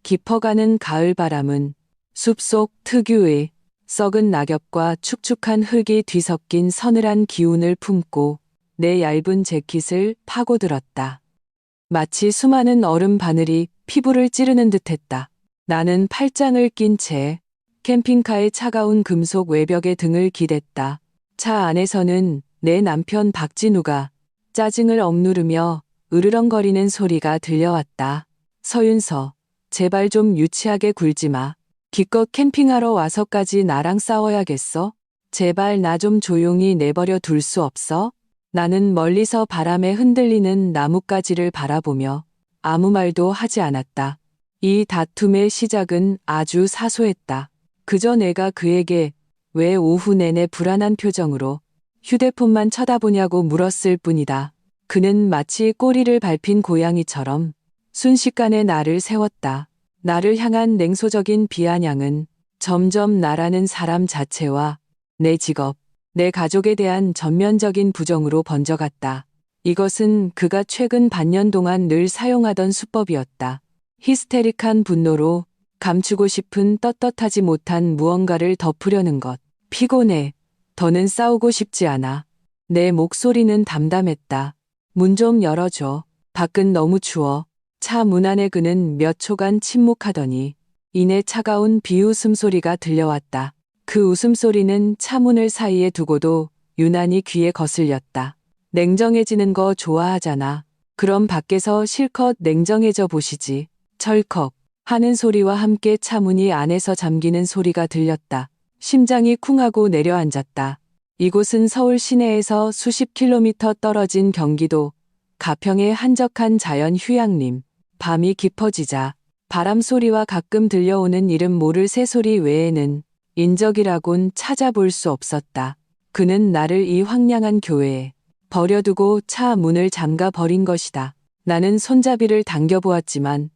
깊어가는 가을 바람은 숲속 특유의 썩은 낙엽과 축축한 흙이 뒤섞인 서늘한 기운을 품고 내 얇은 재킷을 파고들었다. 마치 수많은 얼음 바늘이 피부를 찌르는 듯했다. 나는 팔짱을 낀 채 캠핑카의 차가운 금속 외벽에 등을 기댔다. 차 안에서는 내 남편 박진우가 짜증을 억누르며 으르렁거리는 소리가 들려왔다. 서윤서, 제발 좀 유치하게 굴지 마. 기껏 캠핑하러 와서까지 나랑 싸워야겠어? 제발 나 좀 조용히 내버려 둘 수 없어? 나는 멀리서 바람에 흔들리는 나뭇가지를 바라보며 아무 말도 하지 않았다. 이 다툼의 시작은 아주 사소했다. 그저 내가 그에게 왜 오후 내내 불안한 표정으로 휴대폰만 쳐다보냐고 물었을 뿐이다. 그는 마치 꼬리를 밟힌 고양이처럼 순식간에 나를 세웠다. 나를 향한 냉소적인 비아냥은 점점 나라는 사람 자체와 내 직업, 내 가족에 대한 전면적인 부정으로 번져갔다. 이것은 그가 최근 반년 동안 늘 사용하던 수법이었다. 히스테릭한 분노로 감추고 싶은 떳떳하지 못한 무언가를 덮으려는 것. 피곤해. 더는 싸우고 싶지 않아. 내 목소리는 담담했다. 문 좀 열어줘. 밖은 너무 추워. 차 문 안에 그는 몇 초간 침묵하더니 이내 차가운 비웃음 소리가 들려왔다. 그 웃음소리는 차문을 사이에 두고도 유난히 귀에 거슬렸다. 냉정해지는 거 좋아하잖아. 그럼 밖에서 실컷 냉정해져 보시지. 철컥 하는 소리와 함께 차문이 안에서 잠기는 소리가 들렸다. 심장이 쿵하고 내려앉았다. 이곳은 서울 시내에서 수십 킬로미터 떨어진 경기도 가평의 한적한 자연 휴양림. 밤이 깊어지자 바람 소리와 가끔 들려오는 이름 모를 새소리 외에는 인적이라곤 찾아볼 수 없었다. 그는 나를 이 황량한 교회에 버려두고 차 문을 잠가 버린 것이다. 나는 손잡이를 당겨보았지만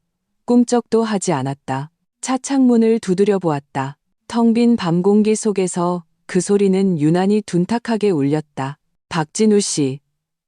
꿈쩍도 하지 않았다. 차 창문을 두드려 보았다. 텅 빈 밤 공기 속에서 그 소리는 유난히 둔탁하게 울렸다. 박진우 씨,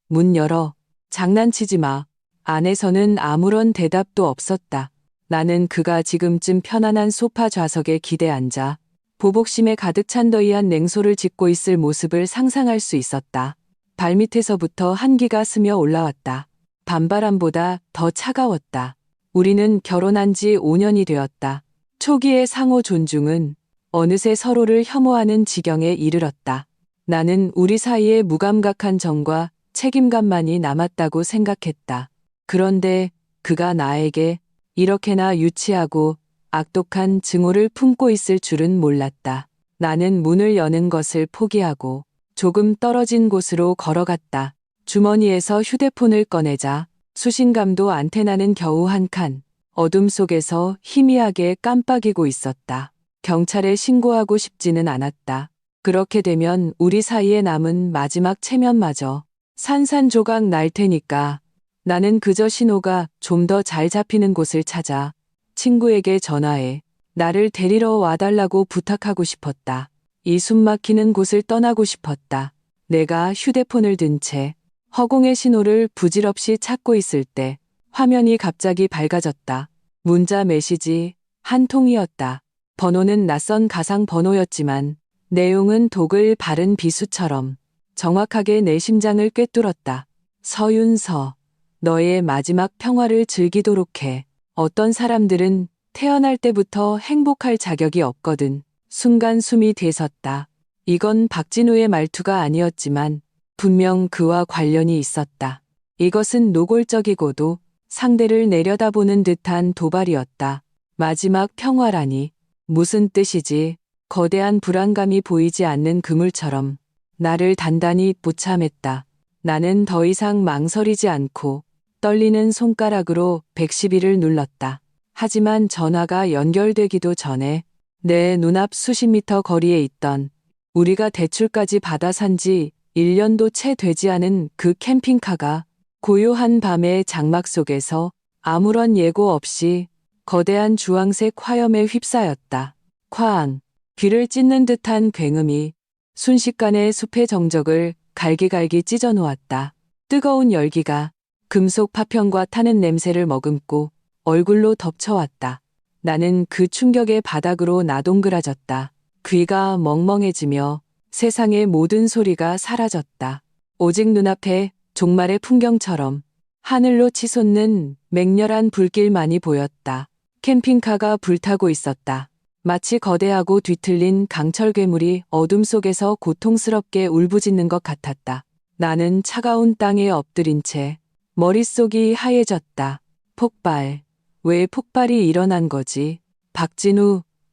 문 열어. 장난치지 마. 안에서는 아무런 대답도 없었다. 나는 그가 지금쯤 편안한 소파 좌석에 기대 앉아 보복심에 가득 찬 더이한 냉소를 짓고 있을 모습을 상상할 수 있었다. 발밑에서부터 한기가 스며 올라왔다. 밤바람보다 더 차가웠다. 우리는 결혼한 지 5년이 되었다. 초기의 상호 존중은 어느새 서로를 혐오하는 지경에 이르렀다. 나는 우리 사이에 무감각한 정과 책임감만이 남았다고 생각했다. 그런데 그가 나에게 이렇게나 유치하고 악독한 증오를 품고 있을 줄은 몰랐다. 나는 문을 여는 것을 포기하고 조금 떨어진 곳으로 걸어갔다. 주머니에서 휴대폰을 꺼내자 수신감도 안테나는 겨우 한 칸. 어둠 속에서 희미하게 깜빡이고 있었다. 경찰에 신고하고 싶지는 않았다. 그렇게 되면 우리 사이에 남은 마지막 체면마저 산산조각 날 테니까. 나는 그저 신호가 좀 더 잘 잡히는 곳을 찾아 친구에게 전화해 나를 데리러 와달라고 부탁하고 싶었다. 이 숨막히는 곳을 떠나고 싶었다. 내가 휴대폰을 든 채 허공의 신호를 부질없이 찾고 있을 때 화면이 갑자기 밝아졌다. 문자 메시지 한 통이었다. 번호는 낯선 가상 번호였지만 내용은 독을 바른 비수처럼 정확하게 내 심장을 꿰뚫었다. 서윤서, 너의 마지막 평화를 즐기도록 해. 어떤 사람들은 태어날 때부터 행복할 자격이 없거든. 순간 숨이 되섰다. 이건 박진우의 말투가 아니었지만 분명 그와 관련이 있었다. 이것은 노골적이고도 상대를 내려다보는 듯한 도발이었다. 마지막 평화라니 무슨 뜻이지? 거대한 불안감이 보이지 않는 그물처럼 나를 단단히 붙잡았다. 나는 더 이상 망설이지 않고 떨리는 손가락으로 112를 눌렀다. 하지만 전화가 연결되기도 전에 내 눈앞 수십 미터 거리에 있던 우리가 대출까지 받아 산 지 1년도 채 되지 않은 그 캠핑카가 고요한 밤의 장막 속에서 아무런 예고 없이 거대한 주황색 화염에 휩싸였다. 쾅! 귀를 찢는 듯한 굉음이 순식간에 숲의 정적을 갈기갈기 찢어놓았다. 뜨거운 열기가 금속 파편과 타는 냄새를 머금고 얼굴로 덮쳐왔다. 나는 그 충격의 바닥으로 나동그라졌다. 귀가 멍멍해지며 세상의 모든 소리가 사라졌다. 오직 눈앞에 종말의 풍경처럼 하늘로 치솟는 맹렬한 불길만이 보였다. 캠핑카가 불타고 있었다. 마치 거대하고 뒤틀린 강철 괴물이 어둠 속에서 고통스럽게 울부짖는 것 같았다. 나는 차가운 땅에 엎드린 채 머릿속이 하얘졌다. 폭발. 왜 폭발이 일어난 거지?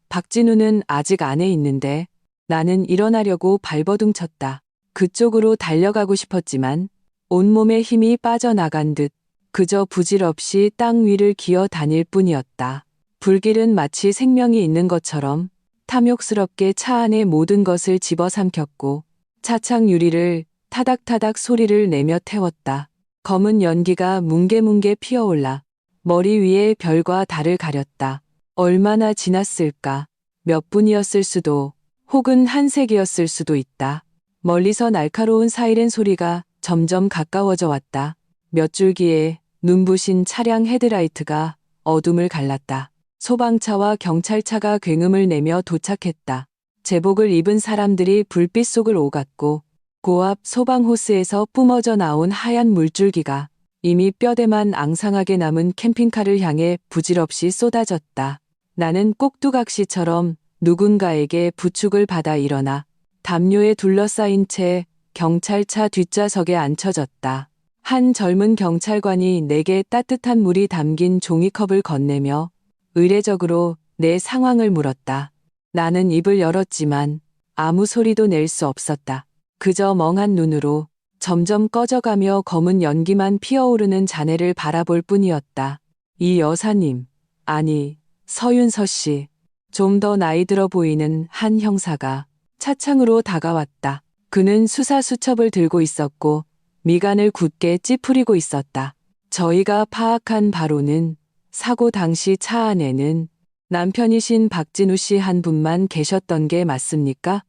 박진우는 아직 안에 있는데. 나는 일어나려고 발버둥 쳤다. 그쪽으로 달려가고 싶었지만 온몸에 힘이 빠져나간 듯 그저 부질없이 땅 위를 기어 다닐 뿐이었다. 불길은 마치 생명이 있는 것처럼 탐욕스럽게 차 안의 모든 것을 집어삼켰고 차창 유리를 타닥타닥 소리를 내며 태웠다. 검은 연기가 뭉게뭉게 피어올라 머리 위에 별과 달을 가렸다. 얼마나 지났을까? 몇 분이었을 수도 혹은 한 세기였을 수도 있다. 멀리서 날카로운 사이렌 소리가 점점 가까워져 왔다. 몇 줄기의 눈부신 차량 헤드라이트가 어둠을 갈랐다. 소방차와 경찰차가 굉음을 내며 도착했다. 제복을 입은 사람들이 불빛 속을 오갔고 고압 소방호스에서 뿜어져 나온 하얀 물줄기가 이미 뼈대만 앙상하게 남은 캠핑카를 향해 부질없이 쏟아졌다. 나는 꼭두각시처럼 누군가에게 부축을 받아 일어나 담요에 둘러싸인 채 경찰차 뒷좌석에 앉혀졌다. 한 젊은 경찰관이 내게 따뜻한 물이 담긴 종이컵을 건네며 의례적으로 내 상황을 물었다. 나는 입을 열었지만 아무 소리도 낼 수 없었다. 그저 멍한 눈으로 점점 꺼져가며 검은 연기만 피어오르는 자네를 바라볼 뿐이었다. 이 여사님, 아니, 서윤서 씨. 좀 더 나이 들어 보이는 한 형사가 차창으로 다가왔다. 그는 수사수첩을 들고 있었고 미간을 굳게 찌푸리고 있었다. 저희가 파악한 바로는 사고 당시 차 안에는 남편이신 박진우 씨 한 분만 계셨던 게 맞습니까?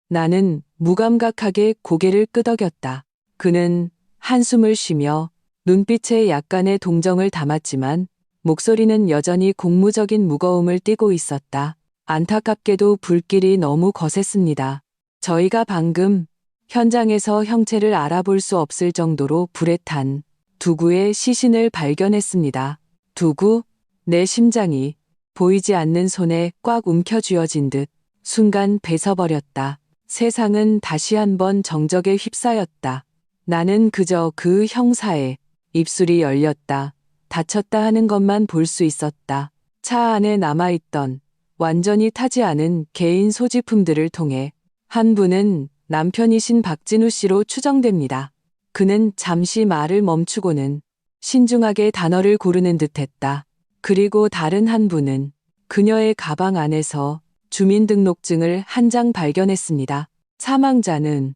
나는 무감각하게 고개를 끄덕였다. 그는 한숨을 쉬며 눈빛에 약간의 동정을 담았지만 목소리는 여전히 공무적인 무거움을 띠고 있었다. 안타깝게도 불길이 너무 거셌습니다. 저희가 방금 현장에서 형체를 알아볼 수 없을 정도로 불에 탄 두구의 시신을 발견했습니다. 두구? 내 심장이 보이지 않는 손에 꽉 움켜쥐어진 듯 순간 뺏어버렸다. 세상은 다시 한번 정적에 휩싸였다. 나는 그저 그 형사의 입술이 열렸다. 다쳤다 하는 것만 볼 수 있었다. 차 안에 남아있던 완전히 타지 않은 개인 소지품들을 통해 한 분은 남편이신 박진우 씨로 추정됩니다. 그는 잠시 말을 멈추고는 신중하게 단어를 고르는 듯했다. 그리고 다른 한 분은 그녀의 가방 안에서 주민등록증을 한 장 발견했습니다. 사망자는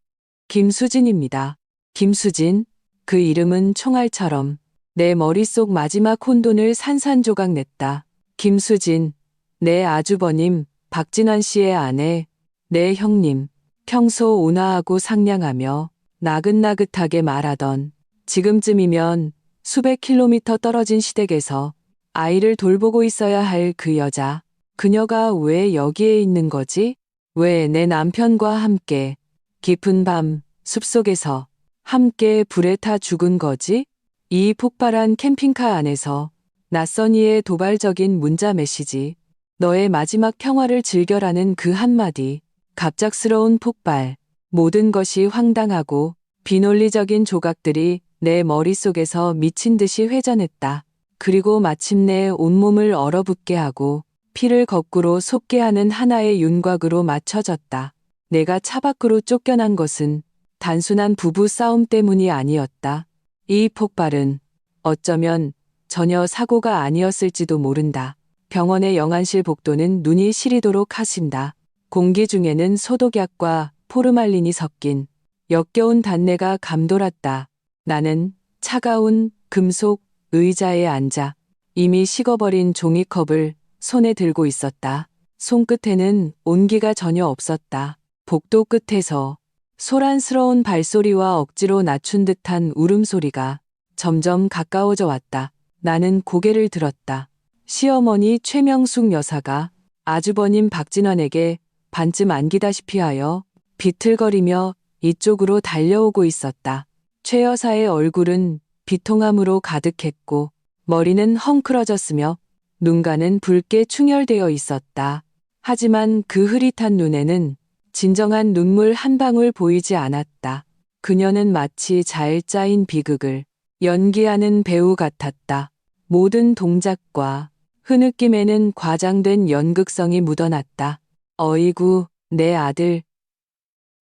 김수진입니다. 김수진? 그 이름은 총알처럼 내 머릿속 마지막 혼돈을 산산조각 냈다. 김수진, 내 아주버님, 박진환 씨의 아내, 내 형님, 평소 온화하고 상냥하며 나긋나긋하게 말하던 지금쯤이면 수백 킬로미터 떨어진 시댁에서 아이를 돌보고 있어야 할 그 여자. 그녀가 왜 여기에 있는 거지? 왜 내 남편과 함께 깊은 밤 숲속에서 함께 불에 타 죽은 거지? 이 폭발한 캠핑카 안에서 낯선 이의 도발적인 문자 메시지, 너의 마지막 평화를 즐겨라는 그 한마디, 갑작스러운 폭발, 모든 것이 황당하고 비논리적인 조각들이 내 머릿속에서 미친 듯이 회전했다. 그리고 마침내 온몸을 얼어붙게 하고 피를 거꾸로 솟게 하는 하나의 윤곽으로 맞춰졌다. 내가 차 밖으로 쫓겨난 것은 단순한 부부 싸움 때문이 아니었다. 이 폭발은 어쩌면 전혀 사고가 아니었을지도 모른다. 병원의 영안실 복도는 눈이 시리도록 하신다. 공기 중에는 소독약과 포르말린이 섞인 역겨운 단내가 감돌았다. 나는 차가운 금속 의자에 앉아 이미 식어버린 종이컵을 손에 들고 있었다. 손끝에는 온기가 전혀 없었다. 복도 끝에서 소란스러운 발소리와 억지로 낮춘 듯한 울음소리가 점점 가까워져 왔다. 나는 고개를 들었다. 시어머니 최명숙 여사가 아주버님 박진환에게 반쯤 안기다시피 하여 비틀거리며 이쪽으로 달려오고 있었다. 최 여사의 얼굴은 비통함으로 가득했고 머리는 헝클어졌으며 눈가는 붉게 충혈되어 있었다. 하지만 그 흐릿한 눈에는 진정한 눈물 한 방울 보이지 않았다. 그녀는 마치 잘 짜인 비극을 연기하는 배우 같았다. 모든 동작과 흐느낌에는 과장된 연극성이 묻어났다. 어이구, 내 아들.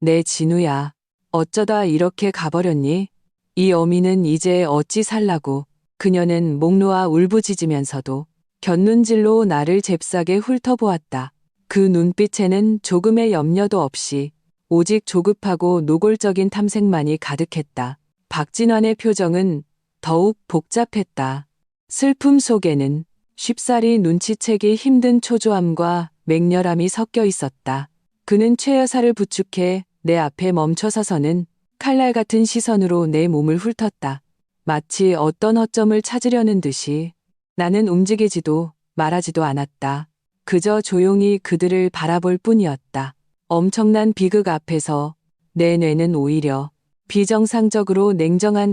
내 진우야. 어쩌다 이렇게 가버렸니? 이 어미는 이제 어찌 살라고. 그녀는 목 놓아 울부짖으면서도 곁눈질로 나를 잽싸게 훑어보았다. 그 눈빛에는 조금의 염려도 없이 오직 조급하고 노골적인 탐색만이 가득했다. 박진환의 표정은 더욱 복잡했다. 슬픔 속에는 쉽사리 눈치채기 힘든 초조함과 맹렬함이 섞여 있었다. 그는 최 여사를 부축해 내 앞에 멈춰서서는 칼날 같은 시선으로 내 몸을 훑었다. 마치 어떤 허점을 찾으려는 듯이. 나는 움직이지도 말하지도 않았다. 그저 조용히 그들을 바라볼 뿐이었다. 엄청난 비극 앞에서 내 뇌는 오히려 비정상적으로 냉정한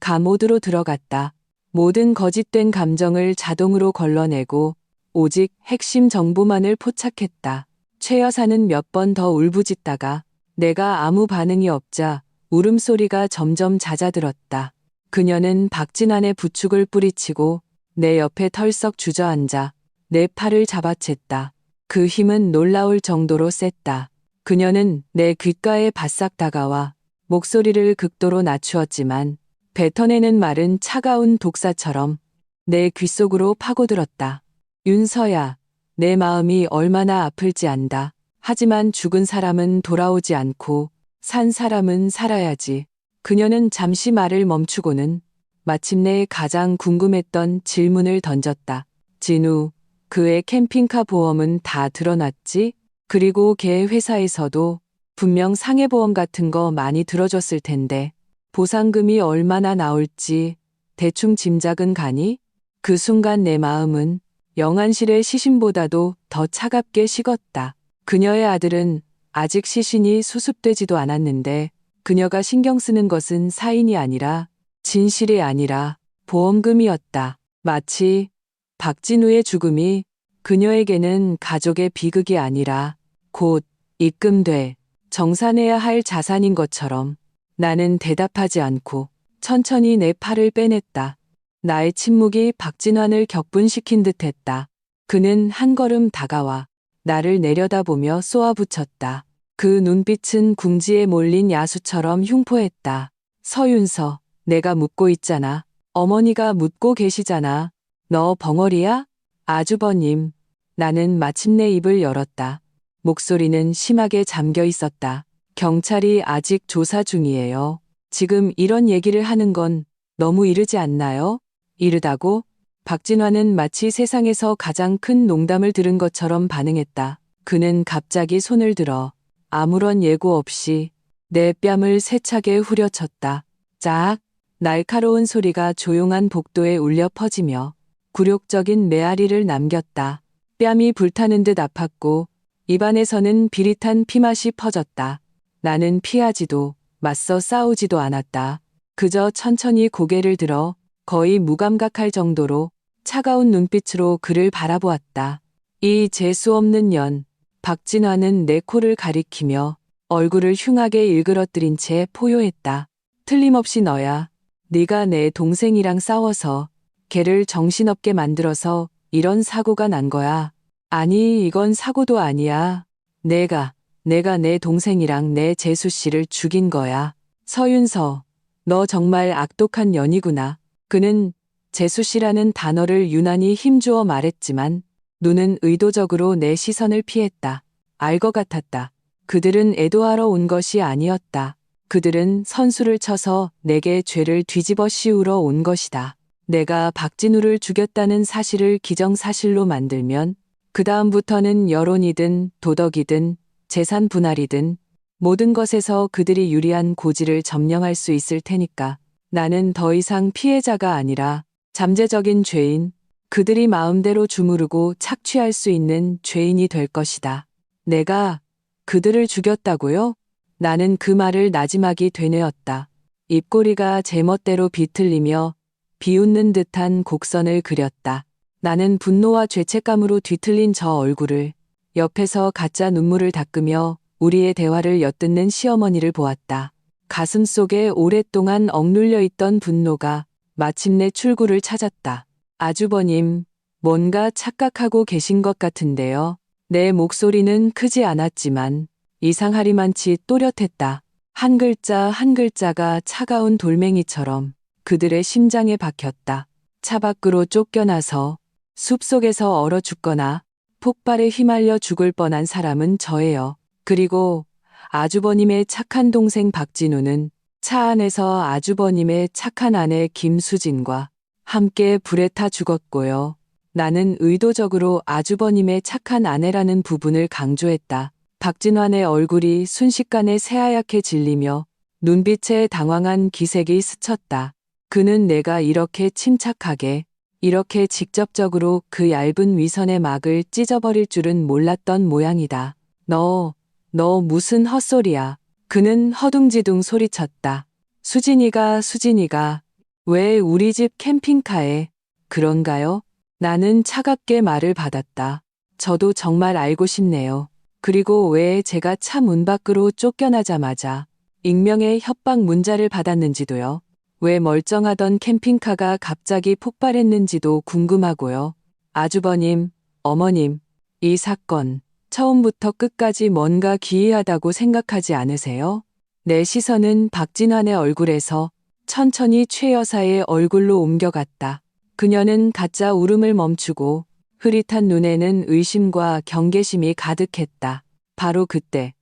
감모드로 들어갔다. 모든 거짓된 감정을 자동으로 걸러내고 오직 핵심 정보만을 포착했다. 최 여사는 몇 번 더 울부짖다가 내가 아무 반응이 없자 울음소리가 점점 잦아들었다. 그녀는 박진환의 부축을 뿌리치고 내 옆에 털썩 주저앉아 내 팔을 잡아챘다. 그 힘은 놀라울 정도로 셌다. 그녀는 내 귓가에 바싹 다가와 목소리를 극도로 낮추었지만 뱉어내는 말은 차가운 독사처럼 내 귓속으로 파고들었다. 윤서야, 내 마음이 얼마나 아플지 안다. 하지만 죽은 사람은 돌아오지 않고 산 사람은 살아야지. 그녀는 잠시 말을 멈추고는 마침내 가장 궁금했던 질문을 던졌다. 진우, 그의 캠핑카 보험은 다 드러났지? 그리고 걔 회사에서도 분명 상해보험 같은 거 많이 들어줬을 텐데 보상금이 얼마나 나올지 대충 짐작은 가니? 그 순간 내 마음은 영안실의 시신보다도 더 차갑게 식었다. 그녀의 아들은 아직 시신이 수습되지도 않았는데 그녀가 신경 쓰는 것은 사인이 아니라 진실이 아니라 보험금이었다. 마치 박진우의 죽음이 그녀에게는 가족의 비극이 아니라 곧 입금돼 정산해야 할 자산인 것처럼. 나는 대답하지 않고 천천히 내 팔을 빼냈다. 나의 침묵이 박진환을 격분시킨 듯했다. 그는 한 걸음 다가와 나를 내려다보며 쏘아붙였다. 그 눈빛은 궁지에 몰린 야수처럼 흉포했다. 서윤서, 내가 묻고 있잖아. 어머니가 묻고 계시잖아. 너 벙어리야? 아주버님. 나는 마침내 입을 열었다. 목소리는 심하게 잠겨 있었다. 경찰이 아직 조사 중이에요. 지금 이런 얘기를 하는 건 너무 이르지 않나요? 이르다고? 박진환은 마치 세상에서 가장 큰 농담을 들은 것처럼 반응했다. 그는 갑자기 손을 들어 아무런 예고 없이 내 뺨을 세차게 후려쳤다. 짝! 날카로운 소리가 조용한 복도에 울려 퍼지며 굴욕적인 메아리를 남겼다. 뺨이 불타는 듯 아팠고 입안에서는 비릿한 피맛이 퍼졌다. 나는 피하지도 맞서 싸우지도 않았다. 그저 천천히 고개를 들어 거의 무감각할 정도로 차가운 눈빛으로 그를 바라보았다. 이 재수없는 년. 박진환은 내 코를 가리키며 얼굴을 흉하게 일그러뜨린 채 포효했다. 틀림없이 너야. 네가 내 동생이랑 싸워서 걔를 정신없게 만들어서 이런 사고가 난 거야. 아니, 이건 사고도 아니야. 내가 내 동생이랑 내 재수 씨를 죽인 거야. 서윤서, 너 정말 악독한 년이구나. 그는 재수 씨라는 단어를 유난히 힘주어 말했지만 눈은 의도적으로 내 시선을 피했다. 알 것 같았다. 그들은 애도하러 온 것이 아니었다. 그들은 선수를 쳐서 내게 죄를 뒤집어 씌우러 온 것이다. 내가 박진우를 죽였다는 사실을 기정사실로 만들면 그 다음부터는 여론이든 도덕이든 재산 분할이든 모든 것에서 그들이 유리한 고지를 점령할 수 있을 테니까. 나는 더 이상 피해자가 아니라 잠재적인 죄인, 그들이 마음대로 주무르고 착취할 수 있는 죄인이 될 것이다. 내가 그들을 죽였다고요? 나는 그 말을 나지막이 되뇌었다. 입꼬리가 제멋대로 비틀리며 비웃는 듯한 곡선을 그렸다. 나는 분노와 죄책감으로 뒤틀린 저 얼굴을 옆에서 가짜 눈물을 닦으며 우리의 대화를 엿듣는 시어머니를 보았다. 가슴 속에 오랫동안 억눌려 있던 분노가 마침내 출구를 찾았다. 아주버님, 뭔가 착각하고 계신 것 같은데요. 내 목소리는 크지 않았지만 이상하리만치 또렷했다. 한 글자 한 글자가 차가운 돌멩이처럼 그들의 심장에 박혔다. 차 밖으로 쫓겨나서 숲속에서 얼어 죽거나 폭발에 휘말려 죽을 뻔한 사람은 저예요. 그리고 아주버님의 착한 동생 박진우는 차 안에서 아주버님의 착한 아내 김수진과 함께 불에 타 죽었고요. 나는 의도적으로 아주버님의 착한 아내라는 부분을 강조했다. 박진환의 얼굴이 순식간에 새하얗게 질리며 눈빛에 당황한 기색이 스쳤다. 그는 내가 이렇게 침착하게, 이렇게 직접적으로 그 얇은 위선의 막을 찢어버릴 줄은 몰랐던 모양이다. 너 무슨 헛소리야. 그는 허둥지둥 소리쳤다. 수진이가 왜 우리 집 캠핑카에 그런가요? 나는 차갑게 말을 받았다. 저도 정말 알고 싶네요. 그리고 왜 제가 차 문 밖으로 쫓겨나자마자 익명의 협박 문자를 받았는지도요. 왜 멀쩡하던 캠핑카가 갑자기 폭발했는지도 궁금하고요. 아주버님, 어머님, 이 사건 처음부터 끝까지 뭔가 기이하다고 생각하지 않으세요? 내 시선은 박진환의 얼굴에서 천천히 최 여사의 얼굴로 옮겨갔다. 그녀는 가짜 울음을 멈추고 흐릿한 눈에는 의심과 경계심이 가득했다. 바로 그때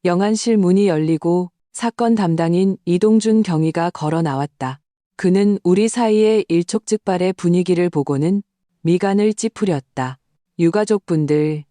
영안실 문이 열리고 사건 담당인 이동준 경위가 걸어 나왔다. 그는 우리 사이의 일촉즉발의 분위기를 보고는 미간을 찌푸렸다. 유가족분들,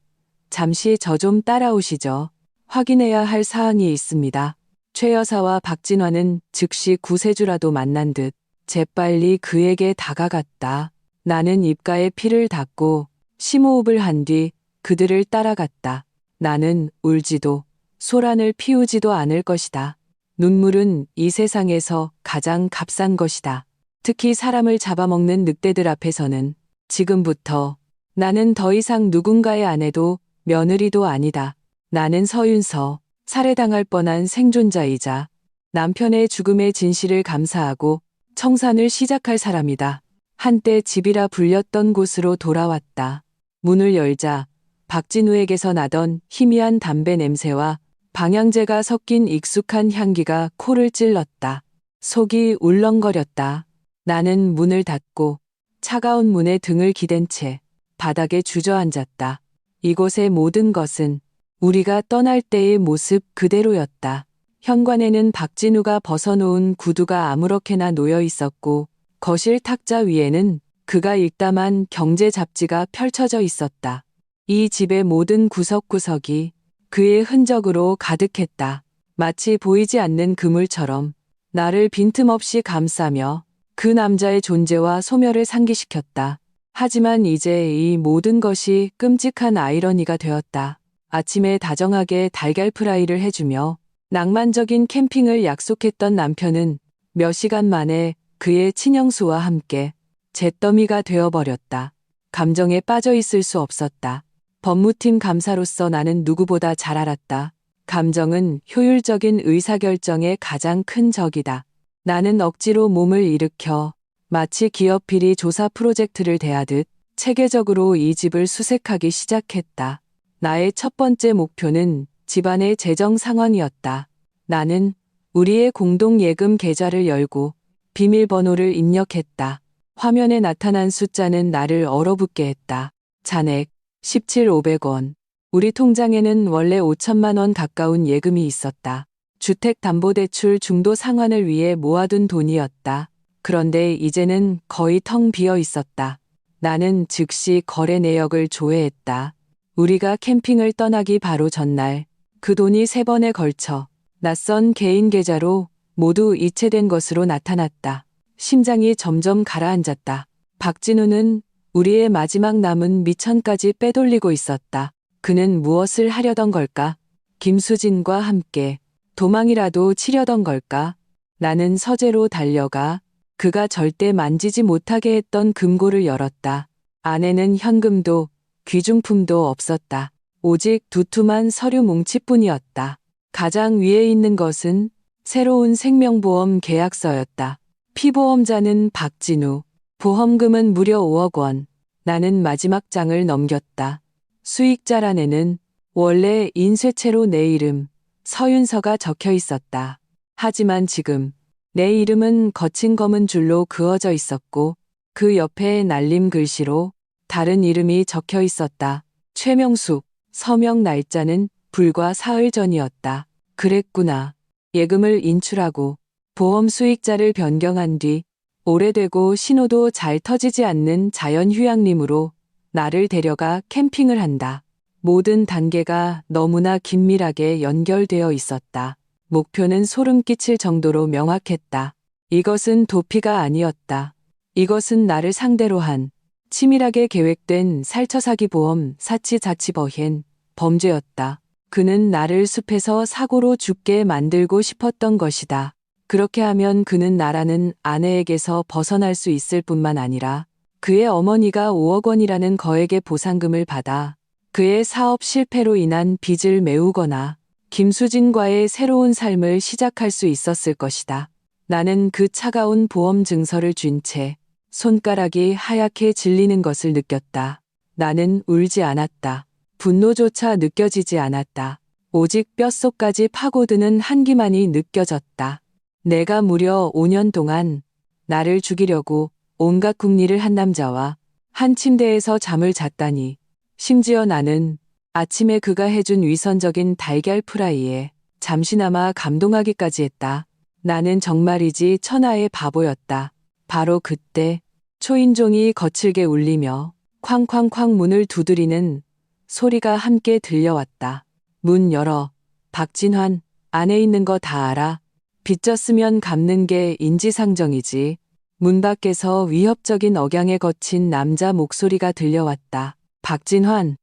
잠시 저 좀 따라오시죠. 확인해야 할 사항이 있습니다. 최 여사와 박진환은 즉시 구세주라도 만난 듯 재빨리 그에게 다가갔다. 나는 입가에 피를 닦고 심호흡을 한 뒤 그들을 따라갔다. 나는 울지도 소란을 피우지도 않을 것이다. 눈물은 이 세상에서 가장 값싼 것이다. 특히 사람을 잡아먹는 늑대들 앞에서는. 지금부터 나는 더 이상 누군가의 아내도 며느리도 아니다. 나는 서윤서, 살해당할 뻔한 생존자이자 남편의 죽음의 진실을 감사하고 청산을 시작할 사람이다. 한때 집이라 불렸던 곳으로 돌아왔다. 문을 열자 박진우에게서 나던 희미한 담배 냄새와 방향제가 섞인 익숙한 향기가 코를 찔렀다. 속이 울렁거렸다. 나는 문을 닫고 차가운 문에 등을 기댄 채 바닥에 주저앉았다. 이곳의 모든 것은 우리가 떠날 때의 모습 그대로였다. 현관에는 박진우가 벗어놓은 구두가 아무렇게나 놓여 있었고 거실 탁자 위에는 그가 읽다만 경제 잡지가 펼쳐져 있었다. 이 집의 모든 구석구석이 그의 흔적으로 가득했다. 마치 보이지 않는 그물처럼 나를 빈틈없이 감싸며 그 남자의 존재와 소멸을 상기시켰다. 하지만 이제 이 모든 것이 끔찍한 아이러니가 되었다. 아침에 다정하게 달걀 프라이를 해주며 낭만적인 캠핑을 약속했던 남편은 몇 시간 만에 그의 친형수와 함께 잿더미가 되어버렸다. 감정에 빠져 있을 수 없었다. 법무팀 감사로서 나는 누구보다 잘 알았다. 감정은 효율적인 의사결정의 가장 큰 적이다. 나는 억지로 몸을 일으켜 마치 기업 비리 조사 프로젝트를 대하듯 체계적으로 이 집을 수색하기 시작했다. 나의 첫 번째 목표는 집안의 재정 상황이었다. 나는 우리의 공동 예금 계좌를 열고 비밀번호를 입력했다. 화면에 나타난 숫자는 나를 얼어붙게 했다. 잔액 17,500원. 우리 통장에는 원래 5천만 원 가까운 예금이 있었다. 주택담보대출 중도 상환을 위해 모아둔 돈이었다. 그런데 이제는 거의 텅 비어 있었다. 나는 즉시 거래 내역을 조회했다. 우리가 캠핑을 떠나기 바로 전날 그 돈이 3번에 걸쳐 낯선 개인 계좌로 모두 이체된 것으로 나타났다. 심장이 점점 가라앉았다. 박진우는 우리의 마지막 남은 미천까지 빼돌리고 있었다. 그는 무엇을 하려던 걸까? 김수진과 함께 도망이라도 치려던 걸까? 나는 서재로 달려가 그가 절대 만지지 못하게 했던 금고를 열었다. 안에는 현금도 귀중품도 없었다. 오직 두툼한 서류 뭉치뿐이었다. 가장 위에 있는 것은 새로운 생명보험 계약서였다. 피보험자는 박진우, 보험금은 무려 5억 원. 나는 마지막 장을 넘겼다. 수익자란에는 원래 인쇄체로 내 이름, 서윤서가 적혀 있었다. 하지만 지금 내 이름은 거친 검은 줄로 그어져 있었고 그 옆에 날림 글씨로 다른 이름이 적혀 있었다. 최명숙, 서명 날짜는 불과 사흘 전이었다. 그랬구나. 예금을 인출하고 보험 수익자를 변경한 뒤 오래되고 신호도 잘 터지지 않는 자연휴양림으로 나를 데려가 캠핑을 한다. 모든 단계가 너무나 긴밀하게 연결되어 있었다. 목표는 소름 끼칠 정도로 명확했다. 이것은 도피가 아니었다. 이것은 나를 상대로 한 치밀하게 계획된 살처사기 보험 사치자치버힌 범죄였다. 그는 나를 숲에서 사고로 죽게 만들고 싶었던 것이다. 그렇게 하면 그는 나라는 아내에게서 벗어날 수 있을 뿐만 아니라 그의 어머니가 5억 원이라는 거액의 보상금을 받아 그의 사업 실패로 인한 빚을 메우거나 김수진과의 새로운 삶을 시작할 수 있었을 것이다. 나는 그 차가운 보험 증서를 쥔 채 손가락이 하얗게 질리는 것을 느꼈다. 나는 울지 않았다. 분노조차 느껴지지 않았다. 오직 뼛속까지 파고드는 한기만이 느껴졌다. 내가 무려 5년 동안 나를 죽이려고 온갖 궁리를 한 남자와 한 침대에서 잠을 잤다니. 심지어 나는 아침에 그가 해준 위선적인 달걀 프라이에 잠시나마 감동하기까지 했다. 나는 정말이지 천하의 바보였다. 바로 그때 초인종이 거칠게 울리며 쾅쾅쾅 문을 두드리는 소리가 함께 들려왔다. 문 열어. 박진환, 안에 있는 거 다 알아. 빚졌으면 갚는 게 인지상정이지. 문 밖에서 위협적인 억양에 거친 남자 목소리가 들려왔다. 박진환.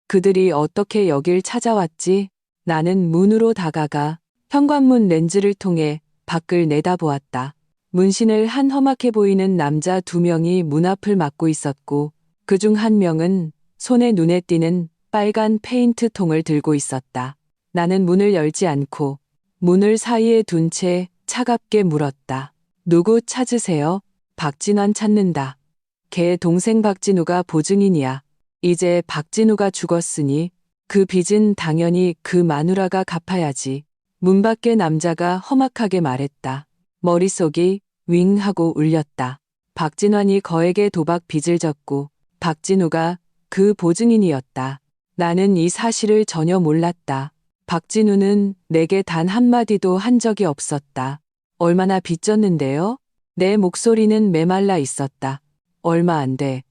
그들이 어떻게 여길 찾아왔지? 나는 문으로 다가가 현관문 렌즈를 통해 밖을 내다보았다. 문신을 한 험악해 보이는 남자 2명이 문 앞을 막고 있었고 그중 한 명은 손에 눈에 띄는 빨간 페인트 통을 들고 있었다. 나는 문을 열지 않고 문을 사이에 둔 채 차갑게 물었다. 누구 찾으세요? 박진환 찾는다. 걔 동생 박진우가 보증인이야. 이제 박진우가 죽었으니 그 빚은 당연히 그 마누라가 갚아야지. 문 밖의 남자가 험악하게 말했다. 머릿속이 윙 하고 울렸다. 박진환이 거액의 도박 빚을 졌고 박진우가 그 보증인이었다. 나는 이 사실을 전혀 몰랐다. 박진우는 내게 단 한마디도 한 적이 없었다. 얼마나 빚졌는데요? 내 목소리는 메말라 있었다. 얼마 안 돼.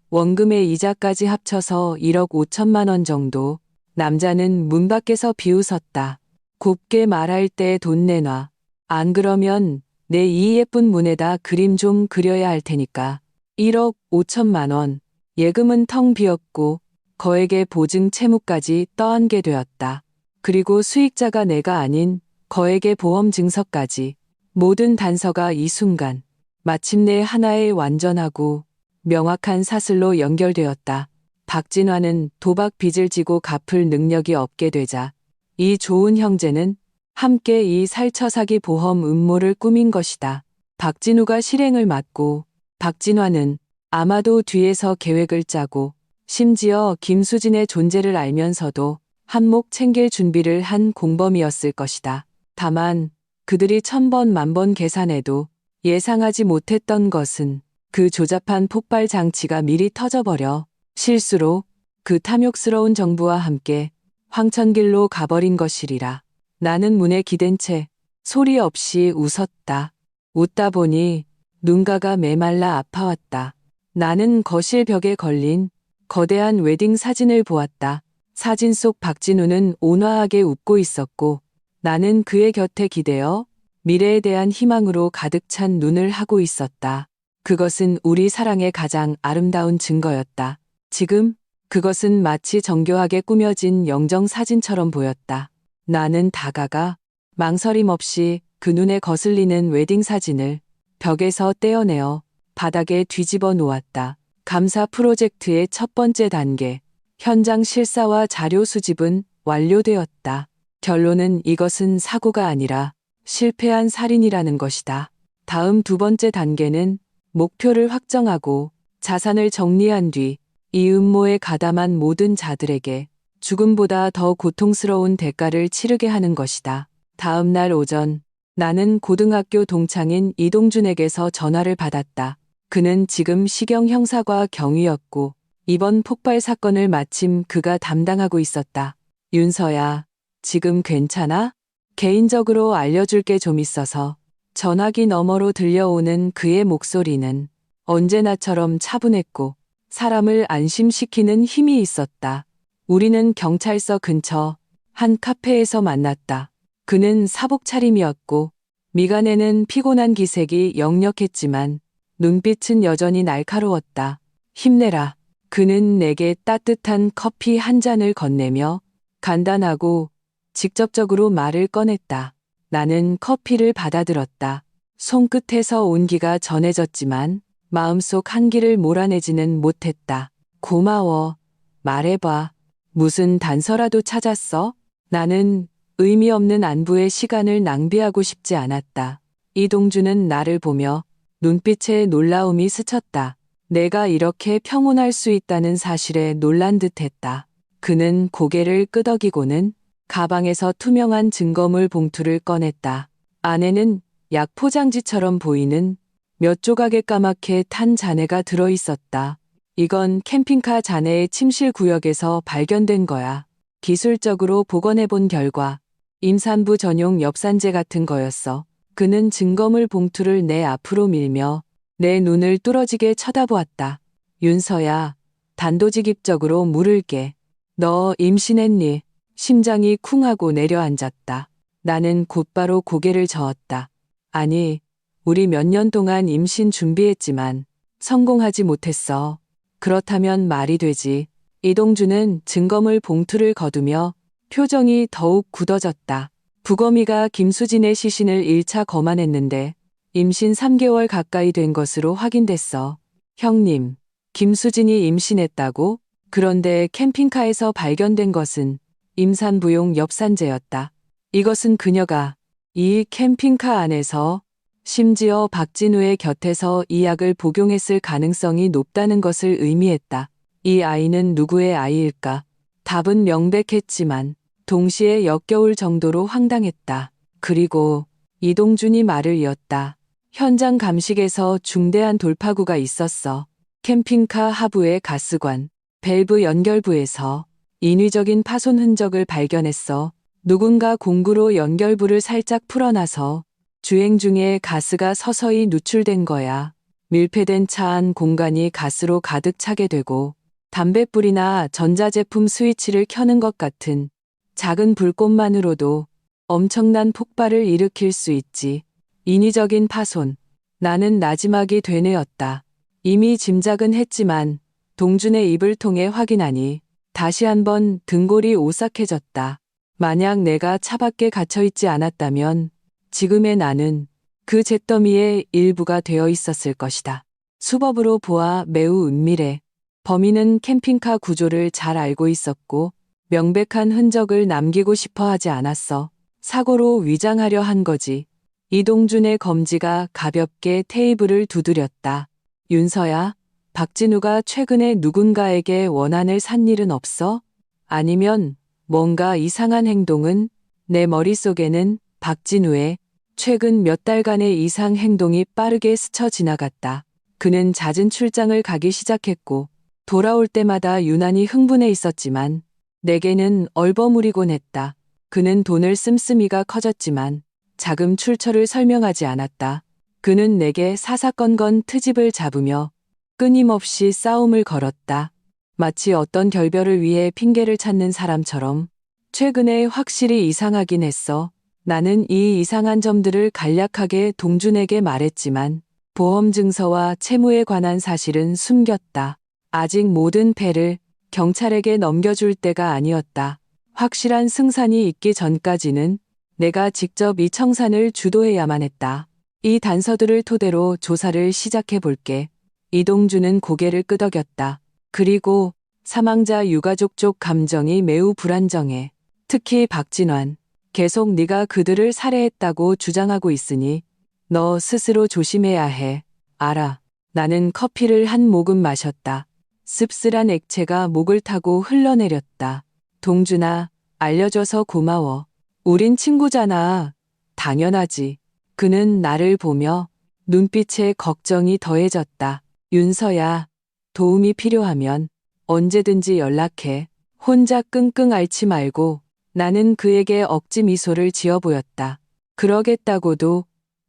원금의 이자까지 합쳐서 1억 5천만 원 정도. 남자는 문 밖에서 비웃었다. 곱게 말할 때 돈 내놔. 안 그러면 내 이 예쁜 문에다 그림 좀 그려야 할 테니까. 1억 5천만 원. 예금은 텅 비었고 거액의 보증 채무까지 떠안게 되었다. 그리고 수익자가 내가 아닌 거액의 보험 증서까지. 모든 단서가 이 순간 마침내 하나의 완전하고 명확한 사슬로 연결되었다. 박진환은 도박 빚을 지고 갚을 능력이 없게 되자 이 좋은 형제는 함께 이 살처사기 보험 음모를 꾸민 것이다. 박진우가 실행을 맡고 박진환은 아마도 뒤에서 계획을 짜고 심지어 김수진의 존재를 알면서도 한몫 챙길 준비를 한 공범이었을 것이다. 다만 그들이 1000번 만번 계산해도 예상하지 못했던 것은 그 조잡한 폭발 장치가 미리 터져버려 실수로 그 탐욕스러운 정부와 함께 황천길로 가버린 것이리라. 나는 문에 기댄 채 소리 없이 웃었다. 웃다 보니 눈가가 메말라 아파왔다. 나는 거실 벽에 걸린 거대한 웨딩 사진을 보았다. 사진 속 박진우는 온화하게 웃고 있었고 나는 그의 곁에 기대어 미래에 대한 희망으로 가득 찬 눈을 하고 있었다. 그것은 우리 사랑의 가장 아름다운 증거였다. 지금 그것은 마치 정교하게 꾸며진 영정 사진처럼 보였다. 나는 다가가 망설임 없이 그 눈에 거슬리는 웨딩 사진을 벽에서 떼어내어 바닥에 뒤집어 놓았다. 감사 프로젝트의 첫 번째 단계, 현장 실사와 자료 수집은 완료되었다. 결론은 이것은 사고가 아니라 실패한 살인이라는 것이다. 다음 두 번째 단계는 목표를 확정하고 자산을 정리한 뒤 이 음모에 가담한 모든 자들에게 죽음보다 더 고통스러운 대가를 치르게 하는 것이다. 다음 날 오전, 나는 고등학교 동창인 이동준에게서 전화를 받았다. 그는 지금 시경 형사과 경위였고 이번 폭발 사건을 마침 그가 담당하고 있었다. 윤서야, 지금 괜찮아? 개인적으로 알려줄 게 좀 있어서. 전화기 너머로 들려오는 그의 목소리는 언제나처럼 차분했고 사람을 안심시키는 힘이 있었다. 우리는 경찰서 근처 한 카페에서 만났다. 그는 사복 차림이었고 미간에는 피곤한 기색이 역력했지만 눈빛은 여전히 날카로웠다. 힘내라. 그는 내게 따뜻한 커피 한 잔을 건네며 간단하고 직접적으로 말을 꺼냈다. 나는 커피를 받아들었다. 손끝에서 온기가 전해졌지만 마음속 한기를 몰아내지는 못했다. 고마워. 말해봐. 무슨 단서라도 찾았어? 나는 의미 없는 안부의 시간을 낭비하고 싶지 않았다. 이동준은 나를 보며 눈빛에 놀라움이 스쳤다. 내가 이렇게 평온할 수 있다는 사실에 놀란 듯했다. 그는 고개를 끄덕이고는 가방에서 투명한 증거물 봉투를 꺼냈다. 안에는 약 포장지처럼 보이는 몇 조각의 까맣게 탄 잔해가 들어있었다. 이건 캠핑카 잔해의 침실 구역에서 발견된 거야. 기술적으로 복원해 본 결과 임산부 전용 엽산제 같은 거였어. 그는 증거물 봉투를 내 앞으로 밀며 내 눈을 뚫어지게 쳐다보았다. 윤서야, 단도직입적으로 물을게. 너 임신했니? 심장이 쿵 하고 내려앉았다. 나는 곧바로 고개를 저었다. 아니, 우리 몇 년 동안 임신 준비했지만 성공하지 못했어. 그렇다면 말이 되지. 이동준은 증거물 봉투를 거두며 표정이 더욱 굳어졌다. 부검이가 김수진의 시신을 1차 검안했는데 임신 3개월 가까이 된 것으로 확인됐어. 형님, 김수진이 임신했다고? 그런데 캠핑카에서 발견된 것은 임산부용 엽산제였다. 이것은 그녀가 이 캠핑카 안에서 심지어 박진우의 곁에서 이 약을 복용했을 가능성이 높다는 것을 의미했다. 이 아이는 누구의 아이일까? 답은 명백했지만 동시에 역겨울 정도로 황당했다. 그리고 이동준이 말을 이었다. 현장 감식에서 중대한 돌파구가 있었어. 캠핑카 하부의 가스관, 밸브 연결부에서 인위적인 파손 흔적을 발견했어. 누군가 공구로 연결부를 살짝 풀어놔서 주행 중에 가스가 서서히 누출된 거야. 밀폐된 차 안 공간이 가스로 가득 차게 되고 담뱃불이나 전자제품 스위치를 켜는 것 같은 작은 불꽃만으로도 엄청난 폭발을 일으킬 수 있지. 인위적인 파손. 나는 나지막이 되뇌었다. 이미 짐작은 했지만 동준의 입을 통해 확인하니 다시 한번 등골이 오싹해졌다. 만약 내가 차 밖에 갇혀있지 않았다면 지금의 나는 그 잿더미의 일부가 되어 있었을 것이다. 수법으로 보아 매우 은밀해. 범인은 캠핑카 구조를 잘 알고 있었고 명백한 흔적을 남기고 싶어 하지 않았어. 사고로 위장하려 한 거지. 이동준의 검지가 가볍게 테이블을 두드렸다. 윤서야, 박진우가 최근에 누군가에게 원한을 산 일은 없어? 아니면 뭔가 이상한 행동은? 내 머릿속에는 박진우의 최근 몇 달간의 이상 행동이 빠르게 스쳐 지나갔다. 그는 잦은 출장을 가기 시작했고 돌아올 때마다 유난히 흥분해 있었지만 내게는 얼버무리곤 했다. 그는 돈을 씀씀이가 커졌지만 자금 출처를 설명하지 않았다. 그는 내게 사사건건 트집을 잡으며 끊임없이 싸움을 걸었다. 마치 어떤 결별을 위해 핑계를 찾는 사람처럼. 최근에 확실히 이상하긴 했어. 나는 이 이상한 점들을 간략하게 동준에게 말했지만 보험 증서와 채무에 관한 사실은 숨겼다. 아직 모든 패를 경찰에게 넘겨줄 때가 아니었다. 확실한 승산이 있기 전까지는 내가 직접 이 청산을 주도해야만 했다. 이 단서들을 토대로 조사를 시작해 볼게. 이동주는 고개를 끄덕였다. 그리고 사망자 유가족 쪽 감정이 매우 불안정해. 특히 박진환. 계속 네가 그들을 살해했다고 주장하고 있으니 너 스스로 조심해야 해. 알아. 나는 커피를 한 모금 마셨다. 씁쓸한 액체가 목을 타고 흘러내렸다. 동준아, 알려줘서 고마워. 우린 친구잖아. 당연하지. 그는 나를 보며 눈빛에 걱정이 더해졌다. 윤서야, 도움이 필요하면 언제든지 연락해. 혼자 끙끙 앓지 말고. 나는 그에게 억지 미소를 지어 보였다. 그러겠다고도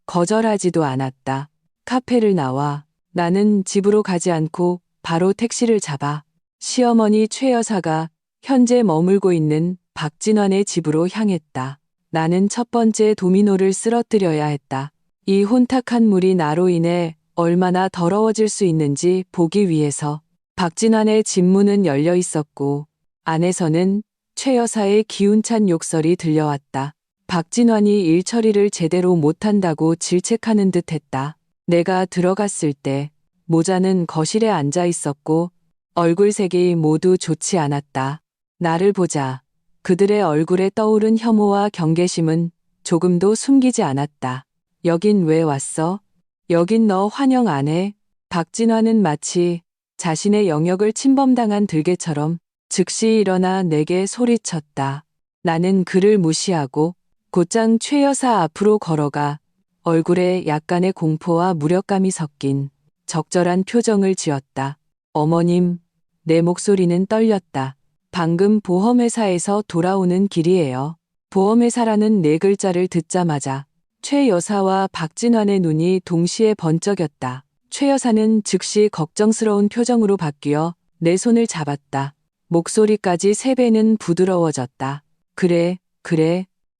거절하지도 않았다. 카페를 나와 나는 집으로 가지 않고 바로 택시를 잡아 시어머니 최 여사가 현재 머물고 있는 박진환의 집으로 향했다. 나는 첫 번째 도미노를 쓰러뜨려야 했다. 이 혼탁한 물이 나로 인해 얼마나 더러워질 수 있는지 보기 위해서. 박진환의 집 문은 열려 있었고 안에서는 최 여사의 기운찬 욕설이 들려왔다. 박진환이 일 처리를 제대로 못한다고 질책하는 듯 했다. 내가 들어갔을 때 모자는 거실에 앉아 있었고 얼굴색이 모두 좋지 않았다. 나를 보자 그들의 얼굴에 떠오른 혐오와 경계심은 조금도 숨기지 않았다. 여긴 왜 왔어? 여긴 너 환영 안 해? 박진환은 마치 자신의 영역을 침범당한 들개처럼 즉시 일어나 내게 소리쳤다. 나는 그를 무시하고 곧장 최 여사 앞으로 걸어가 얼굴에 약간의 공포와 무력감이 섞인 적절한 표정을 지었다. 어머님, 내 목소리는 떨렸다. 방금 보험회사에서 돌아오는 길이에요. 보험회사라는 네 글자를 듣자마자 최 여사와 박진환의 눈이 동시에 번쩍였다. 최 여사는 즉시 걱정스러운 표정으로 바뀌어 내 손을 잡았다. 목소리까지 3배는 부드러워졌다. 그래,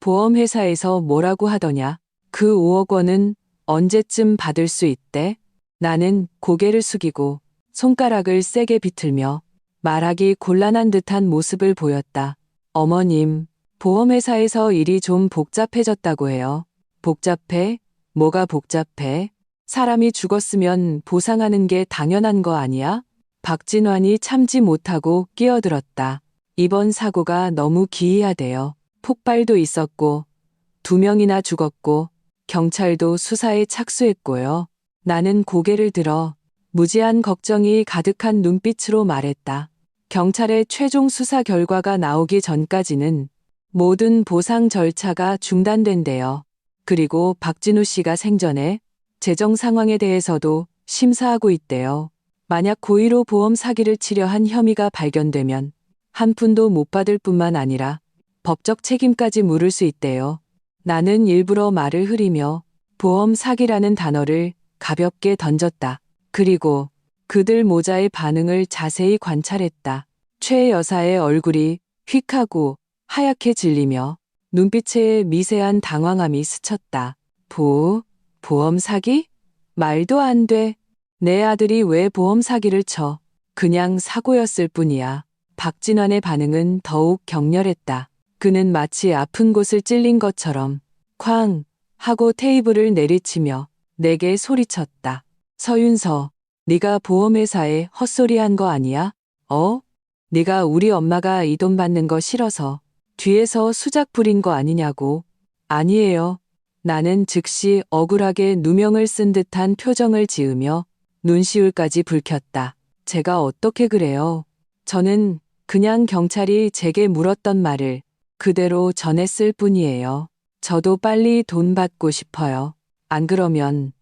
보험회사에서 뭐라고 하더냐? 그 5억 원은 언제쯤 받을 수 있대? 나는 고개를 숙이고 손가락을 세게 비틀며 말하기 곤란한 듯한 모습을 보였다. 어머님, 보험회사에서 일이 좀 복잡해졌다고 해요. 복잡해? 뭐가 복잡해? 사람이 죽었으면 보상하는 게 당연한 거 아니야? 박진환이 참지 못하고 끼어들었다. 이번 사고가 너무 기이하대요. 폭발도 있었고 2명이나 죽었고 경찰도 수사에 착수했고요. 나는 고개를 들어 무지한 걱정이 가득한 눈빛으로 말했다. 경찰의 최종 수사 결과가 나오기 전까지는 모든 보상 절차가 중단된대요. 그리고 박진우 씨가 생전에 재정 상황에 대해서도 심사하고 있대요. 만약 고의로 보험 사기를 치려 한 혐의가 발견되면 한 푼도 못 받을 뿐만 아니라 법적 책임까지 물을 수 있대요. 나는 일부러 말을 흐리며 보험 사기라는 단어를 가볍게 던졌다. 그리고 그들 모자의 반응을 자세히 관찰했다. 최 여사의 얼굴이 휙하고 하얗게 질리며 눈빛에 미세한 당황함이 스쳤다. 보험 사기? 말도 안 돼. 내 아들이 왜 보험 사기를 쳐? 그냥 사고였을 뿐이야. 박진환의 반응은 더욱 격렬했다. 그는 마치 아픈 곳을 찔린 것처럼 쾅 하고 테이블을 내리치며 내게 소리쳤다. 서윤서, 네가 보험회사에 헛소리한 거 아니야? 네가 우리 엄마가 이 돈 받는 거 싫어서 뒤에서 수작 부린 거 아니냐고. 아니에요. 나는 즉시 억울하게 누명을 쓴 듯한 표정을 지으며 눈시울까지 붉혔다. 제가 어떻게 그래요? 저는 그냥 경찰이 제게 물었던 말을 그대로 전했을 뿐이에요. 저도 빨리 돈 받고 싶어요. 안 그러면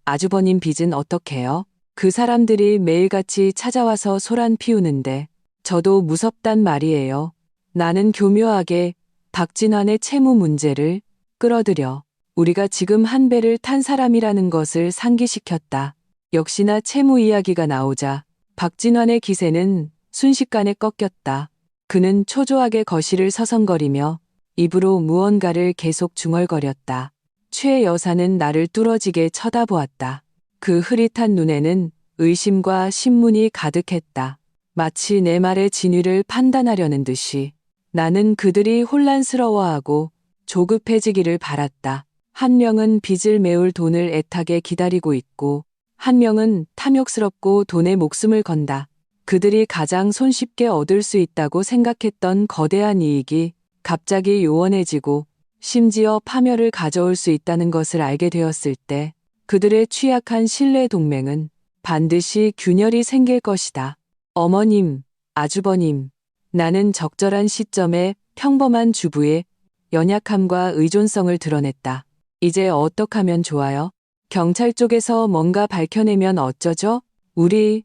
아주버님 빚은 어떡해요? 그 사람들이 매일같이 찾아와서 소란 피우는데 저도 무섭단 말이에요. 나는 교묘하게 박진환의 채무 문제를 끌어들여 우리가 지금 한 배를 탄 사람이라는 것을 상기시켰다. 역시나 채무 이야기가 나오자 박진환의 기세는 순식간에 꺾였다. 그는 초조하게 거실을 서성거리며 입으로 무언가를 계속 중얼거렸다. 최 여사는 나를 뚫어지게 쳐다보았다. 그 흐릿한 눈에는 의심과 신문이 가득했다. 마치 내 말의 진위를 판단하려는 듯이. 나는 그들이 혼란스러워하고 조급해지기를 바랐다. 한 명은 빚을 메울 돈을 애타게 기다리고 있고, 한 명은 탐욕스럽고 돈에 목숨을 건다. 그들이 가장 손쉽게 얻을 수 있다고 생각했던 거대한 이익이 갑자기 요원해지고 심지어 파멸을 가져올 수 있다는 것을 알게 되었을 때 그들의 취약한 신뢰 동맹은 반드시 균열이 생길 것이다. 어머님, 아주버님, 나는 적절한 시점에 평범한 주부의 연약함과 의존성을 드러냈다. 이제 어떡 하면 좋아요? 경찰 쪽에서 뭔가 밝혀내면 어쩌죠? 우리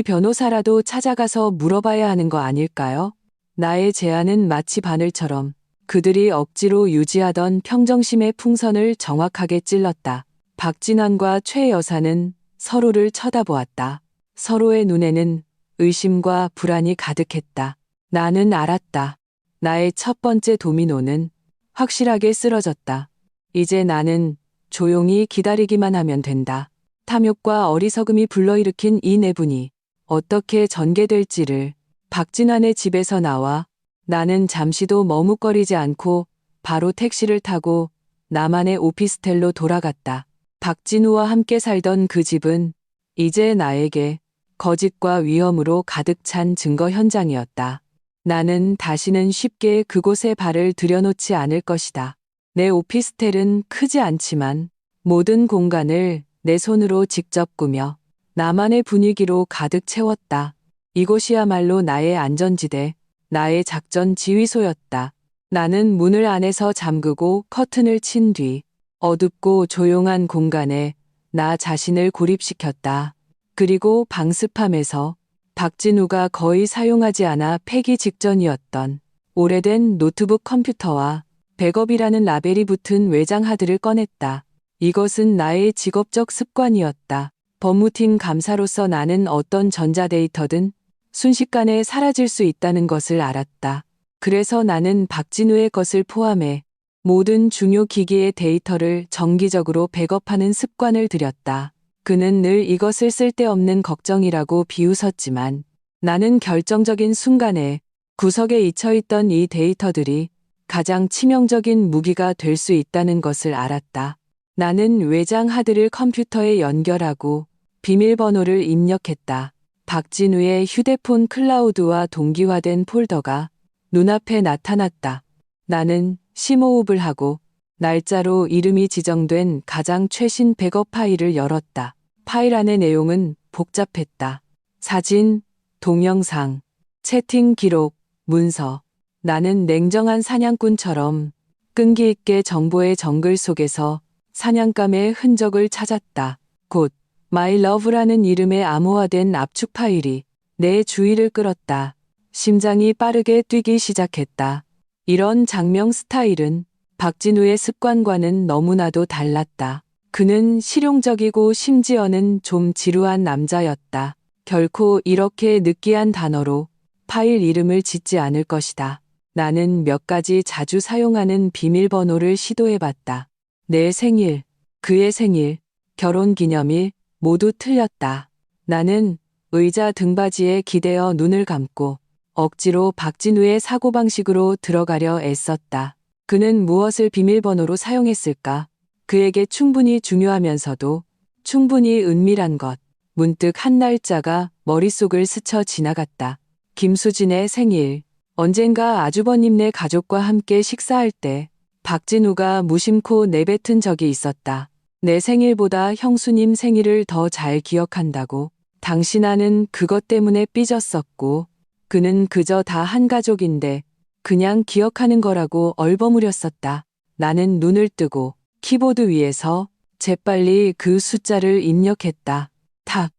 변호사라도 찾아가서 물어봐야 하는 거 아닐까요? 나의 제안은 마치 바늘처럼 그들이 억지로 유지하던 평정심의 풍선을 정확하게 찔렀다. 박진환과 최 여사는 서로를 쳐다보았다. 서로의 눈에는 의심과 불안이 가득했다. 나는 알았다. 나의 첫 번째 도미노는 확실하게 쓰러졌다. 이제 나는 조용히 기다리기만 하면 된다. 탐욕과 어리석음이 불러일으킨 이 내분이 어떻게 전개될지를. 박진환의 집에서 나와 나는 잠시도 머뭇거리지 않고 바로 택시를 타고 나만의 오피스텔로 돌아갔다. 박진우와 함께 살던 그 집은 이제 나에게 거짓과 위험으로 가득 찬 증거 현장이었다. 나는 다시는 쉽게 그곳에 발을 들여놓지 않을 것이다. 내 오피스텔은 크지 않지만 모든 공간을 내 손으로 직접 꾸며 나만의 분위기로 가득 채웠다. 이곳이야말로 나의 안전지대, 나의 작전 지휘소였다. 나는 문을 안에서 잠그고 커튼을 친 뒤 어둡고 조용한 공간에 나 자신을 고립시켰다. 그리고 방습함에서 박진우가 거의 사용하지 않아 폐기 직전이었던 오래된 노트북 컴퓨터와 백업이라는 라벨이 붙은 외장 하드를 꺼냈다. 이것은 나의 직업적 습관이었다. 법무팀 감사로서 나는 어떤 전자데이터든 순식간에 사라질 수 있다는 것을 알았다. 그래서 나는 박진우의 것을 포함해 모든 중요 기기의 데이터를 정기적으로 백업하는 습관을 들였다. 그는 늘 이것을 쓸데없는 걱정이라고 비웃었지만 나는 결정적인 순간에 구석에 잊혀있던 이 데이터들이 가장 치명적인 무기가 될 수 있다는 것을 알았다. 나는 외장 하드를 컴퓨터에 연결하고 비밀번호를 입력했다. 박진우의 휴대폰 클라우드와 동기화된 폴더가 눈앞에 나타났다. 나는 심호흡을 하고 날짜로 이름이 지정된 가장 최신 백업 파일을 열었다. 파일 안의 내용은 복잡했다. 사진, 동영상, 채팅 기록, 문서. 나는 냉정한 사냥꾼처럼 끈기 있게 정보의 정글 속에서 사냥감의 흔적을 찾았다. 곧 My Love라는 이름의 암호화된 압축 파일이 내 주의를 끌었다. 심장이 빠르게 뛰기 시작했다. 이런 장명 스타일은 박진우의 습관과는 너무나도 달랐다. 그는 실용적이고 심지어는 좀 지루한 남자였다. 결코 이렇게 느끼한 단어로 파일 이름을 짓지 않을 것이다. 나는 몇 가지 자주 사용하는 비밀번호를 시도해봤다. 내 생일, 그의 생일, 결혼기념일 모두 틀렸다. 나는 의자 등받이에 기대어 눈을 감고 억지로 박진우의 사고방식으로 들어가려 애썼다. 그는 무엇을 비밀번호로 사용했을까? 그에게 충분히 중요하면서도 충분히 은밀한 것. 문득 한 날짜가 머릿속을 스쳐 지나갔다. 김수진의 생일. 언젠가 아주버님네 가족과 함께 식사할 때 박진우가 무심코 내뱉은 적이 있었다. 내 생일보다 형수님 생일을 더 잘 기억한다고. 당신아는 그것 때문에 삐졌었고 그는 그저 다 한 가족인데 그냥 기억하는 거라고 얼버무렸었다. 나는 눈을 뜨고 키보드 위에서 재빨리 그 숫자를 입력했다. 탁!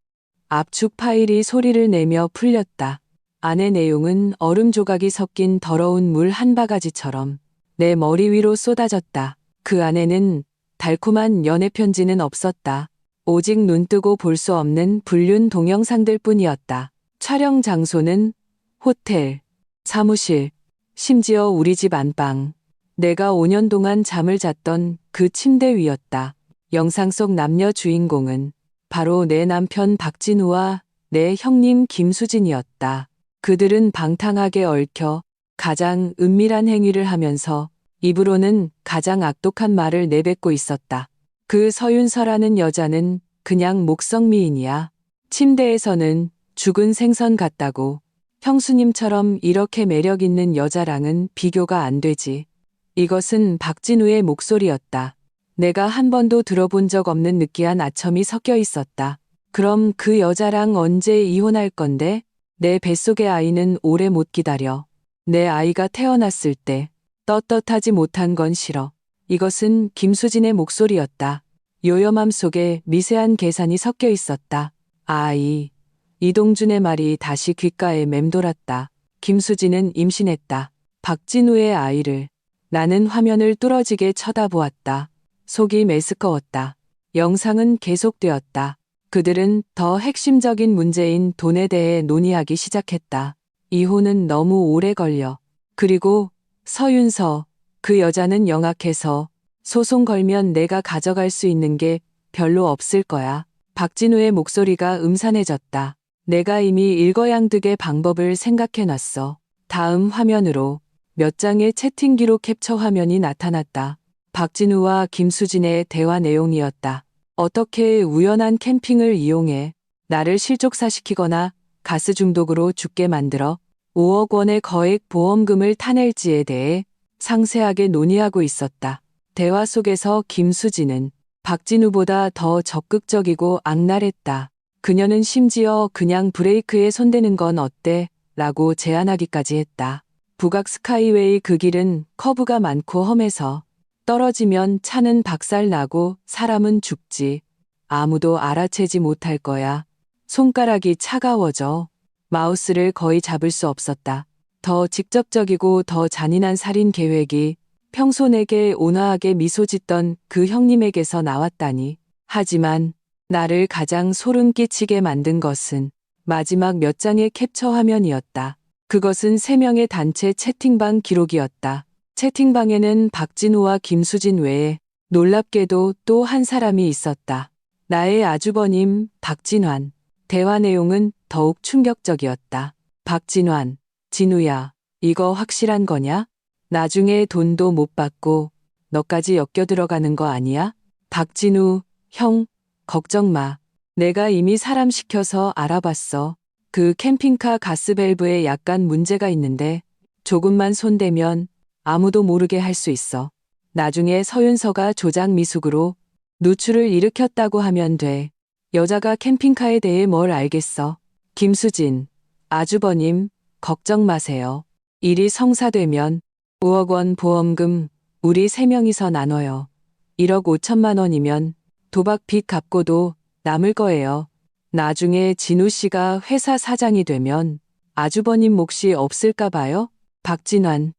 압축 파일이 소리를 내며 풀렸다. 안의 내용은 얼음 조각이 섞인 더러운 물 한 바가지처럼 내 머리 위로 쏟아졌다. 그 안에는 달콤한 연애 편지는 없었다. 오직 눈뜨고 볼 수 없는 불륜 동영상들 뿐이었다. 촬영 장소는 호텔, 사무실, 심지어 우리 집 안방. 내가 5년 동안 잠을 잤던 그 침대 위였다. 영상 속 남녀 주인공은 바로 내 남편 박진우와 내 형님 김수진이었다. 그들은 방탕하게 얽혀 가장 은밀한 행위를 하면서 입으로는 가장 악독한 말을 내뱉고 있었다. 그 서윤서라는 여자는 그냥 목성미인이야. 침대에서는 죽은 생선 같다고. 형수님처럼 이렇게 매력 있는 여자랑은 비교가 안 되지. 이것은 박진우의 목소리였다. 내가 한 번도 들어본 적 없는 느끼한 아첨이 섞여 있었다. 그럼 그 여자랑 언제 이혼할 건데? 내 뱃속의 아이는 오래 못 기다려. 내 아이가 태어났을 때 떳떳하지 못한 건 싫어. 이것은 김수진의 목소리였다. 요염함 속에 미세한 계산이 섞여 있었다. 아이. 이동준의 말이 다시 귓가에 맴돌았다. 김수진은 임신했다. 박진우의 아이를. 나는 화면을 뚫어지게 쳐다보았다. 속이 메스꺼웠다. 영상은 계속되었다. 그들은 더 핵심적인 문제인 돈에 대해 논의하기 시작했다. 이혼은 너무 오래 걸려. 그리고 서윤서, 그 여자는 영악해서 소송 걸면 내가 가져갈 수 있는 게 별로 없을 거야. 박진우의 목소리가 음산해졌다. 내가 이미 일거양득의 방법을 생각해놨어. 다음 화면으로 몇 장의 채팅 기록 캡처 화면이 나타났다. 박진우와 김수진의 대화 내용이었다. 어떻게 우연한 캠핑을 이용해 나를 실족사시키거나 가스 중독으로 죽게 만들어 5억 원의 거액 보험금을 타낼지에 대해 상세하게 논의하고 있었다. 대화 속에서 김수진은 박진우보다 더 적극적이고 악랄했다. 그녀는 심지어 그냥 브레이크에 손대는 건 어때? 라고 제안하기까지 했다. 북악 스카이웨이 그 길은 커브가 많고 험해서 떨어지면 차는 박살나고 사람은 죽지. 아무도 알아채지 못할 거야. 손가락이 차가워져. 마우스를 거의 잡을 수 없었다. 더 직접적이고 더 잔인한 살인 계획이 평소 내게 온화하게 미소 짓던 그 형님에게서 나왔다니. 하지만 나를 가장 소름 끼치게 만든 것은 마지막 몇 장의 캡처 화면이었다. 그것은 3명의 단체 채팅방 기록이었다. 채팅방에는 박진우와 김수진 외에 놀랍게도 또 한 사람이 있었다. 나의 아주버님 박진환. 대화 내용은 더욱 충격적이었다. 박진환, 진우야, 이거 확실한 거냐? 나중에 돈도 못 받고 너까지 엮여 들어가는 거 아니야? 박진우, 형, 걱정 마. 내가 이미 사람 시켜서 알아봤어. 그 캠핑카 가스밸브에 약간 문제가 있는데 조금만 손대면 아무도 모르게 할 수 있어. 나중에 서윤서가 조작 미숙으로 누출을 일으켰다고 하면 돼. 여자가 캠핑카에 대해 뭘 알겠어. 김수진, 아주버님, 걱정 마세요. 일이 성사되면 5억 원 보험금 우리 3명이서 나눠요. 1억 5천만 원이면 도박 빚 갚고도 남을 거예요. 나중에 진우 씨가 회사 사장이 되면 아주버님 몫이 없을까 봐요? 박진환.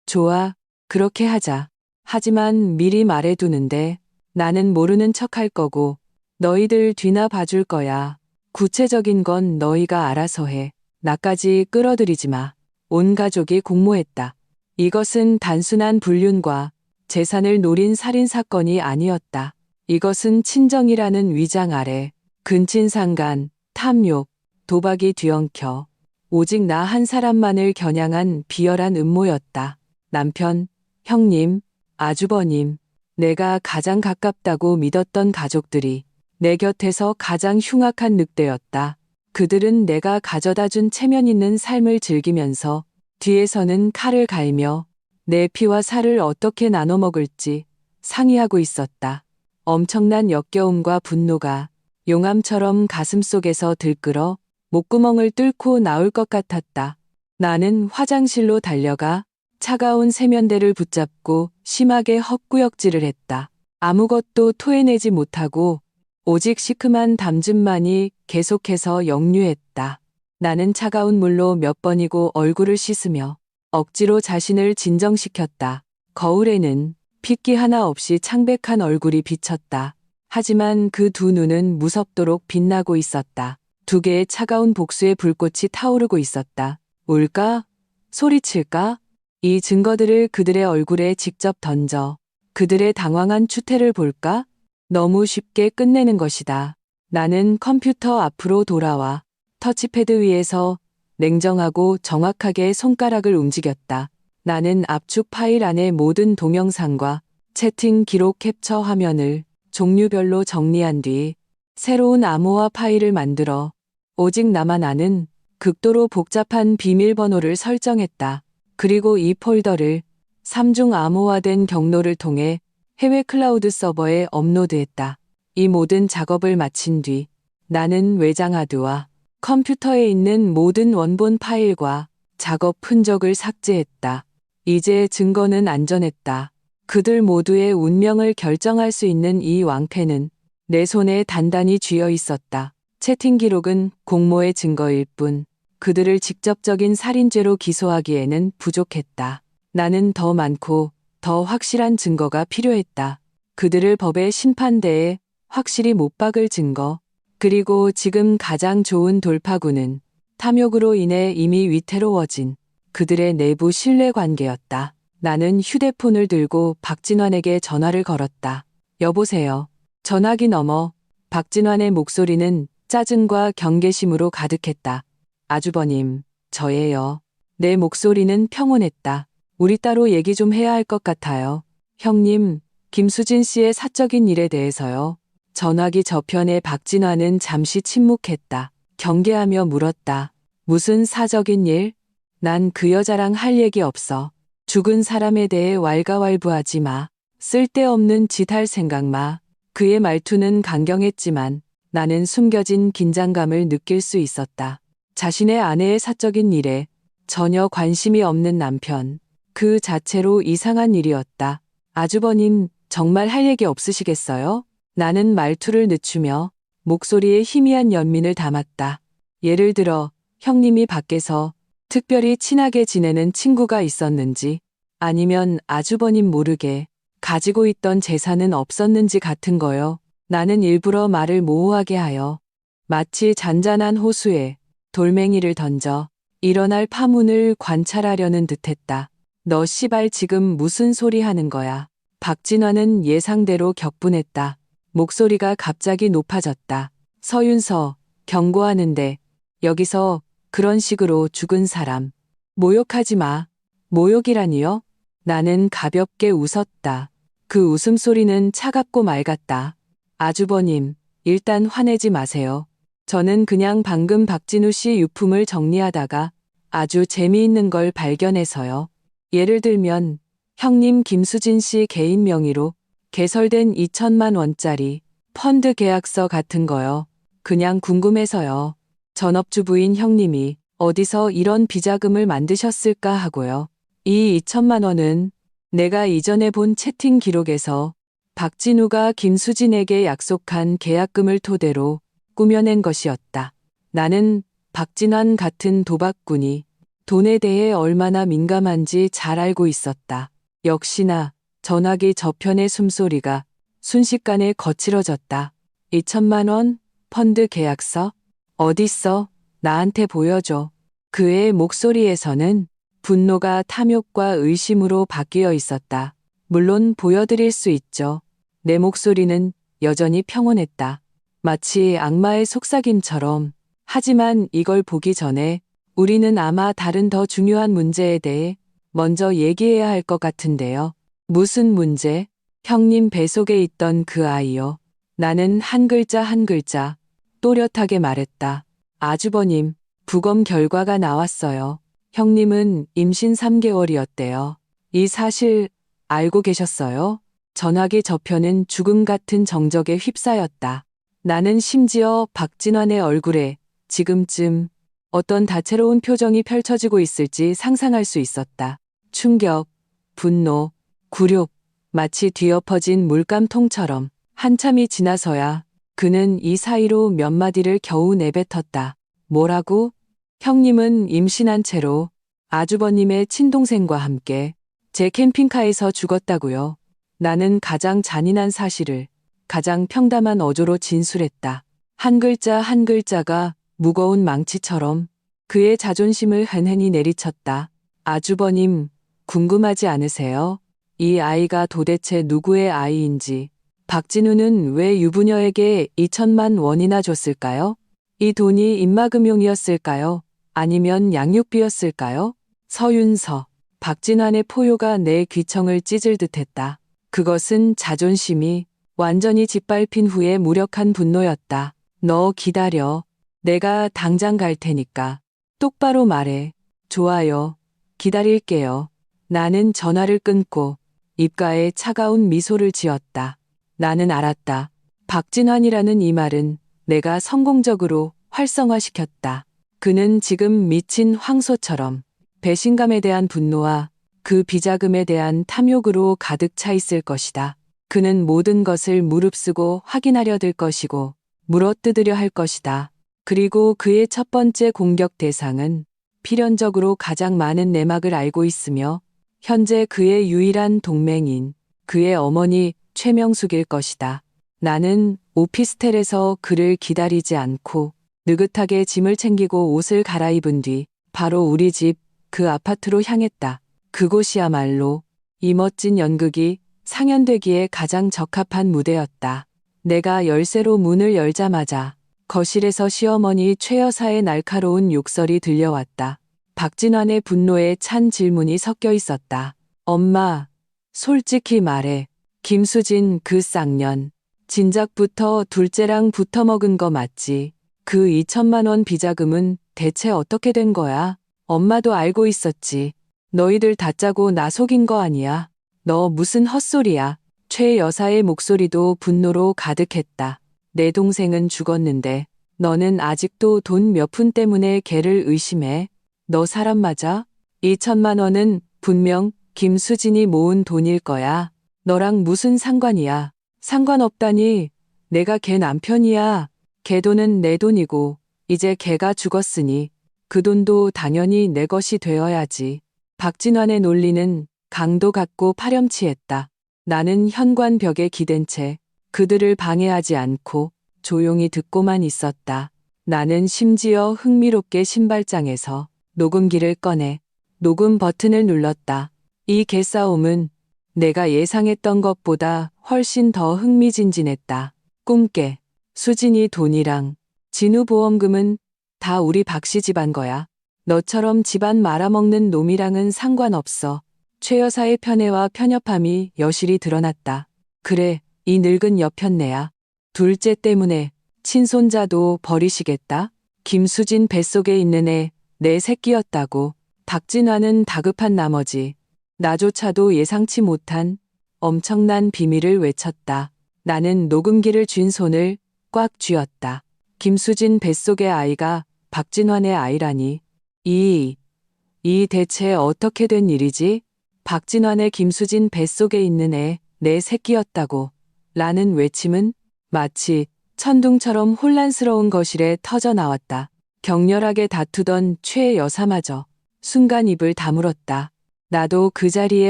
좋아, 그렇게 하자. 하지만 미리 말해두는데 나는 모르는 척 할 거고 너희들 뒤나 봐줄 거야. 구체적인 건 너희가 알아서 해. 나까지 끌어들이지 마. 온 가족이 공모했다. 이것은 단순한 불륜과 재산을 노린 살인 사건이 아니었다. 이것은 친정이라는 위장 아래 근친상간, 탐욕, 도박이 뒤엉켜 오직 나 한 사람만을 겨냥한 비열한 음모였다. 남편, 형님, 아주버님, 내가 가장 가깝다고 믿었던 가족들이 내 곁에서 가장 흉악한 늑대였다. 그들은 내가 가져다 준 체면 있는 삶을 즐기면서 뒤에서는 칼을 갈며 내 피와 살을 어떻게 나눠 먹을지 상의하고 있었다. 엄청난 역겨움과 분노가 용암처럼 가슴속에서 들끓어 목구멍을 뚫고 나올 것 같았다. 나는 화장실로 달려가 차가운 세면대를 붙잡고 심하게 헛구역질을 했다. 아무것도 토해내지 못하고 오직 시큼한 담즙만이 계속해서 역류했다. 나는 차가운 물로 몇 번이고 얼굴을 씻으며 억지로 자신을 진정시켰다. 거울에는 핏기 하나 없이 창백한 얼굴이 비쳤다. 하지만 그 두 눈은 무섭도록 빛나고 있었다. 2개의 차가운 복수의 불꽃이 타오르고 있었다. 울까? 소리칠까? 이 증거들을 그들의 얼굴에 직접 던져 그들의 당황한 추태를 볼까? 너무 쉽게 끝내는 것이다. 나는 컴퓨터 앞으로 돌아와 터치패드 위에서 냉정하고 정확하게 손가락을 움직였다. 나는 압축 파일 안의 모든 동영상과 채팅 기록 캡처 화면을 종류별로 정리한 뒤 새로운 암호화 파일을 만들어 오직 나만 아는 극도로 복잡한 비밀번호를 설정했다. 그리고 이 폴더를 3중 암호화된 경로를 통해 해외 클라우드 서버에 업로드했다. 이 모든 작업을 마친 뒤 나는 외장 하드와 컴퓨터에 있는 모든 원본 파일과 작업 흔적을 삭제했다. 이제 증거는 안전했다. 그들 모두의 운명을 결정할 수 있는 이 왕패는 내 손에 단단히 쥐어 있었다. 채팅 기록은 공모의 증거일 뿐 그들을 직접적인 살인죄로 기소하기에는 부족했다. 나는 더 많고 더 확실한 증거가 필요했다. 그들을 법의 심판대에 확실히 못 박을 증거. 그리고 지금 가장 좋은 돌파구는 탐욕으로 인해 이미 위태로워진 그들의 내부 신뢰관계였다. 나는 휴대폰을 들고 박진환에게 전화를 걸었다. 여보세요. 전화기 너머 박진환의 목소리는 짜증과 경계심으로 가득했다. 아주버님, 저예요. 내 목소리는 평온했다. 우리 따로 얘기 좀 해야 할 것 같아요. 형님, 김수진 씨의 사적인 일에 대해서요. 전화기 저편에 박진환은 잠시 침묵했다. 경계하며 물었다. 무슨 사적인 일? 난 그 여자랑 할 얘기 없어. 죽은 사람에 대해 왈가왈부하지 마. 쓸데없는 짓 할 생각 마. 그의 말투는 강경했지만 나는 숨겨진 긴장감을 느낄 수 있었다. 자신의 아내의 사적인 일에 전혀 관심이 없는 남편. 그 자체로 이상한 일이었다. 아주버님, 정말 할 얘기 없으시겠어요? 나는 말투를 늦추며 목소리에 희미한 연민을 담았다. 예를 들어 형님이 밖에서 특별히 친하게 지내는 친구가 있었는지 아니면 아주버님 모르게 가지고 있던 재산은 없었는지 같은 거요. 나는 일부러 말을 모호하게 하여 마치 잔잔한 호수에 돌멩이를 던져 일어날 파문을 관찰하려는 듯했다. 너 씨발 지금 무슨 소리 하는 거야? 박진환은 예상대로 격분했다. 목소리가 갑자기 높아졌다. 서윤서, 경고하는데 여기서 그런 식으로 죽은 사람 모욕하지 마. 모욕이라니요? 나는 가볍게 웃었다. 그 웃음소리는 차갑고 맑았다. 아주버님, 일단 화내지 마세요. 저는 그냥 방금 박진우 씨 유품을 정리하다가 아주 재미있는 걸 발견해서요. 예를 들면 형님 김수진 씨 개인 명의로 개설된 2천만 원짜리 펀드 계약서 같은 거요. 그냥 궁금해서요. 전업주부인 형님이 어디서 이런 비자금을 만드셨을까 하고요. 이 2천만 원은 내가 이전에 본 채팅 기록에서 박진우가 김수진에게 약속한 계약금을 토대로 꾸며낸 것이었다. 나는 박진환 같은 도박꾼이 돈에 대해 얼마나 민감한지 잘 알고 있었다. 역시나 전화기 저편의 숨소리가 순식간에 거칠어졌다. 2천만 원? 펀드 계약서? 어딨어? 나한테 보여줘. 그의 목소리에서는 분노가 탐욕과 의심으로 바뀌어 있었다. 물론 보여드릴 수 있죠. 내 목소리는 여전히 평온했다. 마치 악마의 속삭임처럼. 하지만 이걸 보기 전에 우리는 아마 다른 더 중요한 문제에 대해 먼저 얘기해야 할 것 같은데요. 무슨 문제? 형님 뱃속에 있던 그 아이요. 나는 한 글자 한 글자 또렷하게 말했다. 아주버님, 부검 결과가 나왔어요. 형님은 임신 3개월이었대요. 이 사실 알고 계셨어요? 전화기 저편은 죽음 같은 정적에 휩싸였다. 나는 심지어 박진환의 얼굴에 지금쯤 어떤 다채로운 표정이 펼쳐지고 있을지 상상할 수 있었다. 충격, 분노, 굴욕, 마치 뒤엎어진 물감통처럼. 한참이 지나서야 그는 이 사이로 몇 마디를 겨우 내뱉었다. 뭐라고? 형님은 임신한 채로 아주버님의 친동생과 함께 제 캠핑카에서 죽었다고요. 나는 가장 잔인한 사실을 가장 평담한 어조로 진술했다. 한 글자 한 글자가 무거운 망치처럼 그의 자존심을 흔흔히 내리쳤다. 아주버님, 궁금하지 않으세요? 이 아이가 도대체 누구의 아이인지. 박진우는 왜 유부녀에게 2천만 원이나 줬을까요? 이 돈이 입막음용이었을까요? 아니면 양육비였을까요? 서윤서. 박진환의 포효가 내 귀청을 찢을 듯했다. 그것은 자존심이 완전히 짓밟힌 후에 무력한 분노였다. 너 기다려. 내가 당장 갈 테니까. 똑바로 말해. 좋아요. 기다릴게요. 나는 전화를 끊고 입가에 차가운 미소를 지었다. 나는 알았다. 박진환이라는 이 말은 내가 성공적으로 활성화시켰다. 그는 지금 미친 황소처럼 배신감에 대한 분노와 그 비자금에 대한 탐욕으로 가득 차 있을 것이다. 그는 모든 것을 무릅쓰고 확인하려 들 것이고 물어뜯으려 할 것이다. 그리고 그의 첫 번째 공격 대상은 필연적으로 가장 많은 내막을 알고 있으며 현재 그의 유일한 동맹인 그의 어머니 최명숙일 것이다. 나는 오피스텔에서 그를 기다리지 않고 느긋하게 짐을 챙기고 옷을 갈아입은 뒤 바로 우리 집 그 아파트로 향했다. 그곳이야말로 이 멋진 연극이 상연되기에 가장 적합한 무대였다. 내가 열쇠로 문을 열자마자 거실에서 시어머니 최 여사의 날카로운 욕설이 들려왔다. 박진환의 분노에 찬 질문이 섞여 있었다. 엄마, 솔직히 말해. 김수진 그 쌍년. 진작부터 둘째랑 붙어먹은 거 맞지? 그 2천만 원 비자금은 대체 어떻게 된 거야? 엄마도 알고 있었지. 너희들 다 짜고 나 속인 거 아니야. 너 무슨 헛소리야. 최 여사의 목소리도 분노로 가득했다. 내 동생은 죽었는데 너는 아직도 돈 몇 푼 때문에 걔를 의심해. 너 사람 맞아? 2천만 원은 분명 김수진이 모은 돈일 거야. 너랑 무슨 상관이야. 상관없다니. 내가 걔 남편이야. 걔 돈은 내 돈이고 이제 걔가 죽었으니 그 돈도 당연히 내 것이 되어야지. 박진환의 논리는 강도 같고 파렴치했다. 나는 현관 벽에 기댄 채 그들을 방해하지 않고 조용히 듣고만 있었다. 나는 심지어 흥미롭게 신발장에서 녹음기를 꺼내 녹음 버튼을 눌렀다. 이 개싸움은 내가 예상했던 것보다 훨씬 더 흥미진진했다. 꿈깨. 수진이 돈이랑 진우 보험금은 다 우리 박씨 집안 거야. 너처럼 집안 말아먹는 놈이랑은 상관없어. 최 여사의 편애와 편협함이 여실히 드러났다. 그래, 이 늙은 여편네야. 둘째 때문에 친손자도 버리시겠다? 김수진 뱃속에 있는 애 내 새끼였다고. 박진환은 다급한 나머지 나조차도 예상치 못한 엄청난 비밀을 외쳤다. 나는 녹음기를 쥔 손을 꽉 쥐었다. 김수진 뱃속의 아이가 박진환의 아이라니. 이 대체 어떻게 된 일이지? 박진환의 김수진 뱃속에 있는 애 내 새끼였다고. 라는 외침은 마치 천둥처럼 혼란스러운 거실에 터져 나왔다. 격렬하게 다투던 최 여사마저 순간 입을 다물었다. 나도 그 자리에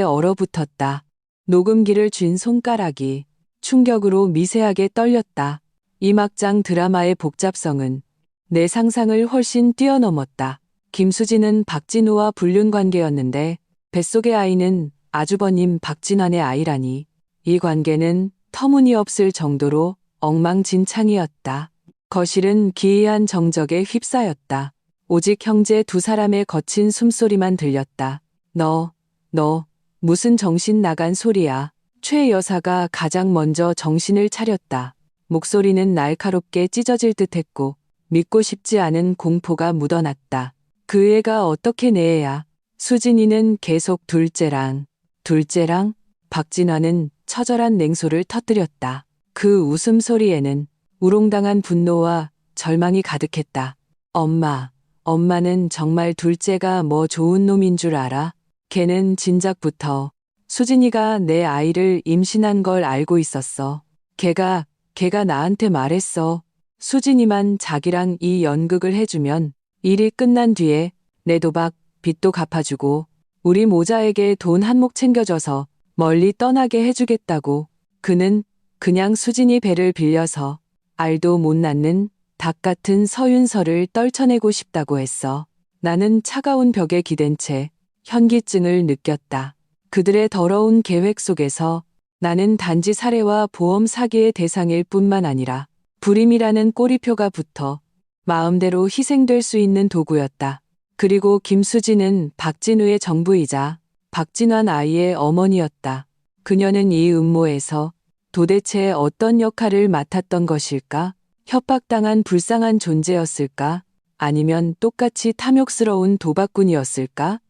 얼어붙었다. 녹음기를 쥔 손가락이 충격으로 미세하게 떨렸다. 이 막장 드라마의 복잡성은 내 상상을 훨씬 뛰어넘었다. 김수진은 박진우와 불륜 관계였는데 뱃속의 아이는 아주버님 박진환의 아이라니. 이 관계는 터무니없을 정도로 엉망진창이었다. 거실은 기이한 정적에 휩싸였다. 오직 형제 두 사람의 거친 숨소리만 들렸다. 너 무슨 정신 나간 소리야. 최 여사가 가장 먼저 정신을 차렸다. 목소리는 날카롭게 찢어질 듯했고 믿고 싶지 않은 공포가 묻어났다. 그 애가 어떻게 내 애야. 수진이는 계속 둘째랑. 박진환은 처절한 냉소를 터뜨렸다. 그 웃음소리에는 우롱당한 분노와 절망이 가득했다. 엄마는 정말 둘째가 뭐 좋은 놈인 줄 알아? 걔는 진작부터 수진이가 내 아이를 임신한 걸 알고 있었어. 걔가 나한테 말했어. 수진이만 자기랑 이 연극을 해주면 일이 끝난 뒤에 내 도박 빚도 갚아주고 우리 모자에게 돈 한몫 챙겨줘서 멀리 떠나게 해주겠다고. 그는 그냥 수진이 배를 빌려서 알도 못 낳는 닭 같은 서윤서를 떨쳐내고 싶다고 했어. 나는 차가운 벽에 기댄 채 현기증을 느꼈다. 그들의 더러운 계획 속에서 나는 단지 살해와 보험 사기의 대상일 뿐만 아니라 불임이라는 꼬리표가 붙어 마음대로 희생될 수 있는 도구였다. 그리고 김수진은 박진우의 정부이자 박진환 아이의 어머니였다. 그녀는 이 음모에서 도대체 어떤 역할을 맡았던 것일까? 협박당한 불쌍한 존재였을까? 아니면 똑같이 탐욕스러운 도박꾼이었을까?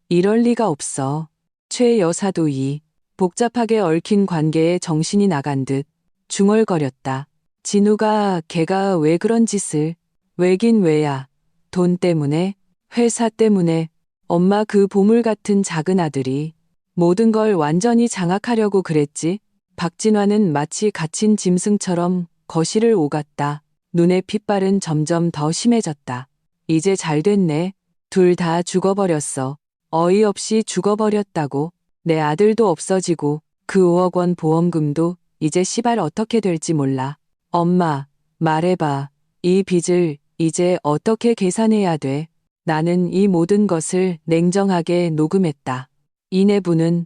이럴 리가 없어. 최 여사도 이 복잡하게 얽힌 관계에 정신이 나간 듯 중얼거렸다. 진우가 걔가 왜 그런 짓을? 왜긴 왜야. 돈 때문에, 회사 때문에, 엄마 그 보물 같은 작은 아들이 모든 걸 완전히 장악하려고 그랬지. 박진화는 마치 갇힌 짐승처럼 거실을 오갔다. 눈의 핏발은 점점 더 심해졌다. 이제 잘 됐네. 둘 다 죽어버렸어. 어이없이 죽어버렸다고. 내 아들도 없어지고 그 5억 원 보험금도 이제 시발 어떻게 될지 몰라. 엄마, 말해봐. 이 빚을 이제 어떻게 계산해야 돼? 나는 이 모든 것을 냉정하게 녹음했다. 이 내부는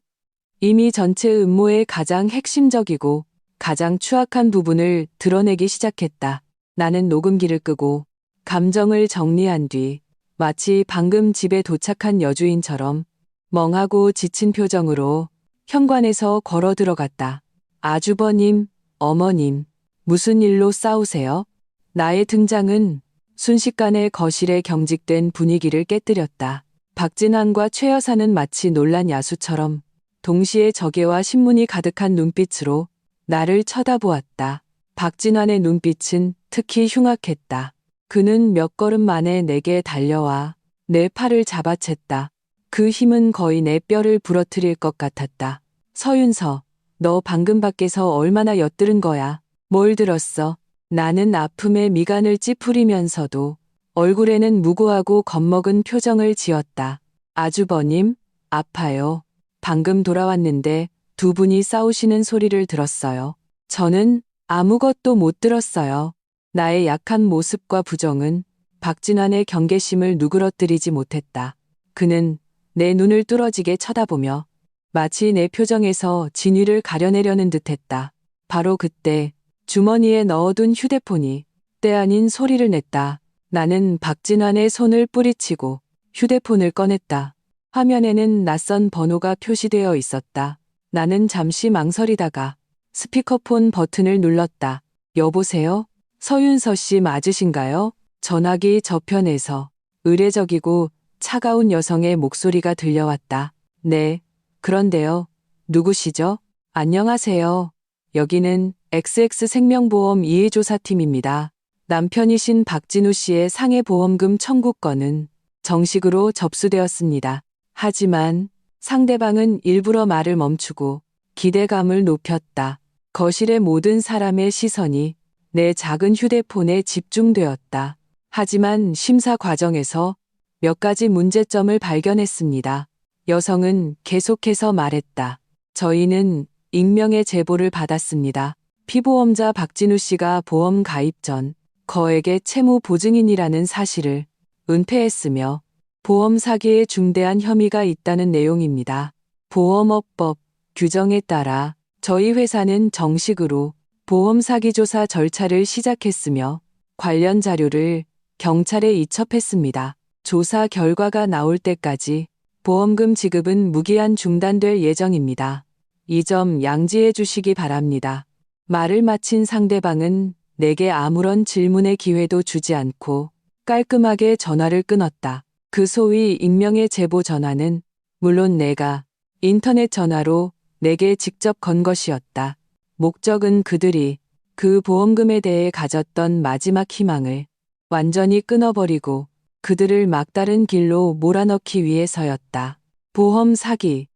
이미 전체 음모의 가장 핵심적이고 가장 추악한 부분을 드러내기 시작했다. 나는 녹음기를 끄고 감정을 정리한 뒤 마치 방금 집에 도착한 여주인처럼 멍하고 지친 표정으로 현관에서 걸어 들어갔다. 아주버님, 어머님, 무슨 일로 싸우세요? 나의 등장은 순식간에 거실의 경직된 분위기를 깨뜨렸다. 박진환과 최 여사는 마치 놀란 야수처럼 동시에 적애와 신문이 가득한 눈빛으로 나를 쳐다보았다. 박진환의 눈빛은 특히 흉악했다. 그는 몇 걸음 만에 내게 달려와 내 팔을 잡아챘다. 그 힘은 거의 내 뼈를 부러뜨릴 것 같았다. 서윤서, 너 방금 밖에서 얼마나 엿들은 거야? 뭘 들었어? 나는 아픔에 미간을 찌푸리면서도 얼굴에는 무고하고 겁먹은 표정을 지었다. 아주버님, 아파요. 방금 돌아왔는데 두 분이 싸우시는 소리를 들었어요. 저는 아무것도 못 들었어요. 나의 약한 모습과 부정은 박진환의 경계심을 누그러뜨리지 못했다. 그는 내 눈을 뚫어지게 쳐다보며 마치 내 표정에서 진위를 가려내려는 듯했다. 바로 그때 주머니에 넣어둔 휴대폰이 때 아닌 소리를 냈다. 나는 박진환의 손을 뿌리치고 휴대폰을 꺼냈다. 화면에는 낯선 번호가 표시되어 있었다. 나는 잠시 망설이다가 스피커폰 버튼을 눌렀다. 여보세요? 서윤서 씨 맞으신가요? 전화기 저편에서 의례적이고 차가운 여성의 목소리가 들려왔다. 네, 그런데요. 누구시죠? 안녕하세요. 여기는 XX생명보험 이해조사팀입니다. 남편이신 박진우 씨의 상해보험금 청구건은 정식으로 접수되었습니다. 하지만 상대방은 일부러 말을 멈추고 기대감을 높였다. 거실의 모든 사람의 시선이 내 작은 휴대폰에 집중되었다. 하지만 심사 과정에서 몇 가지 문제점을 발견했습니다. 여성은 계속해서 말했다. 저희는 익명의 제보를 받았습니다. 피보험자 박진우 씨가 보험 가입 전 거액의 채무 보증인이라는 사실을 은폐했으며 보험 사기에 중대한 혐의가 있다는 내용입니다. 보험업법 규정에 따라 저희 회사는 정식으로 보험 사기 조사 절차를 시작했으며 관련 자료를 경찰에 이첩했습니다. 조사 결과가 나올 때까지 보험금 지급은 무기한 중단될 예정입니다. 이 점 양지해 주시기 바랍니다. 말을 마친 상대방은 내게 아무런 질문의 기회도 주지 않고 깔끔하게 전화를 끊었다. 그 소위 익명의 제보 전화는 물론 내가 인터넷 전화로 내게 직접 건 것이었다. 목적은 그들이 그 보험금에 대해 가졌던 마지막 희망을 완전히 끊어버리고 그들을 막다른 길로 몰아넣기 위해서였다. 보험 사기,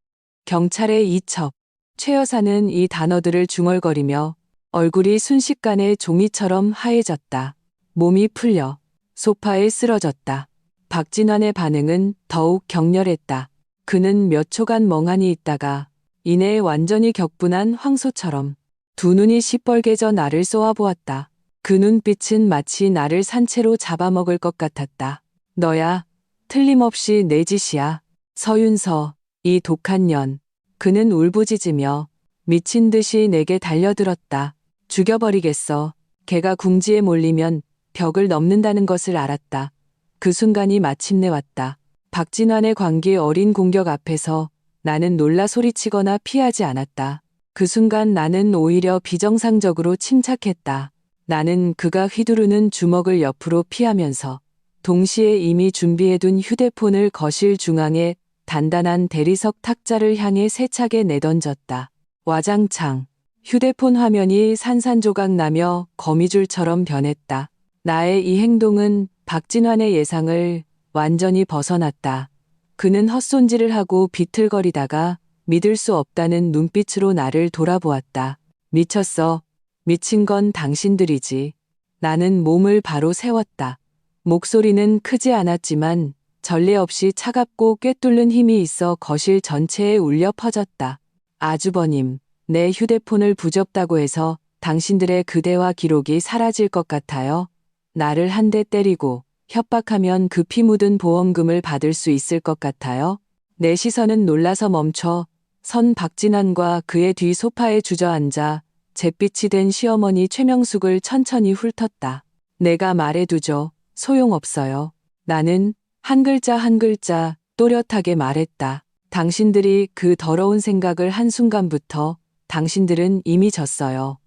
경찰의 이첩. 최 여사는 이 단어들을 중얼거리며 얼굴이 순식간에 종이처럼 하얘졌다. 몸이 풀려 소파에 쓰러졌다. 박진환의 반응은 더욱 격렬했다. 그는 몇 초간 멍하니 있다가 이내 완전히 격분한 황소처럼 두 눈이 시뻘개져 나를 쏘아보았다. 그 눈빛은 마치 나를 산채로 잡아먹을 것 같았다. 너야, 틀림없이 내 짓이야. 서윤서, 이 독한 년. 그는 울부짖으며 미친 듯이 내게 달려들었다. 죽여버리겠어. 걔가 궁지에 몰리면 벽을 넘는다는 것을 알았다. 그 순간이 마침내 왔다. 박진환의 광기 어린 공격 앞에서 나는 놀라 소리치거나 피하지 않았다. 그 순간 나는 오히려 비정상적으로 침착했다. 나는 그가 휘두르는 주먹을 옆으로 피하면서 동시에 이미 준비해둔 휴대폰을 거실 중앙에 단단한 대리석 탁자를 향해 세차게 내던졌다. 와장창. 휴대폰 화면이 산산조각 나며 거미줄처럼 변했다. 나의 이 행동은 박진환의 예상을 완전히 벗어났다. 그는 헛손질을 하고 비틀거리다가 믿을 수 없다는 눈빛으로 나를 돌아보았다. 미쳤어. 미친 건 당신들이지. 나는 몸을 바로 세웠다. 목소리는 크지 않았지만 전례 없이 차갑고 꿰뚫는 힘이 있어 거실 전체에 울려 퍼졌다. 아주버님, 내 휴대폰을 부쉈다고 해서 당신들의 그 대화 기록이 사라질 것 같아요? 나를 한 대 때리고 협박하면 그 피 묻은 보험금을 받을 수 있을 것 같아요? 내 시선은 놀라서 멈춰 선 박진환과 그의 뒤 소파에 주저앉아 잿빛이 된 시어머니 최명숙을 천천히 훑었다. 내가 말해두죠. 소용없어요. 나는 한 글자 한 글자 또렷하게 말했다. 당신들이 그 더러운 생각을 한순간부터 당신들은 이미 졌어요.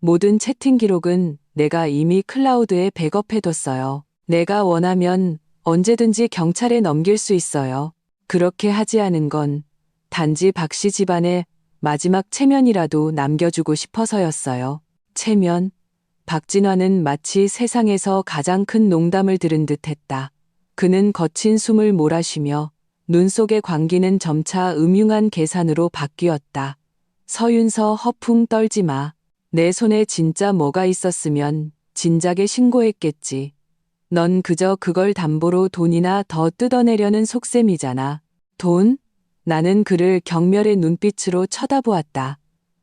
모든 채팅 기록은 내가 이미 클라우드에 백업해뒀어요. 내가 원하면 언제든지 경찰에 넘길 수 있어요. 그렇게 하지 않은 건 단지 박씨 집안의 마지막 체면이라도 남겨주고 싶어서였어요. 체면? 박진환은 마치 세상에서 가장 큰 농담을 들은 듯 했다. 그는 거친 숨을 몰아쉬며 눈 속의 광기는 점차 음흉한 계산으로 바뀌었다. 서윤서 허풍 떨지 마. 내 손에 진짜 뭐가 있었으면 진작에 신고했겠지. 넌 그저 그걸 담보로 돈이나 더 뜯어내려는 속셈이잖아. 돈? 나는 그를 경멸의 눈빛으로 쳐다보았다.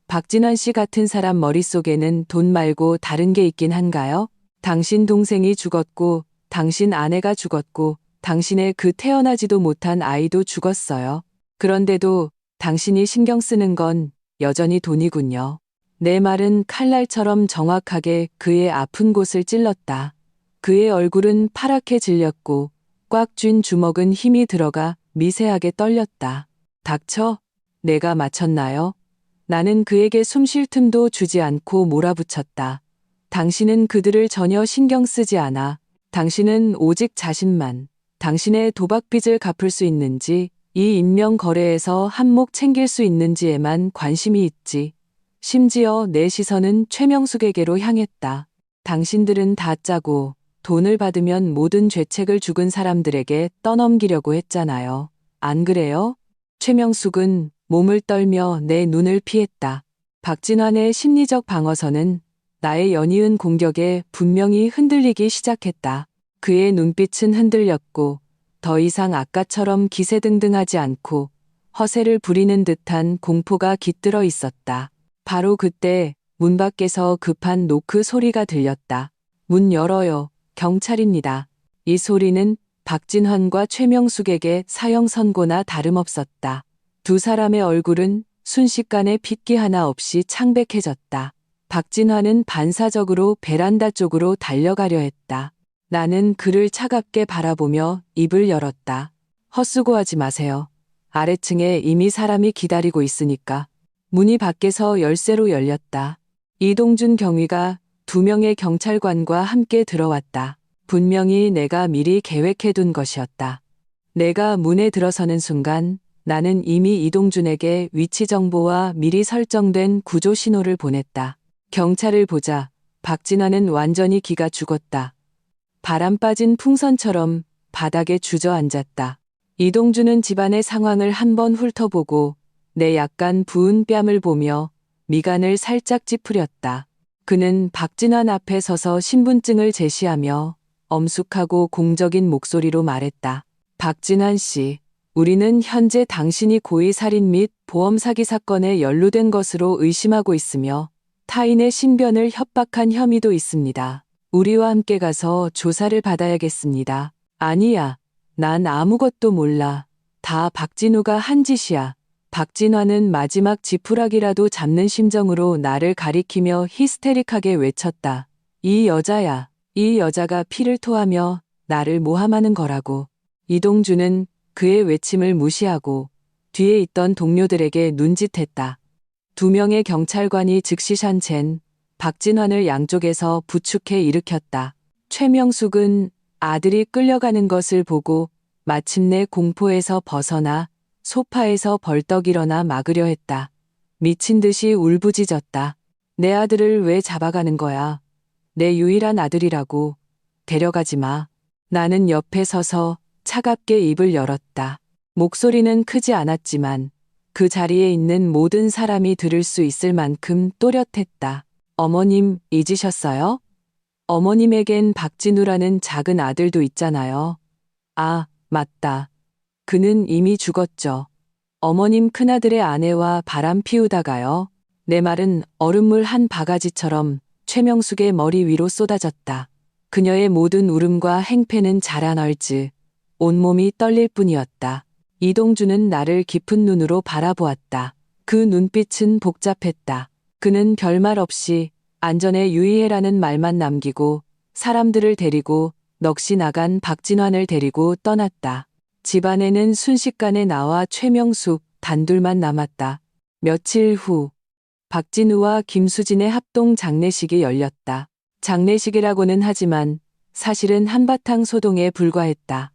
박진환 씨 같은 사람 머릿속에는 돈 말고 다른 게 있긴 한가요? 당신 동생이 죽었고, 당신 아내가 죽었고, 당신의 그 태어나지도 못한 아이도 죽었어요. 그런데도 당신이 신경 쓰는 건 여전히 돈이군요. 내 말은 칼날처럼 정확하게 그의 아픈 곳을 찔렀다. 그의 얼굴은 파랗게 질렸고 꽉 쥔 주먹은 힘이 들어가 미세하게 떨렸다. 닥쳐? 내가 맞췄나요? 나는 그에게 숨 쉴 틈도 주지 않고 몰아붙였다. 당신은 그들을 전혀 신경 쓰지 않아. 당신은 오직 자신만, 당신의 도박빚을 갚을 수 있는지, 이 인명 거래에서 한몫 챙길 수 있는지에만 관심이 있지. 심지어 내 시선은 최명숙에게로 향했다. 당신들은 다 짜고 돈을 받으면 모든 죄책을 죽은 사람들에게 떠넘기려고 했잖아요. 안 그래요? 최명숙은 몸을 떨며 내 눈을 피했다. 박진환의 심리적 방어선은 나의 연이은 공격에 분명히 흔들리기 시작했다. 그의 눈빛은 흔들렸고 더 이상 아까처럼 기세등등하지 않고 허세를 부리는 듯한 공포가 깃들어 있었다. 바로 그때 문 밖에서 급한 노크 소리가 들렸다. 문 열어요. 경찰입니다. 이 소리는 박진환과 최명숙에게 사형 선고나 다름없었다. 두 사람의 얼굴은 순식간에 핏기 하나 없이 창백해졌다. 박진환은 반사적으로 베란다 쪽으로 달려가려 했다. 나는 그를 차갑게 바라보며 입을 열었다. 헛수고하지 마세요. 아래층에 이미 사람이 기다리고 있으니까. 문이 밖에서 열쇠로 열렸다. 이동준 경위가 2명의 경찰관과 함께 들어왔다. 분명히 내가 미리 계획해둔 것이었다. 내가 문에 들어서는 순간 나는 이미 이동준에게 위치 정보와 미리 설정된 구조 신호를 보냈다. 경찰을 보자 박진환은 완전히 기가 죽었다. 바람 빠진 풍선처럼 바닥에 주저앉았다. 이동준은 집안의 상황을 한번 훑어보고 내 약간 부은 뺨을 보며 미간을 살짝 찌푸렸다. 그는 박진환 앞에 서서 신분증을 제시하며 엄숙하고 공적인 목소리로 말했다. 박진환 씨, 우리는 현재 당신이 고의 살인 및 보험 사기 사건에 연루된 것으로 의심하고 있으며 타인의 신변을 협박한 혐의도 있습니다. 우리와 함께 가서 조사를 받아야겠습니다. 아니야, 난 아무것도 몰라. 다 박진우가 한 짓이야. 박진화는 마지막 지푸라기라도 잡는 심정으로 나를 가리키며 히스테릭하게 외쳤다. 이 여자야. 이 여자가 피를 토하며 나를 모함하는 거라고. 이동주는 그의 외침을 무시하고 뒤에 있던 동료들에게 눈짓했다. 2명의 경찰관이 즉시 샨첸, 박진환을 양쪽에서 부축해 일으켰다. 최명숙은 아들이 끌려가는 것을 보고 마침내 공포에서 벗어나 소파에서 벌떡 일어나 막으려 했다. 미친 듯이 울부짖었다. 내 아들을 왜 잡아가는 거야? 내 유일한 아들이라고. 데려가지 마. 나는 옆에 서서 차갑게 입을 열었다. 목소리는 크지 않았지만 그 자리에 있는 모든 사람이 들을 수 있을 만큼 또렷했다. 어머님, 잊으셨어요? 어머님에겐 박진우라는 작은 아들도 있잖아요. 아, 맞다. 그는 이미 죽었죠. 어머님 큰아들의 아내와 바람 피우다가요. 내 말은 얼음물 한 바가지처럼 최명숙의 머리 위로 쏟아졌다. 그녀의 모든 울음과 행패는 자라널즈. 온몸이 떨릴 뿐이었다. 이동주는 나를 깊은 눈으로 바라보았다. 그 눈빛은 복잡했다. 그는 별말 없이 안전에 유의해라는 말만 남기고 사람들을 데리고 넋이 나간 박진환을 데리고 떠났다. 집안에는 순식간에 나와 최명숙 단둘만 남았다. 며칠 후 박진우와 김수진의 합동 장례식이 열렸다. 장례식이라고는 하지만 사실은 한바탕 소동에 불과했다.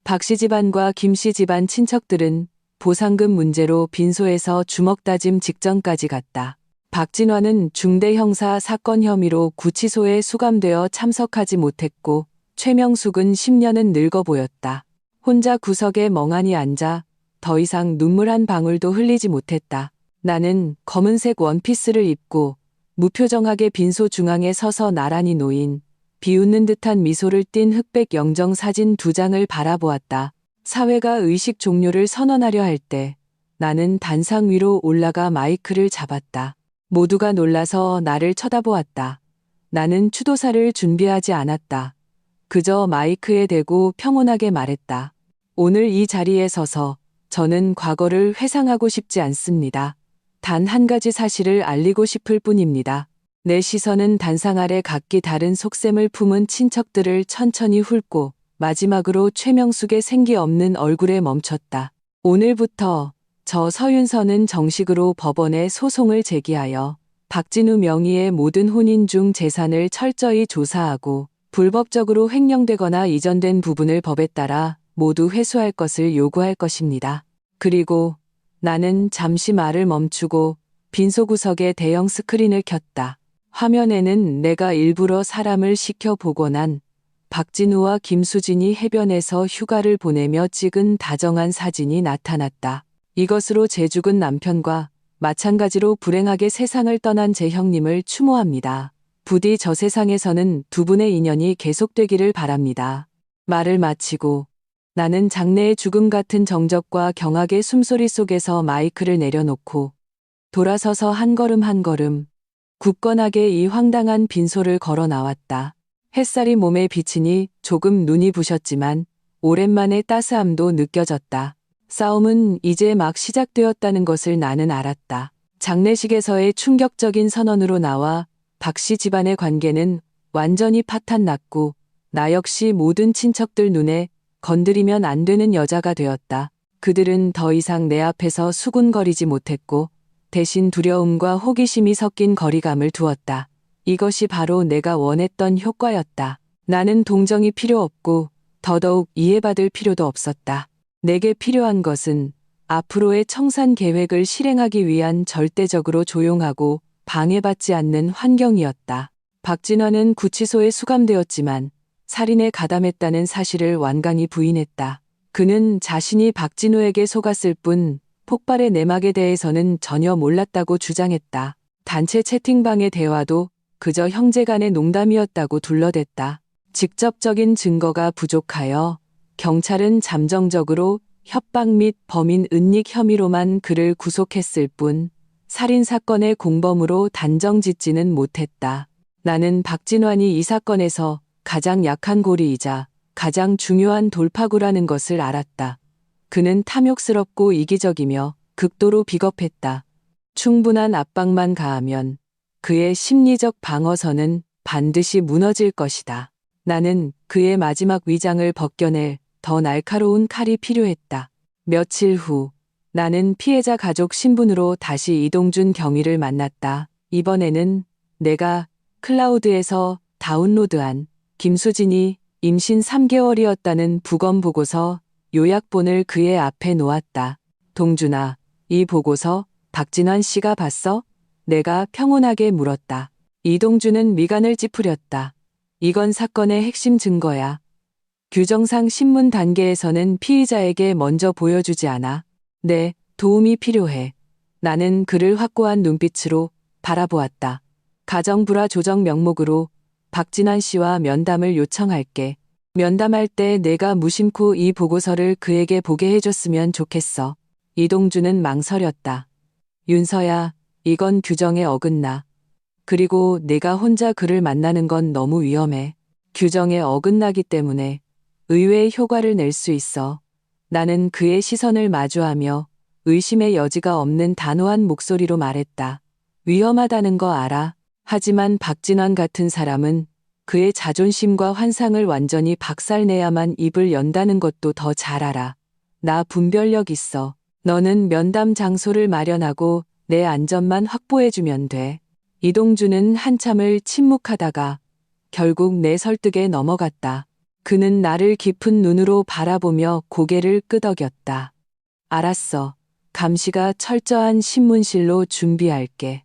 박씨 집안과 김씨 집안 친척들은 보상금 문제로 빈소에서 주먹 다짐 직전까지 갔다. 박진화는 중대 형사 사건 혐의로 구치소에 수감되어 참석하지 못했고 최명숙은 10년은 늙어 보였다. 혼자 구석에 멍하니 앉아 더 이상 눈물 한 방울도 흘리지 못했다. 나는 검은색 원피스를 입고 무표정하게 빈소 중앙에 서서 나란히 놓인 비웃는 듯한 미소를 띤 흑백 영정 사진 2장을 바라보았다. 사회가 의식 종료를 선언하려 할 때 나는 단상 위로 올라가 마이크를 잡았다. 모두가 놀라서 나를 쳐다보았다. 나는 추도사를 준비하지 않았다. 그저 마이크에 대고 평온하게 말했다. 오늘 이 자리에 서서 저는 과거를 회상하고 싶지 않습니다. 단 한 가지 사실을 알리고 싶을 뿐입니다. 내 시선은 단상 아래 각기 다른 속셈을 품은 친척들을 천천히 훑고 마지막으로 최명숙의 생기 없는 얼굴에 멈췄다. 오늘부터 저 서윤선은 정식으로 법원에 소송을 제기하여 박진우 명의의 모든 혼인 중 재산을 철저히 조사하고 불법적으로 횡령되거나 이전된 부분을 법에 따라 모두 회수할 것을 요구할 것입니다. 그리고 나는 잠시 말을 멈추고 빈소 구석에 대형 스크린을 켰다. 화면에는 내가 일부러 사람을 시켜보곤 한 박진우와 김수진이 해변에서 휴가를 보내며 찍은 다정한 사진이 나타났다. 이것으로 제 죽은 남편과 마찬가지로 불행하게 세상을 떠난 제 형님을 추모합니다. 부디 저 세상에서는 두 분의 인연이 계속되기를 바랍니다. 말을 마치고 나는 장래의 죽음 같은 정적과 경악의 숨소리 속에서 마이크를 내려놓고 돌아서서 한 걸음 한 걸음 굳건하게 이 황당한 빈소를 걸어 나왔다. 햇살이 몸에 비치니 조금 눈이 부셨지만 오랜만에 따스함도 느껴졌다. 싸움은 이제 막 시작되었다는 것을 나는 알았다. 장례식에서의 충격적인 선언으로 나와 박씨 집안의 관계는 완전히 파탄났고 나 역시 모든 친척들 눈에 건드리면 안 되는 여자가 되었다. 그들은 더 이상 내 앞에서 수군거리지 못했고 대신 두려움과 호기심이 섞인 거리감을 두었다. 이것이 바로 내가 원했던 효과였다. 나는 동정이 필요 없고 더더욱 이해받을 필요도 없었다. 내게 필요한 것은 앞으로의 청산 계획을 실행하기 위한 절대적으로 조용하고 방해받지 않는 환경이었다. 박진화는 구치소에 수감되었지만 살인에 가담했다는 사실을 완강히 부인했다. 그는 자신이 박진우에게 속았을 뿐 폭발의 내막에 대해서는 전혀 몰랐다고 주장했다. 단체 채팅방의 대화도 그저 형제간의 농담이었다고 둘러댔다. 직접적인 증거가 부족하여 경찰은 잠정적으로 협박 및 범인 은닉 혐의로만 그를 구속했을 뿐 살인사건의 공범으로 단정짓지는 못했다. 나는 박진환이 이 사건에서 가장 약한 고리이자 가장 중요한 돌파구라는 것을 알았다. 그는 탐욕스럽고 이기적이며 극도로 비겁했다. 충분한 압박만 가하면 그의 심리적 방어선은 반드시 무너질 것이다. 나는 그의 마지막 위장을 벗겨낼 더 날카로운 칼이 필요했다. 며칠 후 나는 피해자 가족 신분으로 다시 이동준 경위를 만났다. 이번에는 내가 클라우드에서 다운로드한 김수진이 임신 3개월이었다는 부검 보고서 요약본을 그의 앞에 놓았다. 동준아, 이 보고서 박진환 씨가 봤어? 내가 평온하게 물었다. 이동준은 미간을 찌푸렸다. 이건 사건의 핵심 증거야. 규정상 신문 단계에서는 피의자에게 먼저 보여주지 않아. 네, 도움이 필요해. 나는 그를 확고한 눈빛으로 바라보았다. 가정불화 조정 명목으로 박진환 씨와 면담을 요청할게. 면담할 때 내가 무심코 이 보고서를 그에게 보게 해줬으면 좋겠어. 이동준은 망설였다. 윤서야, 이건 규정에 어긋나. 그리고 내가 혼자 그를 만나는 건 너무 위험해. 규정에 어긋나기 때문에 의외의 효과를 낼 수 있어. 나는 그의 시선을 마주하며 의심의 여지가 없는 단호한 목소리로 말했다. 위험하다는 거 알아. 하지만 박진환 같은 사람은 그의 자존심과 환상을 완전히 박살내야만 입을 연다는 것도 더 잘 알아. 나 분별력 있어. 너는 면담 장소를 마련하고 내 안전만 확보해주면 돼. 이동준은 한참을 침묵하다가 결국 내 설득에 넘어갔다. 그는 나를 깊은 눈으로 바라보며 고개를 끄덕였다. 알았어. 감시가 철저한 신문실로 준비할게.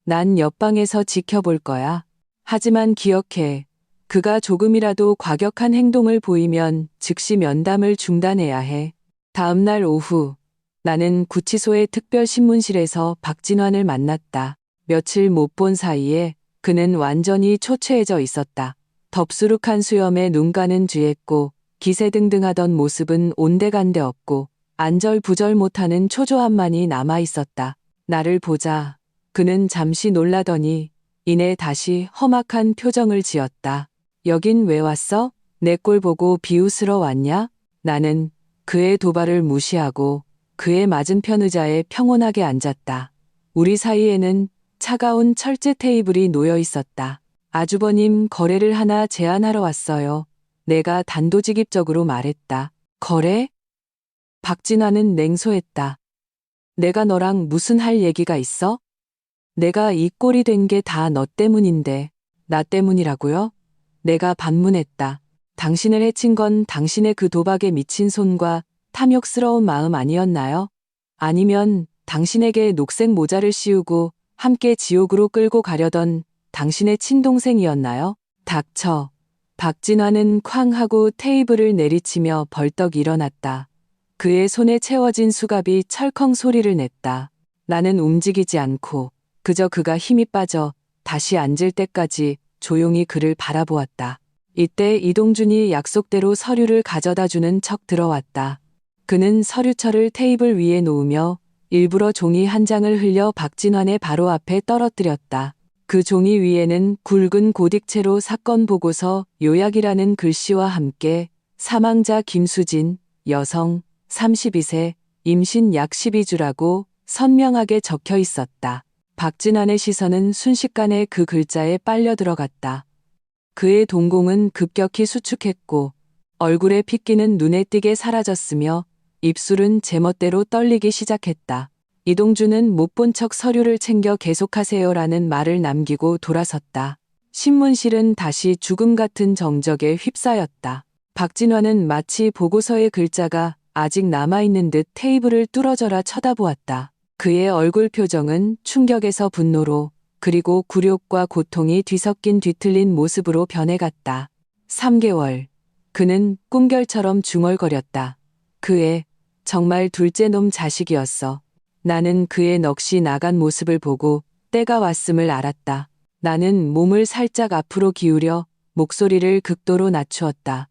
난 옆방에서 지켜볼 거야. 하지만 기억해. 그가 조금이라도 과격한 행동을 보이면 즉시 면담을 중단해야 해. 다음 날 오후, 나는 구치소의 특별신문실에서 박진환을 만났다. 며칠 못 본 사이에 그는 완전히 초췌해져 있었다. 덥수룩한 수염에 눈가는 쥐했고 기세등등하던 모습은 온데간데 없고 안절부절 못하는 초조함만이 남아 있었다. 나를 보자 그는 잠시 놀라더니 이내 다시 험악한 표정을 지었다. 여긴 왜 왔어? 내 꼴 보고 비웃으러 왔냐? 나는 그의 도발을 무시하고 그의 맞은편 의자에 평온하게 앉았다. 우리 사이에는 차가운 철제 테이블이 놓여 있었다. 아주버님, 거래를 하나 제안하러 왔어요. 내가 단도직입적으로 말했다. 거래? 박진환은 냉소했다. 내가 너랑 무슨 할 얘기가 있어? 내가 이 꼴이 된 게 다 너 때문인데. 나 때문이라고요? 내가 반문했다. 당신을 해친 건 당신의 그 도박에 미친 손과 탐욕스러운 마음 아니었나요? 아니면 당신에게 녹색 모자를 씌우고 함께 지옥으로 끌고 가려던 당신의 친동생이었나요? 닥쳐. 박진환은 쾅 하고 테이블을 내리치며 벌떡 일어났다. 그의 손에 채워진 수갑이 철컹 소리를 냈다. 나는 움직이지 않고 그저 그가 힘이 빠져 다시 앉을 때까지 조용히 그를 바라보았다. 이때 이동준이 약속대로 서류를 가져다 주는 척 들어왔다. 그는 서류철을 테이블 위에 놓으며 일부러 종이 한 장을 흘려 박진환의 바로 앞에 떨어뜨렸다. 그 종이 위에는 굵은 고딕체로 사건 보고서 요약이라는 글씨와 함께 사망자 김수진, 여성, 32세, 임신 약 12주라고 선명하게 적혀 있었다. 박진환의 시선은 순식간에 그 글자에 빨려 들어갔다. 그의 동공은 급격히 수축했고 얼굴의 핏기는 눈에 띄게 사라졌으며 입술은 제멋대로 떨리기 시작했다. 이동준은 못 본 척 서류를 챙겨 계속하세요라는 말을 남기고 돌아섰다. 신문실은 다시 죽음 같은 정적에 휩싸였다. 박진환은 마치 보고서의 글자가 아직 남아있는 듯 테이블을 뚫어져라 쳐다보았다. 그의 얼굴 표정은 충격에서 분노로 그리고 굴욕과 고통이 뒤섞인 뒤틀린 모습으로 변해갔다. 3개월. 그는 꿈결처럼 중얼거렸다. 그의 정말 둘째 놈 자식이었어. 나는 그의 넋이 나간 모습을 보고 때가 왔음을 알았다. 나는 몸을 살짝 앞으로 기울여 목소리를 극도로 낮추었다.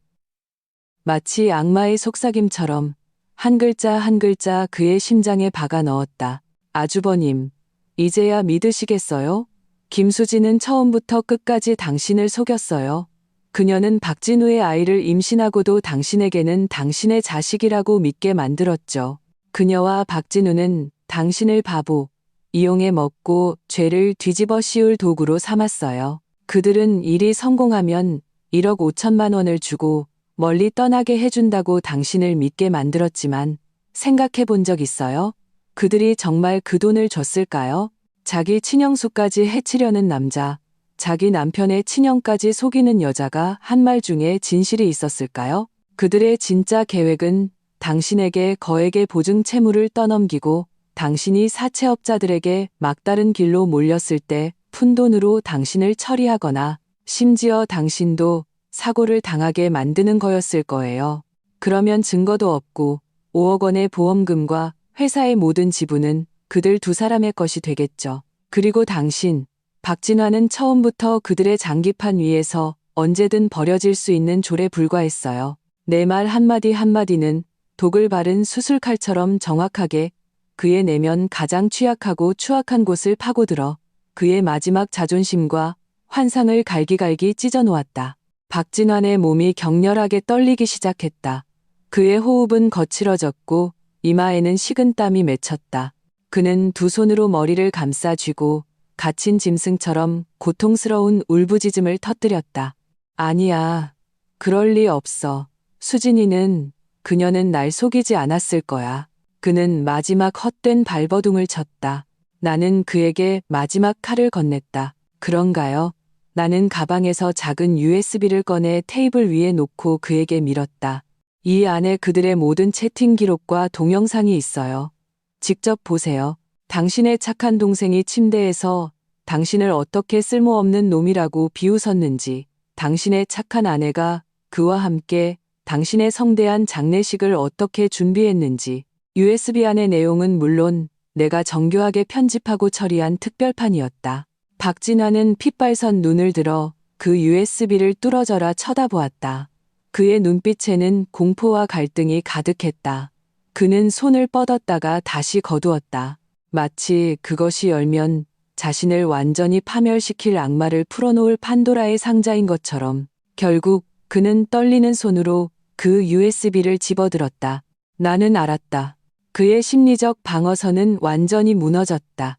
마치 악마의 속삭임처럼 한 글자 한 글자 그의 심장에 박아 넣었다. 아주버님, 이제야 믿으시겠어요? 김수진은 처음부터 끝까지 당신을 속였어요. 그녀는 박진우의 아이를 임신하고도 당신에게는 당신의 자식이라고 믿게 만들었죠. 그녀와 박진우는 당신을 바보, 이용해 먹고 죄를 뒤집어 씌울 도구로 삼았어요. 그들은 일이 성공하면 1억 5천만 원을 주고 멀리 떠나게 해준다고 당신을 믿게 만들었지만 생각해 본 적 있어요? 그들이 정말 그 돈을 줬을까요? 자기 친형수까지 해치려는 남자, 자기 남편의 친형까지 속이는 여자가 한 말 중에 진실이 있었을까요? 그들의 진짜 계획은 당신에게 거액의 보증 채무를 떠넘기고 당신이 사채업자들에게 막다른 길로 몰렸을 때 푼돈으로 당신을 처리하거나 심지어 당신도 사고를 당하게 만드는 거였을 거예요. 그러면 증거도 없고 5억 원의 보험금과 회사의 모든 지분은 그들 두 사람의 것이 되겠죠. 그리고 당신, 박진화는 처음부터 그들의 장기판 위에서 언제든 버려질 수 있는 졸에 불과했어요. 내 말 한마디 한마디는 독을 바른 수술칼처럼 정확하게 그의 내면 가장 취약하고 추악한 곳을 파고들어 그의 마지막 자존심과 환상을 갈기갈기 찢어놓았다. 박진환의 몸이 격렬하게 떨리기 시작했다. 그의 호흡은 거칠어졌고 이마에는 식은땀이 맺혔다. 그는 두 손으로 머리를 감싸 쥐고 갇힌 짐승처럼 고통스러운 울부짖음을 터뜨렸다. 아니야. 그럴 리 없어. 수진이는, 그녀는 날 속이지 않았을 거야. 그는 마지막 헛된 발버둥을 쳤다. 나는 그에게 마지막 칼을 건넸다. 그런가요? 나는 가방에서 작은 USB를 꺼내 테이블 위에 놓고 그에게 밀었다. 이 안에 그들의 모든 채팅 기록과 동영상이 있어요. 직접 보세요. 당신의 착한 동생이 침대에서 당신을 어떻게 쓸모없는 놈이라고 비웃었는지, 당신의 착한 아내가 그와 함께 당신의 성대한 장례식을 어떻게 준비했는지, USB 안의 내용은 물론 내가 정교하게 편집하고 처리한 특별판이었다. 박진화는 핏발선 눈을 들어 그 USB를 뚫어져라 쳐다보았다. 그의 눈빛에는 공포와 갈등이 가득했다. 그는 손을 뻗었다가 다시 거두었다. 마치 그것이 열면 자신을 완전히 파멸시킬 악마를 풀어놓을 판도라의 상자인 것처럼. 결국 그는 떨리는 손으로 그 USB를 집어들었다. 나는 알았다. 그의 심리적 방어선은 완전히 무너졌다.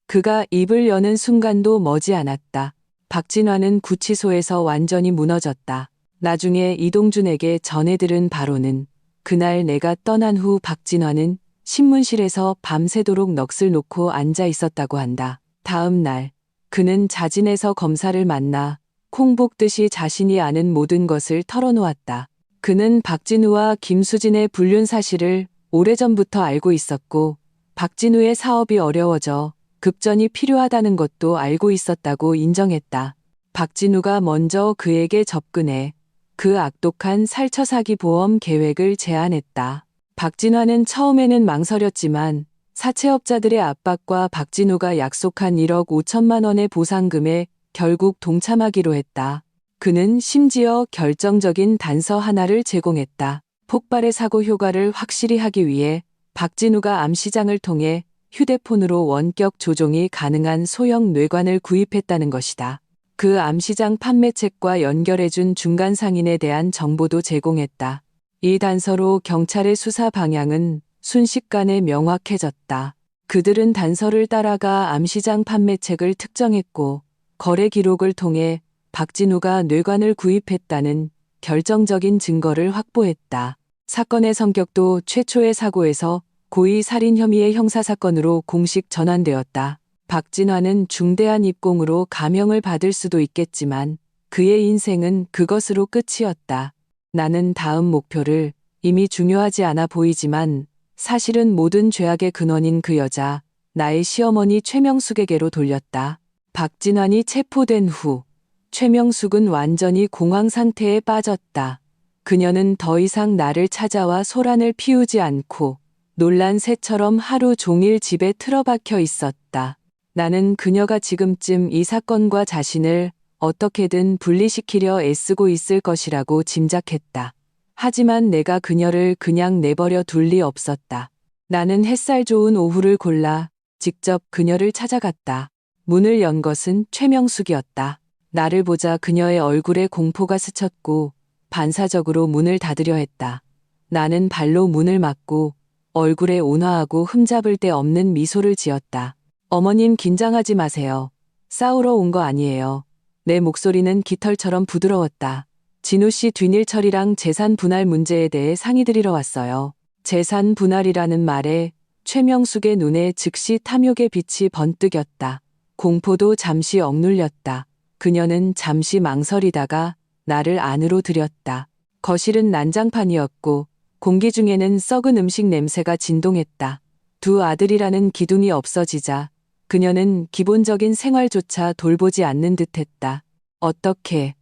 그가 입을 여는 순간도 머지않았다. 박진화는 구치소에서 완전히 무너졌다. 나중에 이동준에게 전해들은 바로는 그날 내가 떠난 후 박진화는 신문실에서 밤새도록 넋을 놓고 앉아 있었다고 한다. 다음 날 그는 자진해서 검사를 만나 콩 볶듯이 자신이 아는 모든 것을 털어놓았다. 그는 박진우와 김수진의 불륜 사실을 오래전부터 알고 있었고 박진우의 사업이 어려워져 급전이 필요하다는 것도 알고 있었다고 인정했다. 박진우가 먼저 그에게 접근해 그 악독한 살처 사기 보험 계획을 제안했다. 박진화는 처음에는 망설였지만 사채업자들의 압박과 박진우가 약속한 1억 5천만 원의 보상금에 결국 동참하기로 했다. 그는 심지어 결정적인 단서 하나를 제공했다. 폭발의 사고 효과를 확실히 하기 위해 박진우가 암시장을 통해 휴대폰으로 원격 조종이 가능한 소형 뇌관을 구입했다는 것이다. 그 암시장 판매책과 연결해준 중간 상인에 대한 정보도 제공했다. 이 단서로 경찰의 수사 방향은 순식간에 명확해졌다. 그들은 단서를 따라가 암시장 판매책을 특정했고 거래 기록을 통해 박진우가 뇌관을 구입했다는 결정적인 증거를 확보했다. 사건의 성격도 최초의 사고에서 고의 살인 혐의의 형사사건으로 공식 전환되었다. 박진화는 중대한 입공으로 감형을 받을 수도 있겠지만 그의 인생은 그것으로 끝이었다. 나는 다음 목표를 이미 중요하지 않아 보이지만 사실은 모든 죄악의 근원인 그 여자, 나의 시어머니 최명숙에게로 돌렸다. 박진환이 체포된 후 최명숙은 완전히 공황 상태에 빠졌다. 그녀는 더 이상 나를 찾아와 소란을 피우지 않고 놀란 새처럼 하루 종일 집에 틀어박혀 있었다. 나는 그녀가 지금쯤 이 사건과 자신을 어떻게든 분리시키려 애쓰고 있을 것이라고 짐작했다. 하지만 내가 그녀를 그냥 내버려 둘 리 없었다. 나는 햇살 좋은 오후를 골라 직접 그녀를 찾아갔다. 문을 연 것은 최명숙이었다. 나를 보자 그녀의 얼굴에 공포가 스쳤고 반사적으로 문을 닫으려 했다. 나는 발로 문을 막고 얼굴에 온화하고 흠잡을 데 없는 미소를 지었다. 어머님 긴장하지 마세요. 싸우러 온 거 아니에요. 내 목소리는 깃털처럼 부드러웠다. 진우 씨 뒤일 처리랑 재산 분할 문제에 대해 상의드리러 왔어요. 재산 분할이라는 말에 최명숙의 눈에 즉시 탐욕의 빛이 번뜩였다. 공포도 잠시 억눌렸다. 그녀는 잠시 망설이다가 나를 안으로 들였다. 거실은 난장판이었고 공기 중에는 썩은 음식 냄새가 진동했다. 두 아들이라는 기둥이 없어지자 그녀는 기본적인 생활조차 돌보지 않는 듯했다. 어떻게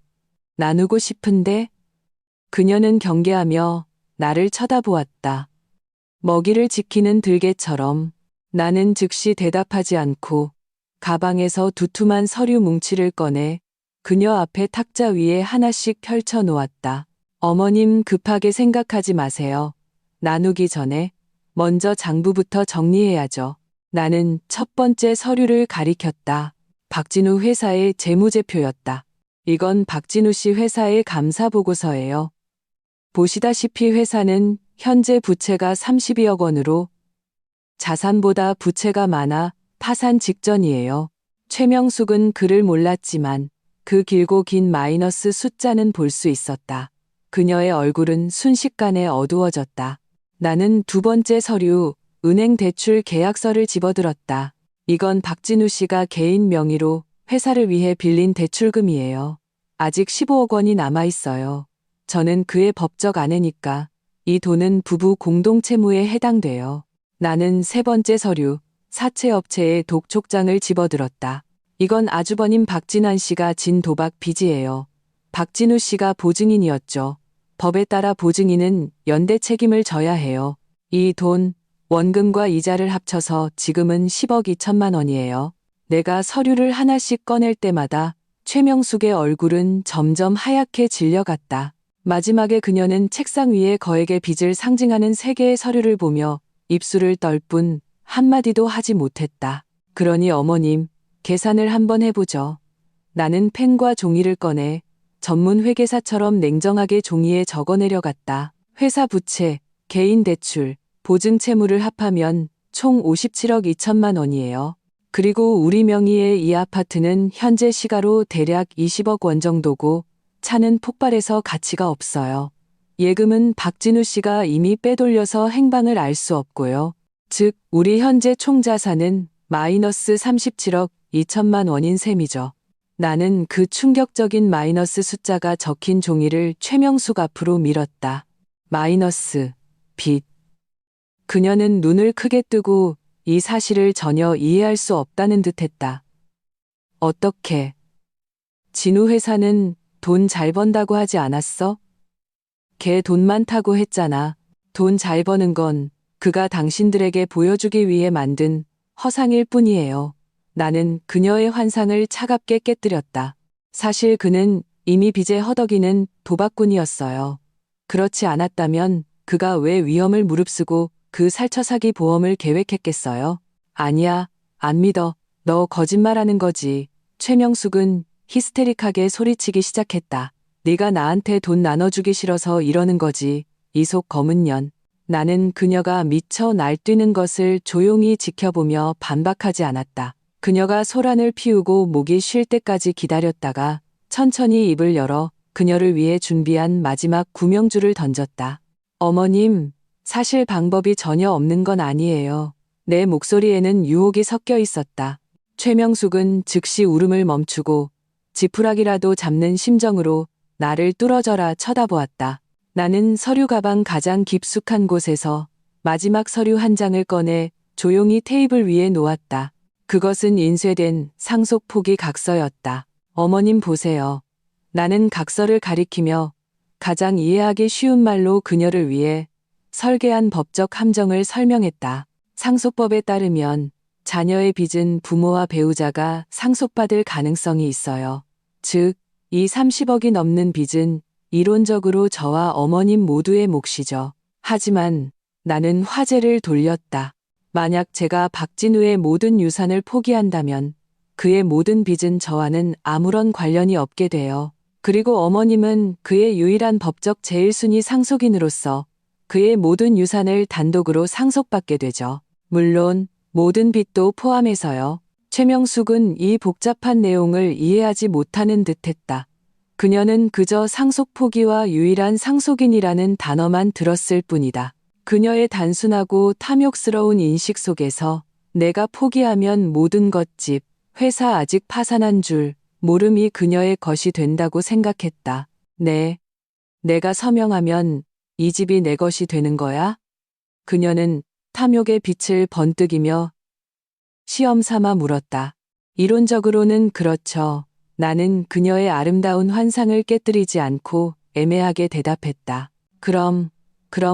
나누고 싶은데? 그녀는 경계하며 나를 쳐다보았다. 먹이를 지키는 들개처럼. 나는 즉시 대답하지 않고 가방에서 두툼한 서류 뭉치를 꺼내 그녀 앞에 탁자 위에 하나씩 펼쳐 놓았다. 어머님 급하게 생각하지 마세요. 나누기 전에 먼저 장부부터 정리해야죠. 나는 첫 번째 서류를 가리켰다. 박진우 회사의 재무제표였다. 이건 박진우 씨 회사의 감사 보고서예요. 보시다시피 회사는 현재 부채가 32억 원으로 자산보다 부채가 많아 파산 직전이에요. 최명숙은 글을 몰랐지만 그 길고 긴 마이너스 숫자는 볼 수 있었다. 그녀의 얼굴은 순식간에 어두워졌다. 나는 두 번째 서류, 은행 대출 계약서를 집어들었다. 이건 박진우 씨가 개인 명의로 회사를 위해 빌린 대출금이에요. 아직 15억 원이 남아 있어요. 저는 그의 법적 아내니까 이 돈은 부부 공동채무에 해당돼요. 나는 세 번째 서류, 사채업체의 독촉장을 집어들었다. 이건 아주버님 박진환 씨가 진 도박 빚이에요. 박진우 씨가 보증인이었죠. 법에 따라 보증인은 연대 책임을 져야 해요. 이 돈, 원금과 이자를 합쳐서 지금은 10억 2천만 원이에요. 내가 서류를 하나씩 꺼낼 때마다 최명숙의 얼굴은 점점 하얗게 질려갔다. 마지막에 그녀는 책상 위에 거액의 빚을 상징하는 세 개의 서류를 보며 입술을 떨 뿐 한마디도 하지 못했다. 그러니 어머님, 계산을 한번 해보죠. 나는 펜과 종이를 꺼내 전문 회계사처럼 냉정하게 종이에 적어내려갔다. 회사 부채, 개인 대출, 보증 채무를 합하면 총 57억 2천만 원이에요. 그리고 우리 명의의 이 아파트는 현재 시가로 대략 20억 원 정도고 차는 폭발해서 가치가 없어요. 예금은 박진우 씨가 이미 빼돌려서 행방을 알 수 없고요. 즉, 우리 현재 총 자산은 마이너스 37억 2천만 원인 셈이죠. 나는 그 충격적인 마이너스 숫자가 적힌 종이를 최명숙 앞으로 밀었다. 마이너스, 빚. 그녀는 눈을 크게 뜨고 이 사실을 전혀 이해할 수 없다는 듯했다. 어떻게? 진우 회사는 돈 잘 번다고 하지 않았어? 걔 돈 많다고 했잖아. 돈 잘 버는 건 그가 당신들에게 보여주기 위해 만든 허상일 뿐이에요. 나는 그녀의 환상을 차갑게 깨뜨렸다. 사실 그는 이미 빚에 허덕이는 도박꾼이었어요. 그렇지 않았다면 그가 왜 위험을 무릅쓰고 그 살처사기 보험을 계획했겠어요? 아니야, 안 믿어. 너 거짓말하는 거지. 최명숙은 히스테릭하게 소리치기 시작했다. 네가 나한테 돈 나눠주기 싫어서 이러는 거지. 이 속 검은 년. 나는 그녀가 미쳐 날뛰는 것을 조용히 지켜보며 반박하지 않았다. 그녀가 소란을 피우고 목이 쉴 때까지 기다렸다가 천천히 입을 열어 그녀를 위해 준비한 마지막 구명주를 던졌다. 어머님, 사실 방법이 전혀 없는 건 아니에요. 내 목소리에는 유혹이 섞여 있었다. 최명숙은 즉시 울음을 멈추고 지푸라기라도 잡는 심정으로 나를 뚫어져라 쳐다보았다. 나는 서류 가방 가장 깊숙한 곳에서 마지막 서류 한 장을 꺼내 조용히 테이블 위에 놓았다. 그것은 인쇄된 상속 포기 각서였다. 어머님 보세요. 나는 각서를 가리키며 가장 이해하기 쉬운 말로 그녀를 위해 설계한 법적 함정을 설명했다. 상속법에 따르면 자녀의 빚은 부모와 배우자가 상속받을 가능성이 있어요. 즉, 이 30억이 넘는 빚은 이론적으로 저와 어머님 모두의 몫이죠. 하지만 나는 화제를 돌렸다. 만약 제가 박진우의 모든 유산을 포기한다면 그의 모든 빚은 저와는 아무런 관련이 없게 돼요. 그리고 어머님은 그의 유일한 법적 제1순위 상속인으로서 그의 모든 유산을 단독으로 상속받게 되죠. 물론 모든 빚도 포함해서요. 최명숙은 이 복잡한 내용을 이해하지 못하는 듯했다. 그녀는 그저 상속 포기와 유일한 상속인이라는 단어만 들었을 뿐이다. 그녀의 단순하고 탐욕스러운 인식 속에서 내가 포기하면 모든 것 집, 회사 아직 파산한 줄 모름이 그녀의 것이 된다고 생각했다. 네. 내가 서명하면 이 집이 내 것이 되는 거야? 그녀는 탐욕의 빛을 번뜩이며 시험 삼아 물었다. 이론적으로는 그렇죠. 나는 그녀의 아름다운 환상을 깨뜨리지 않고 애매하게 대답했다. 그럼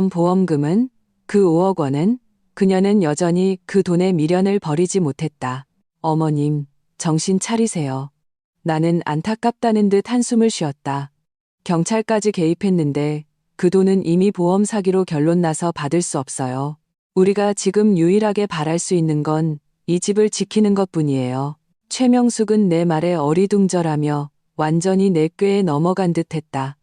보험금은? 그 5억 원은? 그녀는 여전히 그 돈에 미련을 버리지 못했다. 어머님, 정신 차리세요. 나는 안타깝다는 듯 한숨을 쉬었다. 경찰까지 개입했는데 그 돈은 이미 보험 사기로 결론 나서 받을 수 없어요. 우리가 지금 유일하게 바랄 수 있는 건 이 집을 지키는 것뿐이에요. 최명숙은 내 말에 어리둥절하며 완전히 내 꾀에 넘어간 듯 했다.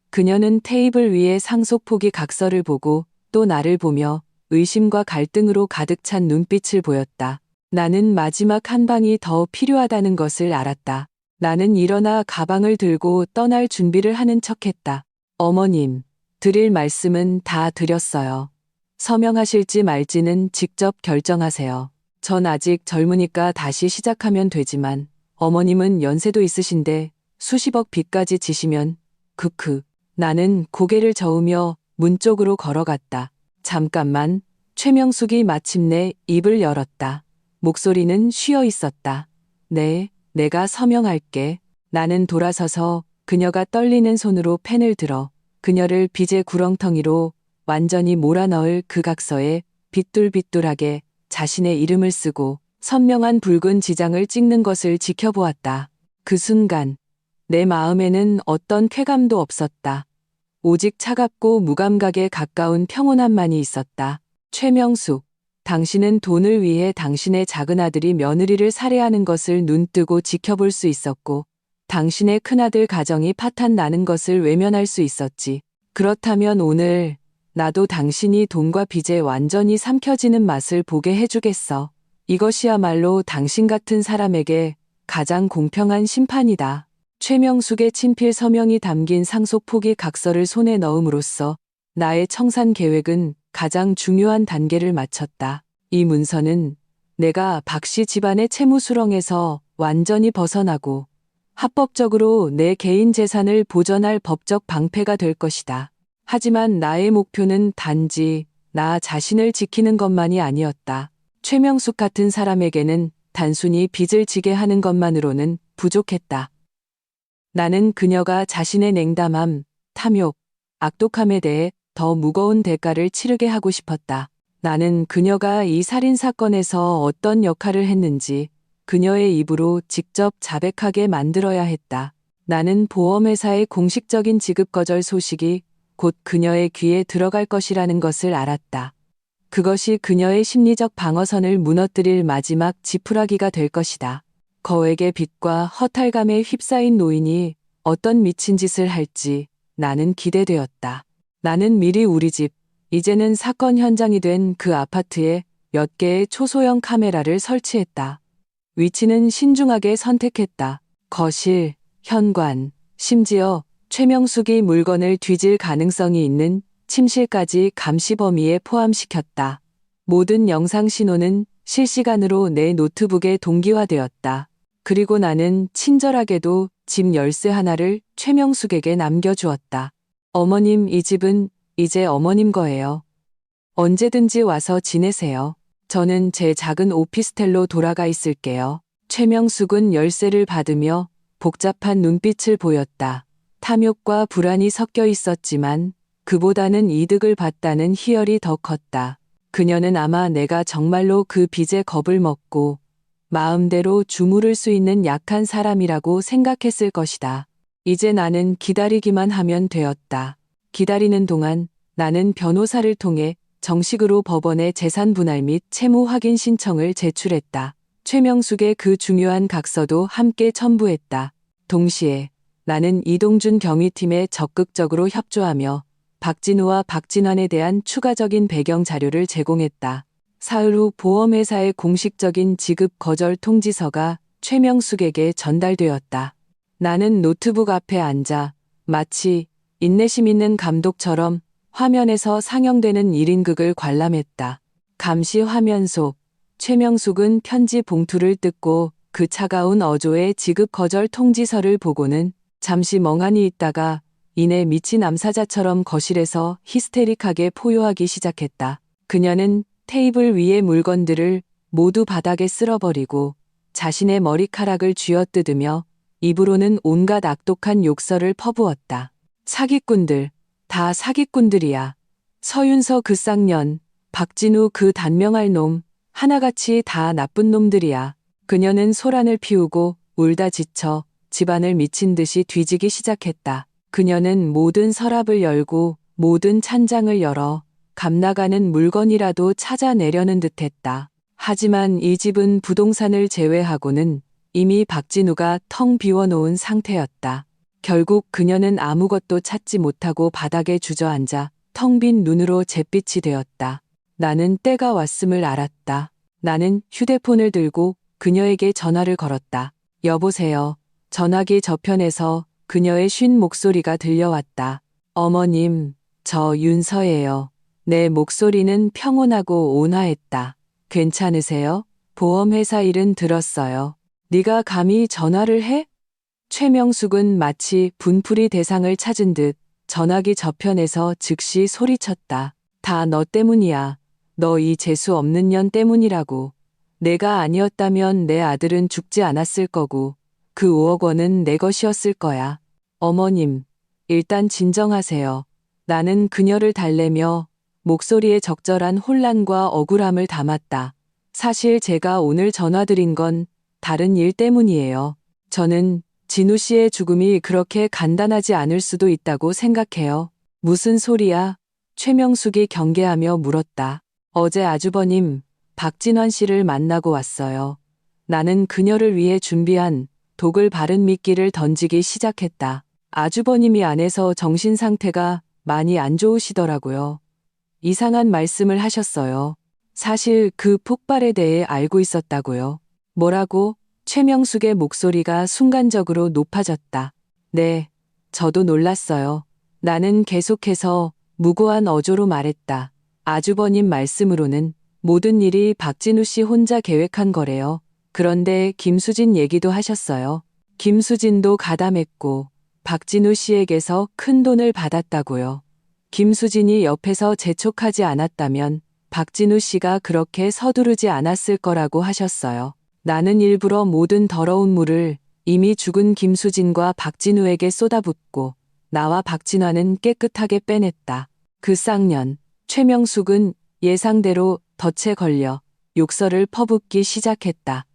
그녀는 테이블 위에 상속 포기 각서를 보고 또 나를 보며 의심과 갈등으로 가득 찬 눈빛을 보였다. 나는 마지막 한 방이 더 필요하다는 것을 알았다. 나는 일어나 가방을 들고 떠날 준비를 하는 척했다. 어머님, 드릴 말씀은 다 드렸어요. 서명하실지 말지는 직접 결정하세요. 전 아직 젊으니까 다시 시작하면 되지만 어머님은 연세도 있으신데 수십억 빚까지 지시면 크크. 나는 고개를 저으며 문 쪽으로 걸어갔다. 잠깐만. 최명숙이 마침내 입을 열었다. 목소리는 쉬어 있었다. 네, 내가 서명할게. 나는 돌아서서 그녀가 떨리는 손으로 펜을 들어 그녀를 빚의 구렁텅이로 완전히 몰아넣을 그 각서에 빗둘빗둘하게 자신의 이름을 쓰고 선명한 붉은 지장을 찍는 것을 지켜보았다. 그 순간 내 마음에는 어떤 쾌감도 없었다. 오직 차갑고 무감각에 가까운 평온함만이 있었다. 최명숙, 당신은 돈을 위해 당신의 작은 아들이 며느리를 살해하는 것을 눈뜨고 지켜볼 수 있었고 당신의 큰아들 가정이 파탄 나는 것을 외면할 수 있었지. 그렇다면 오늘 나도 당신이 돈과 빚에 완전히 삼켜지는 맛을 보게 해주겠어. 이것이야말로 당신 같은 사람에게 가장 공평한 심판이다. 최명숙의 친필 서명이 담긴 상속 포기 각서를 손에 넣음으로써 나의 청산 계획은 가장 중요한 단계를 마쳤다. 이 문서는 내가 박씨 집안의 채무 수렁에서 완전히 벗어나고 합법적으로 내 개인 재산을 보전할 법적 방패가 될 것이다. 하지만 나의 목표는 단지 나 자신을 지키는 것만이 아니었다. 최명숙 같은 사람에게는 단순히 빚을 지게 하는 것만으로는 부족했다. 나는 그녀가 자신의 냉담함, 탐욕, 악독함에 대해 더 무거운 대가를 치르게 하고 싶었다. 나는 그녀가 이 살인 사건에서 어떤 역할을 했는지 그녀의 입으로 직접 자백하게 만들어야 했다. 나는 보험회사의 공식적인 지급 거절 소식이 곧 그녀의 귀에 들어갈 것이라는 것을 알았다. 그것이 그녀의 심리적 방어선을 무너뜨릴 마지막 지푸라기가 될 것이다. 거액의 빚과 허탈감에 휩싸인 노인이 어떤 미친 짓을 할지 나는 기대되었다. 나는 미리 우리 집, 이제는 사건 현장이 된 그 아파트에 몇 개의 초소형 카메라를 설치했다. 위치는 신중하게 선택했다. 거실, 현관, 심지어 최명숙이 물건을 뒤질 가능성이 있는 침실까지 감시 범위에 포함시켰다. 모든 영상 신호는 실시간으로 내 노트북에 동기화되었다. 그리고 나는 친절하게도 집 열쇠 하나를 최명숙에게 남겨주었다. 어머님, 이 집은 이제 어머님 거예요. 언제든지 와서 지내세요. 저는 제 작은 오피스텔로 돌아가 있을게요. 최명숙은 열쇠를 받으며 복잡한 눈빛을 보였다. 탐욕과 불안이 섞여 있었지만 그보다는 이득을 봤다는 희열이 더 컸다. 그녀는 아마 내가 정말로 그 빚에 겁을 먹고 마음대로 주무를 수 있는 약한 사람이라고 생각했을 것이다. 이제 나는 기다리기만 하면 되었다. 기다리는 동안 나는 변호사를 통해 정식으로 법원에 재산 분할 및 채무 확인 신청을 제출했다. 최명숙의 그 중요한 각서도 함께 첨부했다. 동시에 나는 이동준 경위팀에 적극적으로 협조하며 박진우와 박진환에 대한 추가적인 배경 자료를 제공했다. 사흘 후 보험회사의 공식적인 지급 거절 통지서가 최명숙에게 전달되었다. 나는 노트북 앞에 앉아 마치 인내심 있는 감독처럼 화면에서 상영되는 1인극을 관람했다. 감시 화면 속 최명숙은 편지 봉투를 뜯고 그 차가운 어조의 지급 거절 통지서를 보고는 잠시 멍하니 있다가 이내 미친 암사자처럼 거실에서 히스테릭하게 포효하기 시작했다. 그녀는 테이블 위의 물건들을 모두 바닥에 쓸어버리고 자신의 머리카락을 쥐어뜯으며 입으로는 온갖 악독한 욕설을 퍼부었다. 사기꾼들, 다 사기꾼들이야. 서윤서 그 쌍년, 박진우 그 단명할 놈, 하나같이 다 나쁜 놈들이야. 그녀는 소란을 피우고 울다 지쳐 집안을 미친 듯이 뒤지기 시작했다. 그녀는 모든 서랍을 열고 모든 찬장을 열어 값나가는 물건이라도 찾아내려는 듯했다. 하지만 이 집은 부동산을 제외하고는 이미 박진우가 텅 비워놓은 상태였다. 결국 그녀는 아무것도 찾지 못하고 바닥에 주저앉아 텅 빈 눈으로 잿빛이 되었다. 나는 때가 왔음을 알았다. 나는 휴대폰을 들고 그녀에게 전화를 걸었다. 여보세요. 전화기 저편에서 그녀의 쉰 목소리가 들려왔다. 어머님, 저 윤서예요. 내 목소리는 평온하고 온화했다. 괜찮으세요? 보험회사 일은 들었어요. 네가 감히 전화를 해? 최명숙은 마치 분풀이 대상을 찾은 듯 전화기 저편에서 즉시 소리쳤다. 다 너 때문이야. 너 이 재수 없는 년 때문이라고. 내가 아니었다면 내 아들은 죽지 않았을 거고 그 5억 원은 내 것이었을 거야. 어머님, 일단 진정하세요. 나는 그녀를 달래며 목소리에 적절한 혼란과 억울함을 담았다. 사실 제가 오늘 전화드린 건 다른 일 때문이에요. 저는 진우 씨의 죽음이 그렇게 간단하지 않을 수도 있다고 생각해요. 무슨 소리야? 최명숙이 경계하며 물었다. 어제 아주버님, 박진환 씨를 만나고 왔어요. 나는 그녀를 위해 준비한 독을 바른 미끼를 던지기 시작했다. 아주버님이 안에서 정신 상태가 많이 안 좋으시더라고요. 이상한 말씀을 하셨어요. 사실 그 폭발에 대해 알고 있었다고요. 뭐라고? 최명숙의 목소리가 순간적으로 높아졌다. 네, 저도 놀랐어요. 나는 계속해서 무고한 어조로 말했다. 아주버님 말씀으로는 모든 일이 박진우 씨 혼자 계획한 거래요. 그런데 김수진 얘기도 하셨어요. 김수진도 가담했고 박진우 씨에게서 큰 돈을 받았다고요. 김수진이 옆에서 재촉하지 않았다면 박진우 씨가 그렇게 서두르지 않았을 거라고 하셨어요. 나는 일부러 모든 더러운 물을 이미 죽은 김수진과 박진우에게 쏟아붓고 나와 박진화는 깨끗하게 빼냈다. 그 쌍년, 최명숙은 예상대로 덫에 걸려 욕설을 퍼붓기 시작했다.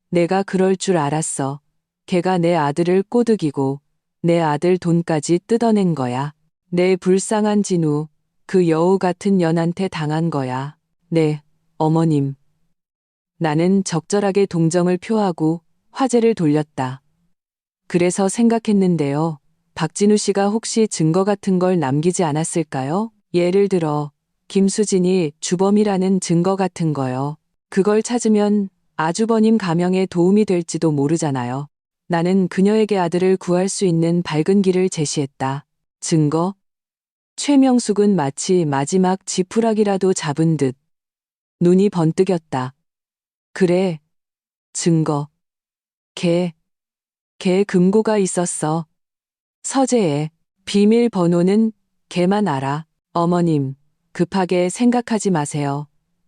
내가 그럴 줄 알았어. 걔가 내 아들을 꼬드기고 내 아들 돈까지 뜯어낸 거야. 내 불쌍한 진우, 그 여우 같은 년한테 당한 거야. 네, 어머님. 나는 적절하게 동정을 표하고 화제를 돌렸다. 그래서 생각했는데요. 박진우 씨가 혹시 증거 같은 걸 남기지 않았을까요? 예를 들어 김수진이 주범이라는 증거 같은 거요. 그걸 찾으면 아주버님 가명에 도움이 될지도 모르잖아요. 나는 그녀에게 아들을 구할 수 있는 밝은 길을 제시했다. 증거? 최명숙은 마치 마지막 지푸라기라도 잡은 듯 눈이 번뜩였다. 그래, 증거. 걔 금고가 있었어. 서재에. 비밀번호는 걔만 알아. 어머님, 급하게 생각하지 마세요.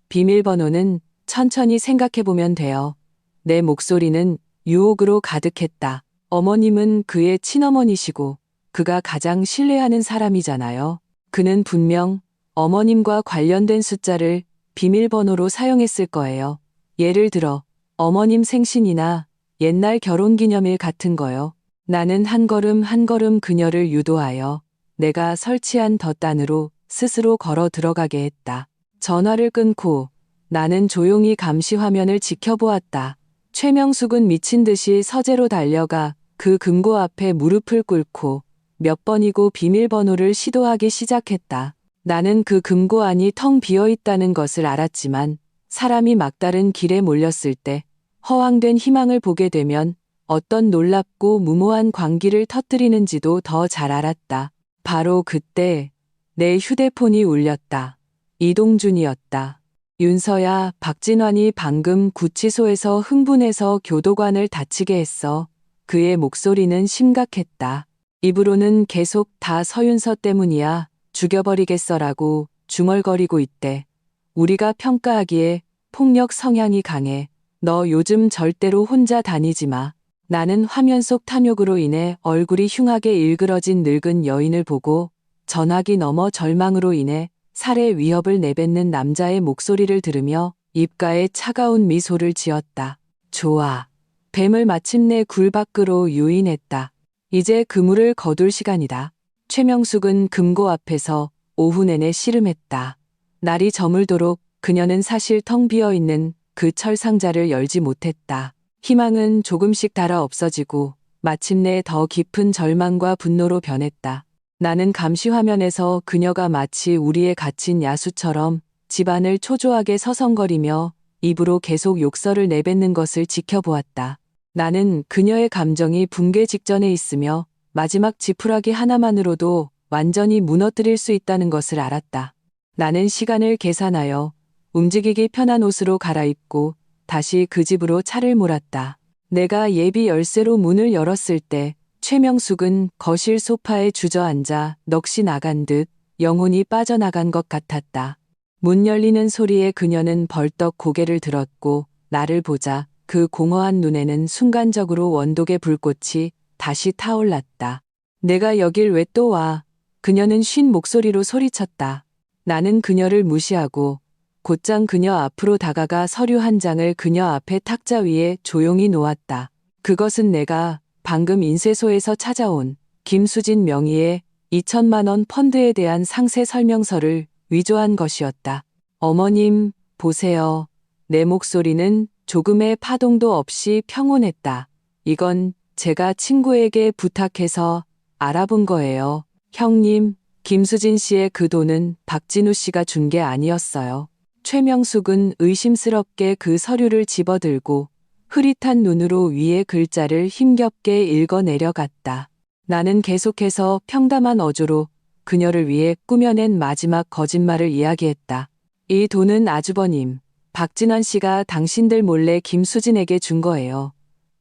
비밀번호는 천천히 생각해보면 돼요. 내 목소리는 유혹으로 가득했다. 어머님은 그의 친어머니시고 그가 가장 신뢰하는 사람이잖아요. 그는 분명 어머님과 관련된 숫자를 비밀번호로 사용했을 거예요. 예를 들어 어머님 생신이나 옛날 결혼기념일 같은 거요. 나는 한 걸음 한 걸음 그녀를 유도하여 내가 설치한 덫 안으로 스스로 걸어 들어가게 했다. 전화를 끊고 나는 조용히 감시 화면을 지켜보았다. 최명숙은 미친 듯이 서재로 달려가 그 금고 앞에 무릎을 꿇고 몇 번이고 비밀번호를 시도하기 시작했다. 나는 그 금고 안이 텅 비어 있다는 것을 알았지만 사람이 막다른 길에 몰렸을 때 허황된 희망을 보게 되면 어떤 놀랍고 무모한 광기를 터뜨리는지도 더 잘 알았다. 바로 그때 내 휴대폰이 울렸다. 이동준이었다. 윤서야, 박진환이 방금 구치소에서 흥분해서 교도관을 다치게 했어. 그의 목소리는 심각했다. 입으로는 계속 다 서윤서 때문이야. 죽여버리겠어라고 중얼거리고 있대. 우리가 평가하기에 폭력 성향이 강해. 너 요즘 절대로 혼자 다니지 마. 나는 화면 속 탐욕으로 인해 얼굴이 흉하게 일그러진 늙은 여인을 보고 전화기 너머 절망으로 인해 살해 위협을 내뱉는 남자의 목소리를 들으며 입가에 차가운 미소를 지었다. 좋아. 뱀을 마침내 굴 밖으로 유인했다. 이제 그물을 거둘 시간이다. 최명숙은 금고 앞에서 오후 내내 씨름했다. 날이 저물도록 그녀는 사실 텅 비어있는 그 철상자를 열지 못했다. 희망은 조금씩 닳아 없어지고 마침내 더 깊은 절망과 분노로 변했다. 나는 감시 화면에서 그녀가 마치 우리에 갇힌 야수처럼 집안을 초조하게 서성거리며 입으로 계속 욕설을 내뱉는 것을 지켜보았다. 나는 그녀의 감정이 붕괴 직전에 있으며 마지막 지푸라기 하나만으로도 완전히 무너뜨릴 수 있다는 것을 알았다. 나는 시간을 계산하여 움직이기 편한 옷으로 갈아입고 다시 그 집으로 차를 몰았다. 내가 예비 열쇠로 문을 열었을 때 최명숙은 거실 소파에 주저앉아 넋이 나간 듯 영혼이 빠져나간 것 같았다. 문 열리는 소리에 그녀는 벌떡 고개를 들었고 나를 보자 그 공허한 눈에는 순간적으로 원독의 불꽃이 다시 타올랐다. 내가 여길 왜 또 와? 그녀는 쉰 목소리로 소리쳤다. 나는 그녀를 무시하고 곧장 그녀 앞으로 다가가 서류 한 장을 그녀 앞에 탁자 위에 조용히 놓았다. 그것은 내가 방금 인쇄소에서 찾아온 김수진 명의의 2천만 원 펀드에 대한 상세 설명서를 위조한 것이었다. 어머님, 보세요. 내 목소리는 조금의 파동도 없이 평온했다. 이건 제가 친구에게 부탁해서 알아본 거예요. 형님, 김수진 씨의 그 돈은 박진우 씨가 준 게 아니었어요. 최명숙은 의심스럽게 그 서류를 집어들고 흐릿한 눈으로 위의 글자를 힘겹게 읽어 내려갔다. 나는 계속해서 평담한 어조로 그녀를 위해 꾸며낸 마지막 거짓말을 이야기했다. 이 돈은 아주버님, 박진환 씨가 당신들 몰래 김수진에게 준 거예요.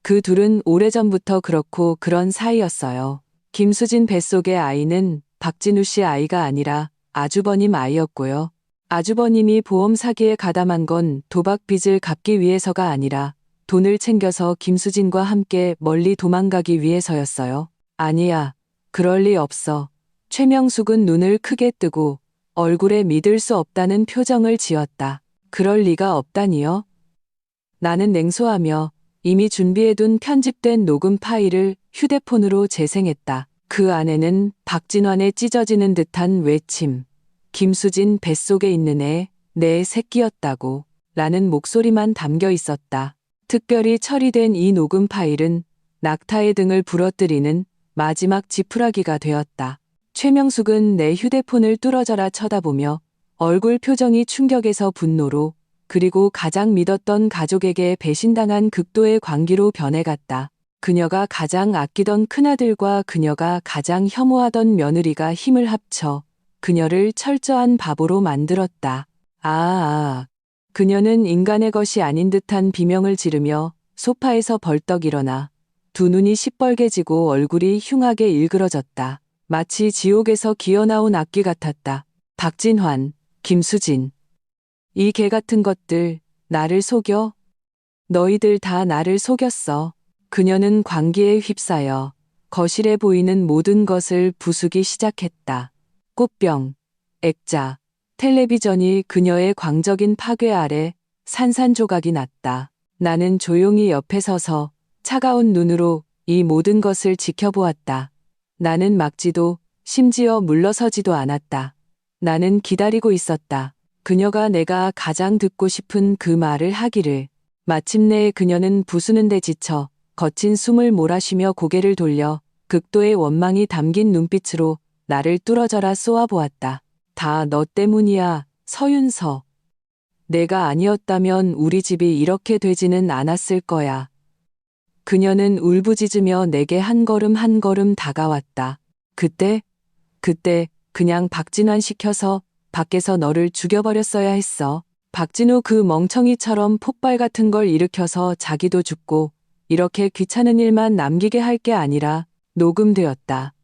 그 둘은 오래전부터 그렇고 그런 사이였어요. 김수진 뱃속의 아이는 박진우 씨 아이가 아니라 아주버님 아이였고요. 아주버님이 보험 사기에 가담한 건 도박 빚을 갚기 위해서가 아니라 돈을 챙겨서 김수진과 함께 멀리 도망가기 위해서였어요. 아니야, 그럴 리 없어. 최명숙은 눈을 크게 뜨고 얼굴에 믿을 수 없다는 표정을 지었다. 그럴 리가 없다니요? 나는 냉소하며 이미 준비해둔 편집된 녹음 파일을 휴대폰으로 재생했다. 그 안에는 박진환의 찢어지는 듯한 외침, 김수진 뱃속에 있는 애, 내 새끼였다고 라는 목소리만 담겨 있었다. 특별히 처리된 이 녹음 파일은 낙타의 등을 부러뜨리는 마지막 지푸라기가 되었다. 최명숙은 내 휴대폰을 뚫어져라 쳐다보며 얼굴 표정이 충격에서 분노로 그리고 가장 믿었던 가족에게 배신당한 극도의 광기로 변해갔다. 그녀가 가장 아끼던 큰아들과 그녀가 가장 혐오하던 며느리가 힘을 합쳐 그녀를 철저한 바보로 만들었다. 그녀는 인간의 것이 아닌 듯한 비명을 지르며 소파에서 벌떡 일어나 두 눈이 시뻘개지고 얼굴이 흉하게 일그러졌다. 마치 지옥에서 기어나온 악귀 같았다. 박진환, 김수진. 이 개 같은 것들, 나를 속여? 너희들 다 나를 속였어. 그녀는 광기에 휩싸여 거실에 보이는 모든 것을 부수기 시작했다. 꽃병, 액자, 텔레비전이 그녀의 광적인 파괴 아래 산산조각이 났다. 나는 조용히 옆에 서서 차가운 눈으로 이 모든 것을 지켜보았다. 나는 막지도 심지어 물러서지도 않았다. 나는 기다리고 있었다. 그녀가 내가 가장 듣고 싶은 그 말을 하기를. 마침내 그녀는 부수는 데 지쳐 거친 숨을 몰아쉬며 고개를 돌려 극도의 원망이 담긴 눈빛으로 나를 뚫어져라 쏘아보았다. 다 너 때문이야, 서윤서. 내가 아니었다면 우리 집이 이렇게 되지는 않았을 거야. 그녀는 울부짖으며 내게 한 걸음 한 걸음 다가왔다. 그때 그냥 박진환 시켜서 밖에서 너를 죽여버렸어야 했어. 박진우 그 멍청이처럼 폭발 같은 걸 일으켜서 자기도 죽고 이렇게 귀찮은 일만 남기게 할 게 아니라 녹음되었다.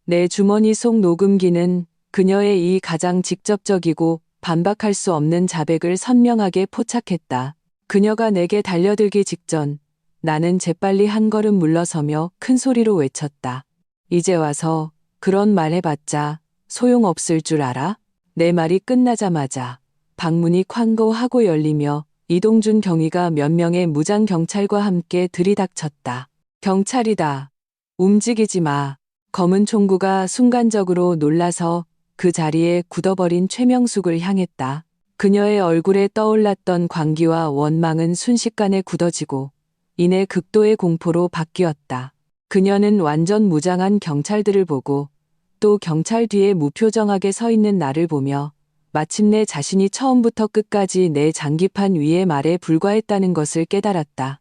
내 주머니 속 녹음기는 그녀의 이 가장 직접적이고 반박할 수 없는 자백을 선명하게 포착했다. 그녀가 내게 달려들기 직전 나는 재빨리 한 걸음 물러서며 큰 소리로 외쳤다. 이제 와서 그런 말 해봤자 소용없을 줄 알아? 내 말이 끝나자마자 방문이 쾅고 하고 열리며 이동준 경위가 몇 명의 무장 경찰과 함께 들이닥쳤다. 경찰이다. 움직이지 마. 검은 총구가 순간적으로 놀라서 그 자리에 굳어버린 최명숙을 향했다. 그녀의 얼굴에 떠올랐던 광기와 원망은 순식간에 굳어지고 이내 극도의 공포로 바뀌었다. 그녀는 완전 무장한 경찰들을 보고 또 경찰 뒤에 무표정하게 서 있는 나를 보며 마침내 자신이 처음부터 끝까지 내 장기판 위의 말에 불과했다는 것을 깨달았다.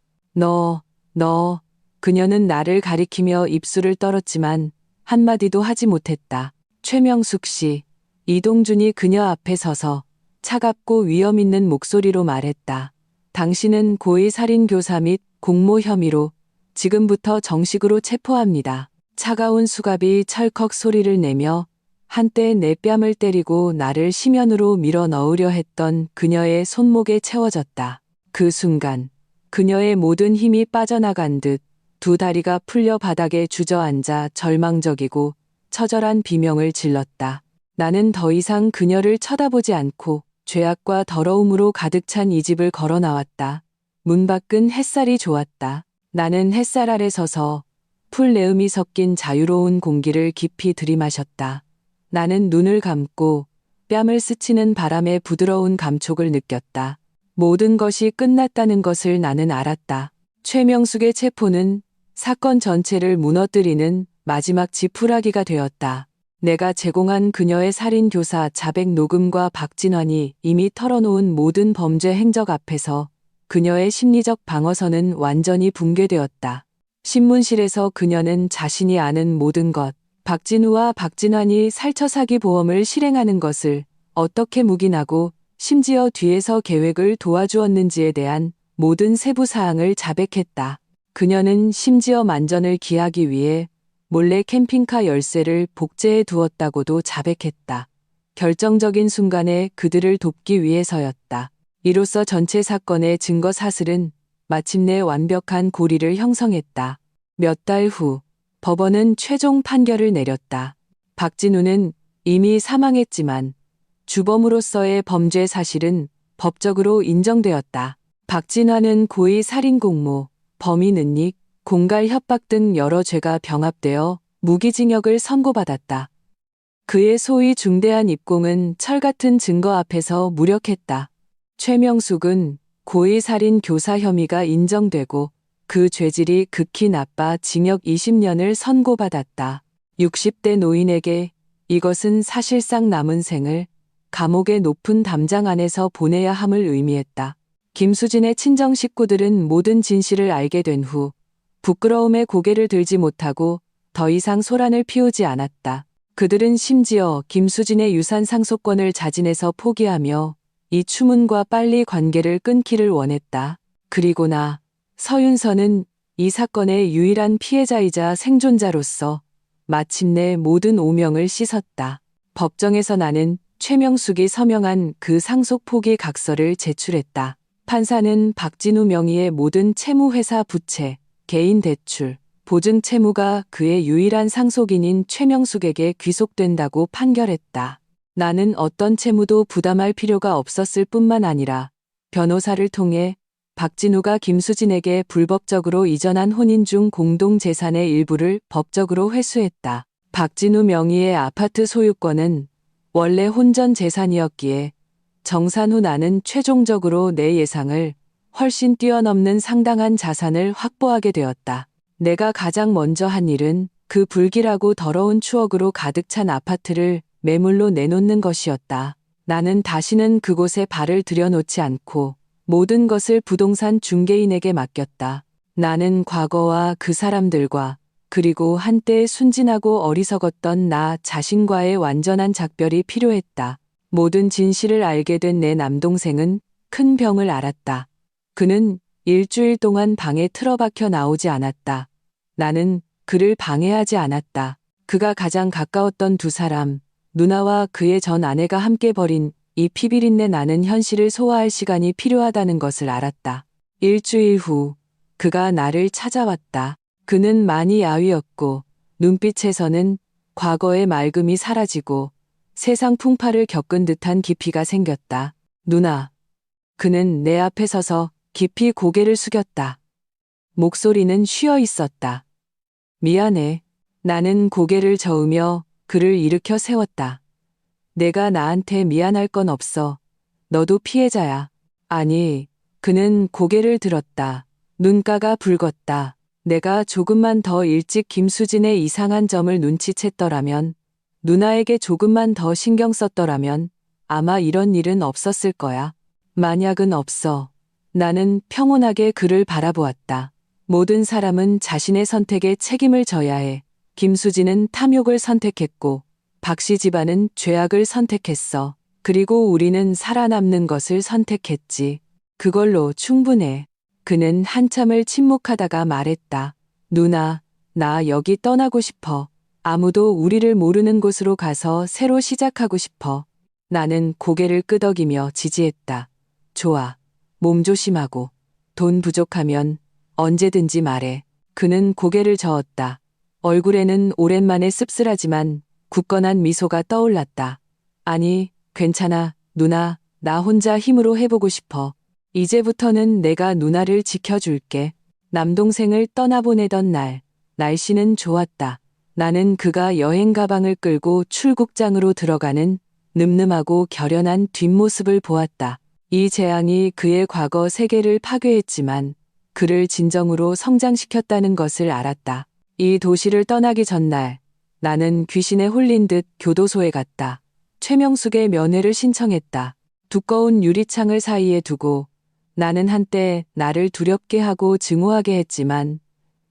너. 그녀는 나를 가리키며 입술을 떨었지만 한마디도 하지 못했다. 최명숙 씨. 이동준이 그녀 앞에 서서 차갑고 위험 있는 목소리로 말했다. 당신은 고의 살인 교사 및 공모 혐의로 지금부터 정식으로 체포합니다. 차가운 수갑이 철컥 소리를 내며 한때 내 뺨을 때리고 나를 심연으로 밀어 넣으려 했던 그녀의 손목에 채워졌다. 그 순간 그녀의 모든 힘이 빠져나간 듯 두 다리가 풀려 바닥에 주저앉아 절망적이고 처절한 비명을 질렀다. 나는 더 이상 그녀를 쳐다보지 않고 죄악과 더러움으로 가득 찬 이 집을 걸어 나왔다. 문 밖은 햇살이 좋았다. 나는 햇살 아래 서서 풀내음이 섞인 자유로운 공기를 깊이 들이마셨다. 나는 눈을 감고 뺨을 스치는 바람의 부드러운 감촉을 느꼈다. 모든 것이 끝났다는 것을 나는 알았다. 최명숙의 체포는 사건 전체를 무너뜨리는 마지막 지푸라기가 되었다. 내가 제공한 그녀의 살인교사 자백 녹음과 박진환이 이미 털어놓은 모든 범죄 행적 앞에서 그녀의 심리적 방어선은 완전히 붕괴되었다. 신문실에서 그녀는 자신이 아는 모든 것, 박진우와 박진환이 살처 사기 보험을 실행하는 것을 어떻게 묵인하고 심지어 뒤에서 계획을 도와주었는지에 대한 모든 세부 사항을 자백했다. 그녀는 심지어 만전을 기하기 위해 몰래 캠핑카 열쇠를 복제해 두었다고도 자백했다. 결정적인 순간에 그들을 돕기 위해서였다. 이로써 전체 사건의 증거 사슬은 마침내 완벽한 고리를 형성했다. 몇 달 후 법원은 최종 판결을 내렸다. 박진우는 이미 사망했지만 주범으로서의 범죄 사실은 법적으로 인정되었다. 박진환은 고의 살인 공모, 범인 은닉, 공갈 협박 등 여러 죄가 병합되어 무기징역을 선고받았다. 그의 소위 중대한 입공은 철같은 증거 앞에서 무력했다. 최명숙은 고의 살인 교사 혐의가 인정되고 그 죄질이 극히 나빠 징역 20년을 선고받았다. 60대 노인에게 이것은 사실상 남은 생을 감옥의 높은 담장 안에서 보내야 함을 의미했다. 김수진의 친정 식구들은 모든 진실을 알게 된 후 부끄러움에 고개를 들지 못하고 더 이상 소란을 피우지 않았다. 그들은 심지어 김수진의 유산 상속권을 자진해서 포기하며 이 추문과 빨리 관계를 끊기를 원했다. 그리고 나, 서윤서는 이 사건의 유일한 피해자이자 생존자로서 마침내 모든 오명을 씻었다. 법정에서 나는 최명숙이 서명한 그 상속 포기 각서를 제출했다. 판사는 박진우 명의의 모든 채무회사 부채, 개인 대출, 보증 채무가 그의 유일한 상속인인 최명숙에게 귀속된다고 판결했다. 나는 어떤 채무도 부담할 필요가 없었을 뿐만 아니라 변호사를 통해 박진우가 김수진에게 불법적으로 이전한 혼인 중 공동재산의 일부를 법적으로 회수했다. 박진우 명의의 아파트 소유권은 원래 혼전 재산이었기에 정산 후 나는 최종적으로 내 예상을 훨씬 뛰어넘는 상당한 자산을 확보하게 되었다. 내가 가장 먼저 한 일은 그 불길하고 더러운 추억으로 가득 찬 아파트를 매물로 내놓는 것이었다. 나는 다시는 그곳에 발을 들여놓지 않고 모든 것을 부동산 중개인에게 맡겼다. 나는 과거와 그 사람들과 그리고 한때 순진하고 어리석었던 나 자신과의 완전한 작별이 필요했다. 모든 진실을 알게 된 내 남동생은 큰 병을 앓았다. 그는 일주일 동안 방에 틀어박혀 나오지 않았다. 나는 그를 방해하지 않았다. 그가 가장 가까웠던 두 사람, 누나와 그의 전 아내가 함께 벌인 이 피비린내 나는 현실을 소화할 시간이 필요하다는 것을 알았다. 일주일 후 그가 나를 찾아왔다. 그는 많이 야위었고 눈빛에서는 과거의 맑음이 사라지고 세상 풍파를 겪은 듯한 깊이가 생겼다. 누나. 그는 내 앞에 서서 깊이 고개를 숙였다. 목소리는 쉬어 있었다. 미안해. 나는 고개를 저으며 그를 일으켜 세웠다. 내가 나한테 미안할 건 없어. 너도 피해자야. 아니, 그는 고개를 들었다. 눈가가 붉었다. 내가 조금만 더 일찍 김수진의 이상한 점을 눈치챘더라면, 누나에게 조금만 더 신경 썼더라면 아마 이런 일은 없었을 거야. 만약은 없어. 나는 평온하게 그를 바라보았다. 모든 사람은 자신의 선택에 책임을 져야 해. 김수진은 탐욕을 선택했고 박씨 집안은 죄악을 선택했어. 그리고 우리는 살아남는 것을 선택했지. 그걸로 충분해. 그는 한참을 침묵하다가 말했다. 누나, 나 여기 떠나고 싶어. 아무도 우리를 모르는 곳으로 가서 새로 시작하고 싶어. 나는 고개를 끄덕이며 지지했다. 좋아. 몸 조심하고. 돈 부족하면 언제든지 말해. 그는 고개를 저었다. 얼굴에는 오랜만에 씁쓸하지만 굳건한 미소가 떠올랐다. 아니, 괜찮아, 누나. 나 혼자 힘으로 해보고 싶어. 이제부터는 내가 누나를 지켜줄게. 남동생을 떠나보내던 날, 날씨는 좋았다. 나는 그가 여행 가방을 끌고 출국장으로 들어가는 늠름하고 결연한 뒷모습을 보았다. 이 재앙이 그의 과거 세계를 파괴했지만 그를 진정으로 성장시켰다는 것을 알았다. 이 도시를 떠나기 전날, 나는 귀신에 홀린 듯 교도소에 갔다. 최명숙의 면회를 신청했다. 두꺼운 유리창을 사이에 두고 나는 한때 나를 두렵게 하고 증오하게 했지만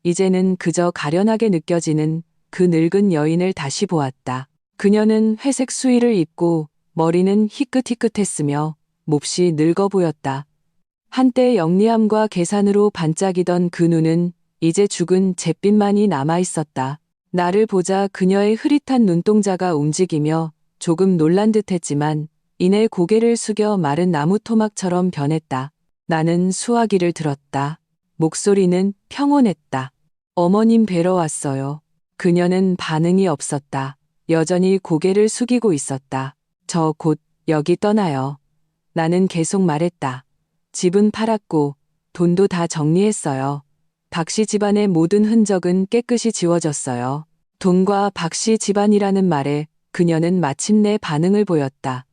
이제는 그저 가련하게 느껴지는 그 늙은 여인을 다시 보았다. 그녀는 회색 수의를 입고 머리는 희끗희끗했으며 몹시 늙어 보였다. 한때 영리함과 계산으로 반짝이던 그 눈은 이제 죽은 잿빛만이 남아있었다. 나를 보자 그녀의 흐릿한 눈동자가 움직이며 조금 놀란 듯했지만 이내 고개를 숙여 마른 나무 토막처럼 변했다. 나는 수화기를 들었다. 목소리는 평온했다. 어머님 뵈러 왔어요. 그녀는 반응이 없었다. 여전히 고개를 숙이고 있었다. 저 곧 여기 떠나요. 나는 계속 말했다. 집은 팔았고 돈도 다 정리했어요. 박씨 집안의 모든 흔적은 깨끗이 지워졌어요. 돈과 박씨 집안이라는 말에 그녀는 마침내 반응을 보였다.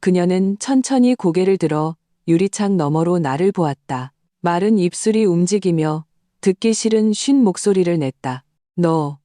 그녀는 천천히 고개를 들어 유리창 너머로 나를 보았다. 마른 입술이 움직이며 듣기 싫은 쉰 목소리를 냈다. 너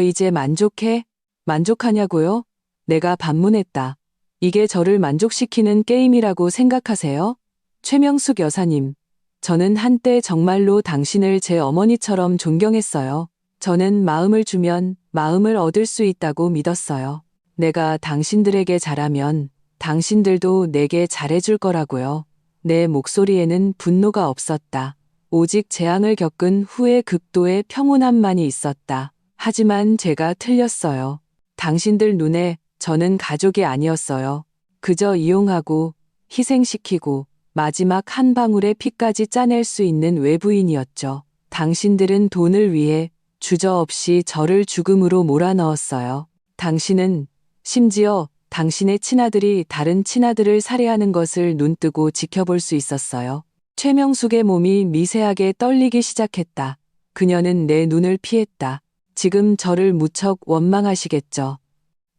이제 만족해? 만족하냐고요? 내가 반문했다. 이게 저를 만족시키는 게임이라고 생각하세요? 최명숙 여사님, 저는 한때 정말로 당신을 제 어머니처럼 존경했어요. 저는 마음을 주면 마음을 얻을 수 있다고 믿었어요. 내가 당신들에게 잘하면 당신들도 내게 잘해줄 거라고요. 내 목소리에는 분노가 없었다. 오직 재앙을 겪은 후의 극도의 평온함만이 있었다. 하지만 제가 틀렸어요. 당신들 눈에 저는 가족이 아니었어요. 그저 이용하고 희생시키고 마지막 한 방울의 피까지 짜낼 수 있는 외부인이었죠. 당신들은 돈을 위해 주저없이 저를 죽음으로 몰아넣었어요. 당신은 심지어 당신의 친아들이 다른 친아들을 살해하는 것을 눈뜨고 지켜볼 수 있었어요. 최명숙의 몸이 미세하게 떨리기 시작했다. 그녀는 내 눈을 피했다. 지금 저를 무척 원망하시겠죠.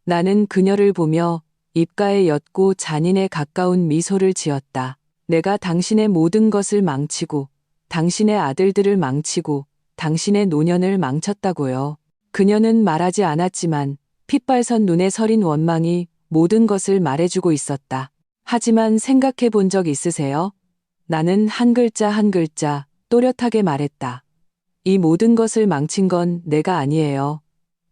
나는 그녀를 보며 입가에 옅고 잔인에 가까운 미소를 지었다. 내가 당신의 모든 것을 망치고 당신의 아들들을 망치고 당신의 노년을 망쳤다고요. 그녀는 말하지 않았지만 핏발선 눈에 서린 원망이 모든 것을 말해주고 있었다. 하지만 생각해 본 적 있으세요? 나는 한 글자 한 글자 또렷하게 말했다. 이 모든 것을 망친 건 내가 아니에요.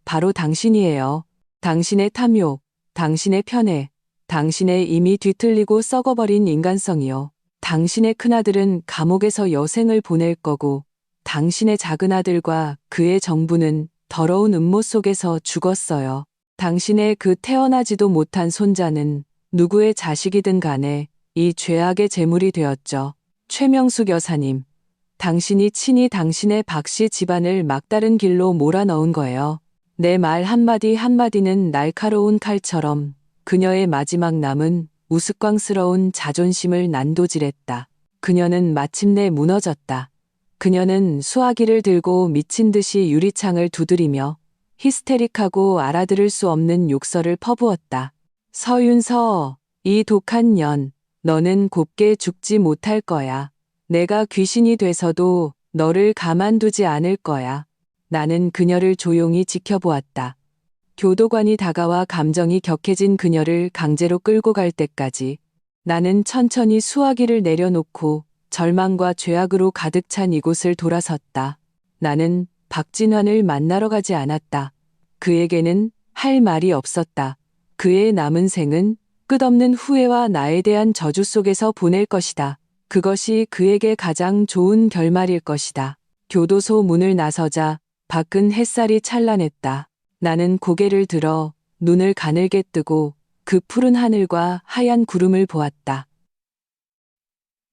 바로 당신이에요. 당신의 탐욕, 당신의 편애, 당신의 이미 뒤틀리고 썩어버린 인간성이요. 당신의 큰아들은 감옥에서 여생을 보낼 거고 당신의 작은아들과 그의 정부는 더러운 음모 속에서 죽었어요. 당신의 그 태어나지도 못한 손자는 누구의 자식이든 간에 이 죄악의 제물이 되었죠. 최명숙 여사님, 당신이 친히 당신의 박씨 집안을 막다른 길로 몰아넣은 거예요. 내 말 한마디 한마디는 날카로운 칼처럼 그녀의 마지막 남은 우스꽝스러운 자존심을 난도질했다. 그녀는 마침내 무너졌다. 그녀는 수화기를 들고 미친 듯이 유리창을 두드리며 히스테릭하고 알아들을 수 없는 욕설을 퍼부었다. 서윤서, 이 독한 년, 너는 곱게 죽지 못할 거야. 내가 귀신이 돼서도 너를 가만두지 않을 거야. 나는 그녀를 조용히 지켜보았다. 교도관이 다가와 감정이 격해진 그녀를 강제로 끌고 갈 때까지 나는 천천히 수화기를 내려놓고 절망과 죄악으로 가득 찬 이곳을 돌아섰다. 나는 박진환을 만나러 가지 않았다. 그에게는 할 말이 없었다. 그의 남은 생은 끝없는 후회와 나에 대한 저주 속에서 보낼 것이다. 그것이 그에게 가장 좋은 결말일 것이다. 교도소 문을 나서자 밖은 햇살이 찬란했다. 나는 고개를 들어 눈을 가늘게 뜨고 그 푸른 하늘과 하얀 구름을 보았다.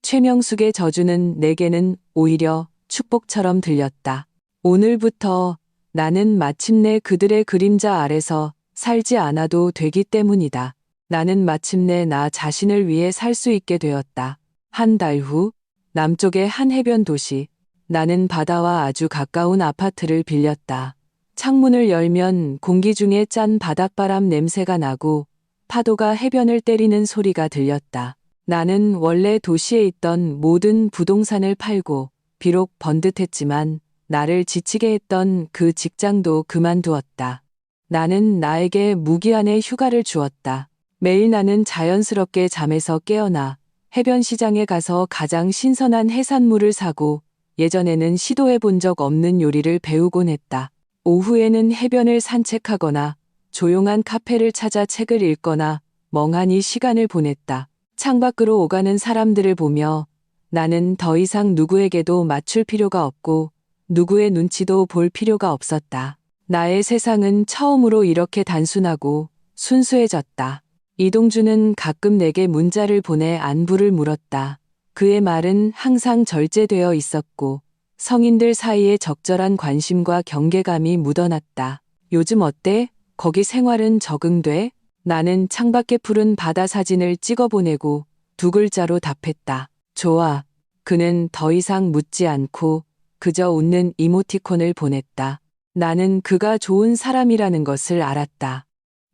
최명숙의 저주는 내게는 오히려 축복처럼 들렸다. 오늘부터 나는 마침내 그들의 그림자 아래서 살지 않아도 되기 때문이다. 나는 마침내 나 자신을 위해 살 수 있게 되었다. 한 달 후, 남쪽의 한 해변 도시, 나는 바다와 아주 가까운 아파트를 빌렸다. 창문을 열면 공기 중에 짠 바닷바람 냄새가 나고 파도가 해변을 때리는 소리가 들렸다. 나는 원래 도시에 있던 모든 부동산을 팔고 비록 번듯했지만 나를 지치게 했던 그 직장도 그만두었다. 나는 나에게 무기한의 휴가를 주었다. 매일 나는 자연스럽게 잠에서 깨어나 해변 시장에 가서 가장 신선한 해산물을 사고 예전에는 시도해 본 적 없는 요리를 배우곤 했다. 오후에는 해변을 산책하거나 조용한 카페를 찾아 책을 읽거나 멍하니 시간을 보냈다. 창밖으로 오가는 사람들을 보며 나는 더 이상 누구에게도 맞출 필요가 없고 누구의 눈치도 볼 필요가 없었다. 나의 세상은 처음으로 이렇게 단순하고 순수해졌다. 이동주는 가끔 내게 문자를 보내 안부를 물었다. 그의 말은 항상 절제되어 있었고 성인들 사이에 적절한 관심과 경계감이 묻어났다. 요즘 어때? 거기 생활은 적응돼? 나는 창밖의 푸른 바다 사진을 찍어보내고 두 글자로 답했다. 좋아. 그는 더 이상 묻지 않고 그저 웃는 이모티콘을 보냈다. 나는 그가 좋은 사람이라는 것을 알았다.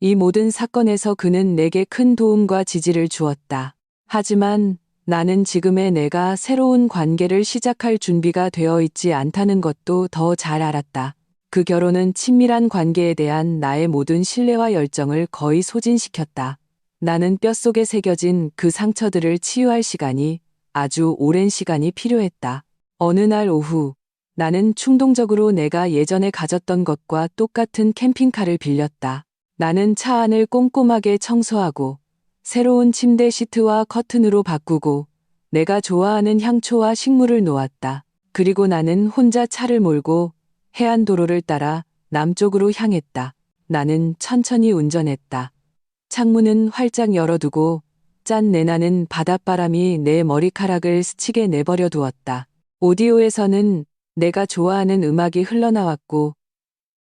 이 모든 사건에서 그는 내게 큰 도움과 지지를 주었다. 하지만 나는 지금의 내가 새로운 관계를 시작할 준비가 되어 있지 않다는 것도 더 잘 알았다. 그 결혼은 친밀한 관계에 대한 나의 모든 신뢰와 열정을 거의 소진시켰다. 나는 뼛속에 새겨진 그 상처들을 치유할 시간이 아주 오랜 시간이 필요했다. 어느 날 오후, 나는 충동적으로 내가 예전에 가졌던 것과 똑같은 캠핑카를 빌렸다. 나는 차 안을 꼼꼼하게 청소하고 새로운 침대 시트와 커튼으로 바꾸고 내가 좋아하는 향초와 식물을 놓았다. 그리고 나는 혼자 차를 몰고 해안도로를 따라 남쪽으로 향했다. 나는 천천히 운전했다. 창문은 활짝 열어두고 짠 내나는 바닷바람이 내 머리카락을 스치게 내버려 두었다. 오디오에서는 내가 좋아하는 음악이 흘러나왔고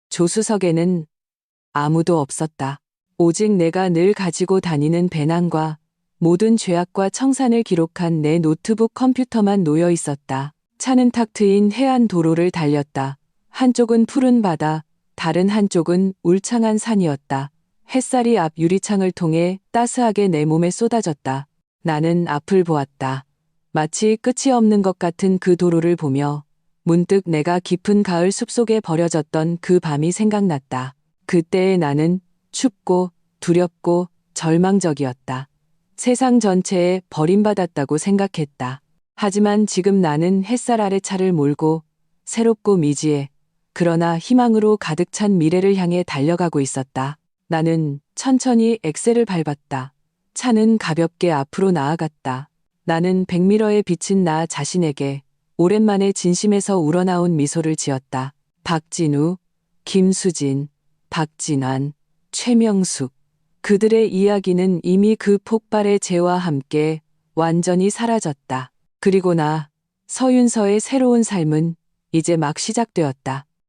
조수석에는 아무도 없었다. 오직 내가 늘 가지고 다니는 배낭과 모든 죄악과 청산을 기록한 내 노트북 컴퓨터만 놓여 있었다. 차는 탁 트인 해안 도로를 달렸다. 한쪽은 푸른 바다, 다른 한쪽은 울창한 산이었다. 햇살이 앞 유리창을 통해 따스하게 내 몸에 쏟아졌다. 나는 앞을 보았다. 마치 끝이 없는 것 같은 그 도로를 보며 문득 내가 깊은 가을 숲속에 버려졌던 그 밤이 생각났다. 그때의 나는 춥고 두렵고 절망적이었다. 세상 전체에 버림받았다고 생각했다. 하지만 지금 나는 햇살 아래 차를 몰고 새롭고 미지의 그러나 희망으로 가득 찬 미래를 향해 달려가고 있었다. 나는 천천히 엑셀을 밟았다. 차는 가볍게 앞으로 나아갔다. 나는 백미러에 비친 나 자신에게 오랜만에 진심에서 우러나온 미소를 지었다. 박진우, 김수진, 박진환, 최명숙. 그들의 이야기는 이미 그 폭발의 재와 함께 완전히 사라졌다. 그리고 나, 서윤서의 새로운 삶은 이제 막 시작되었다.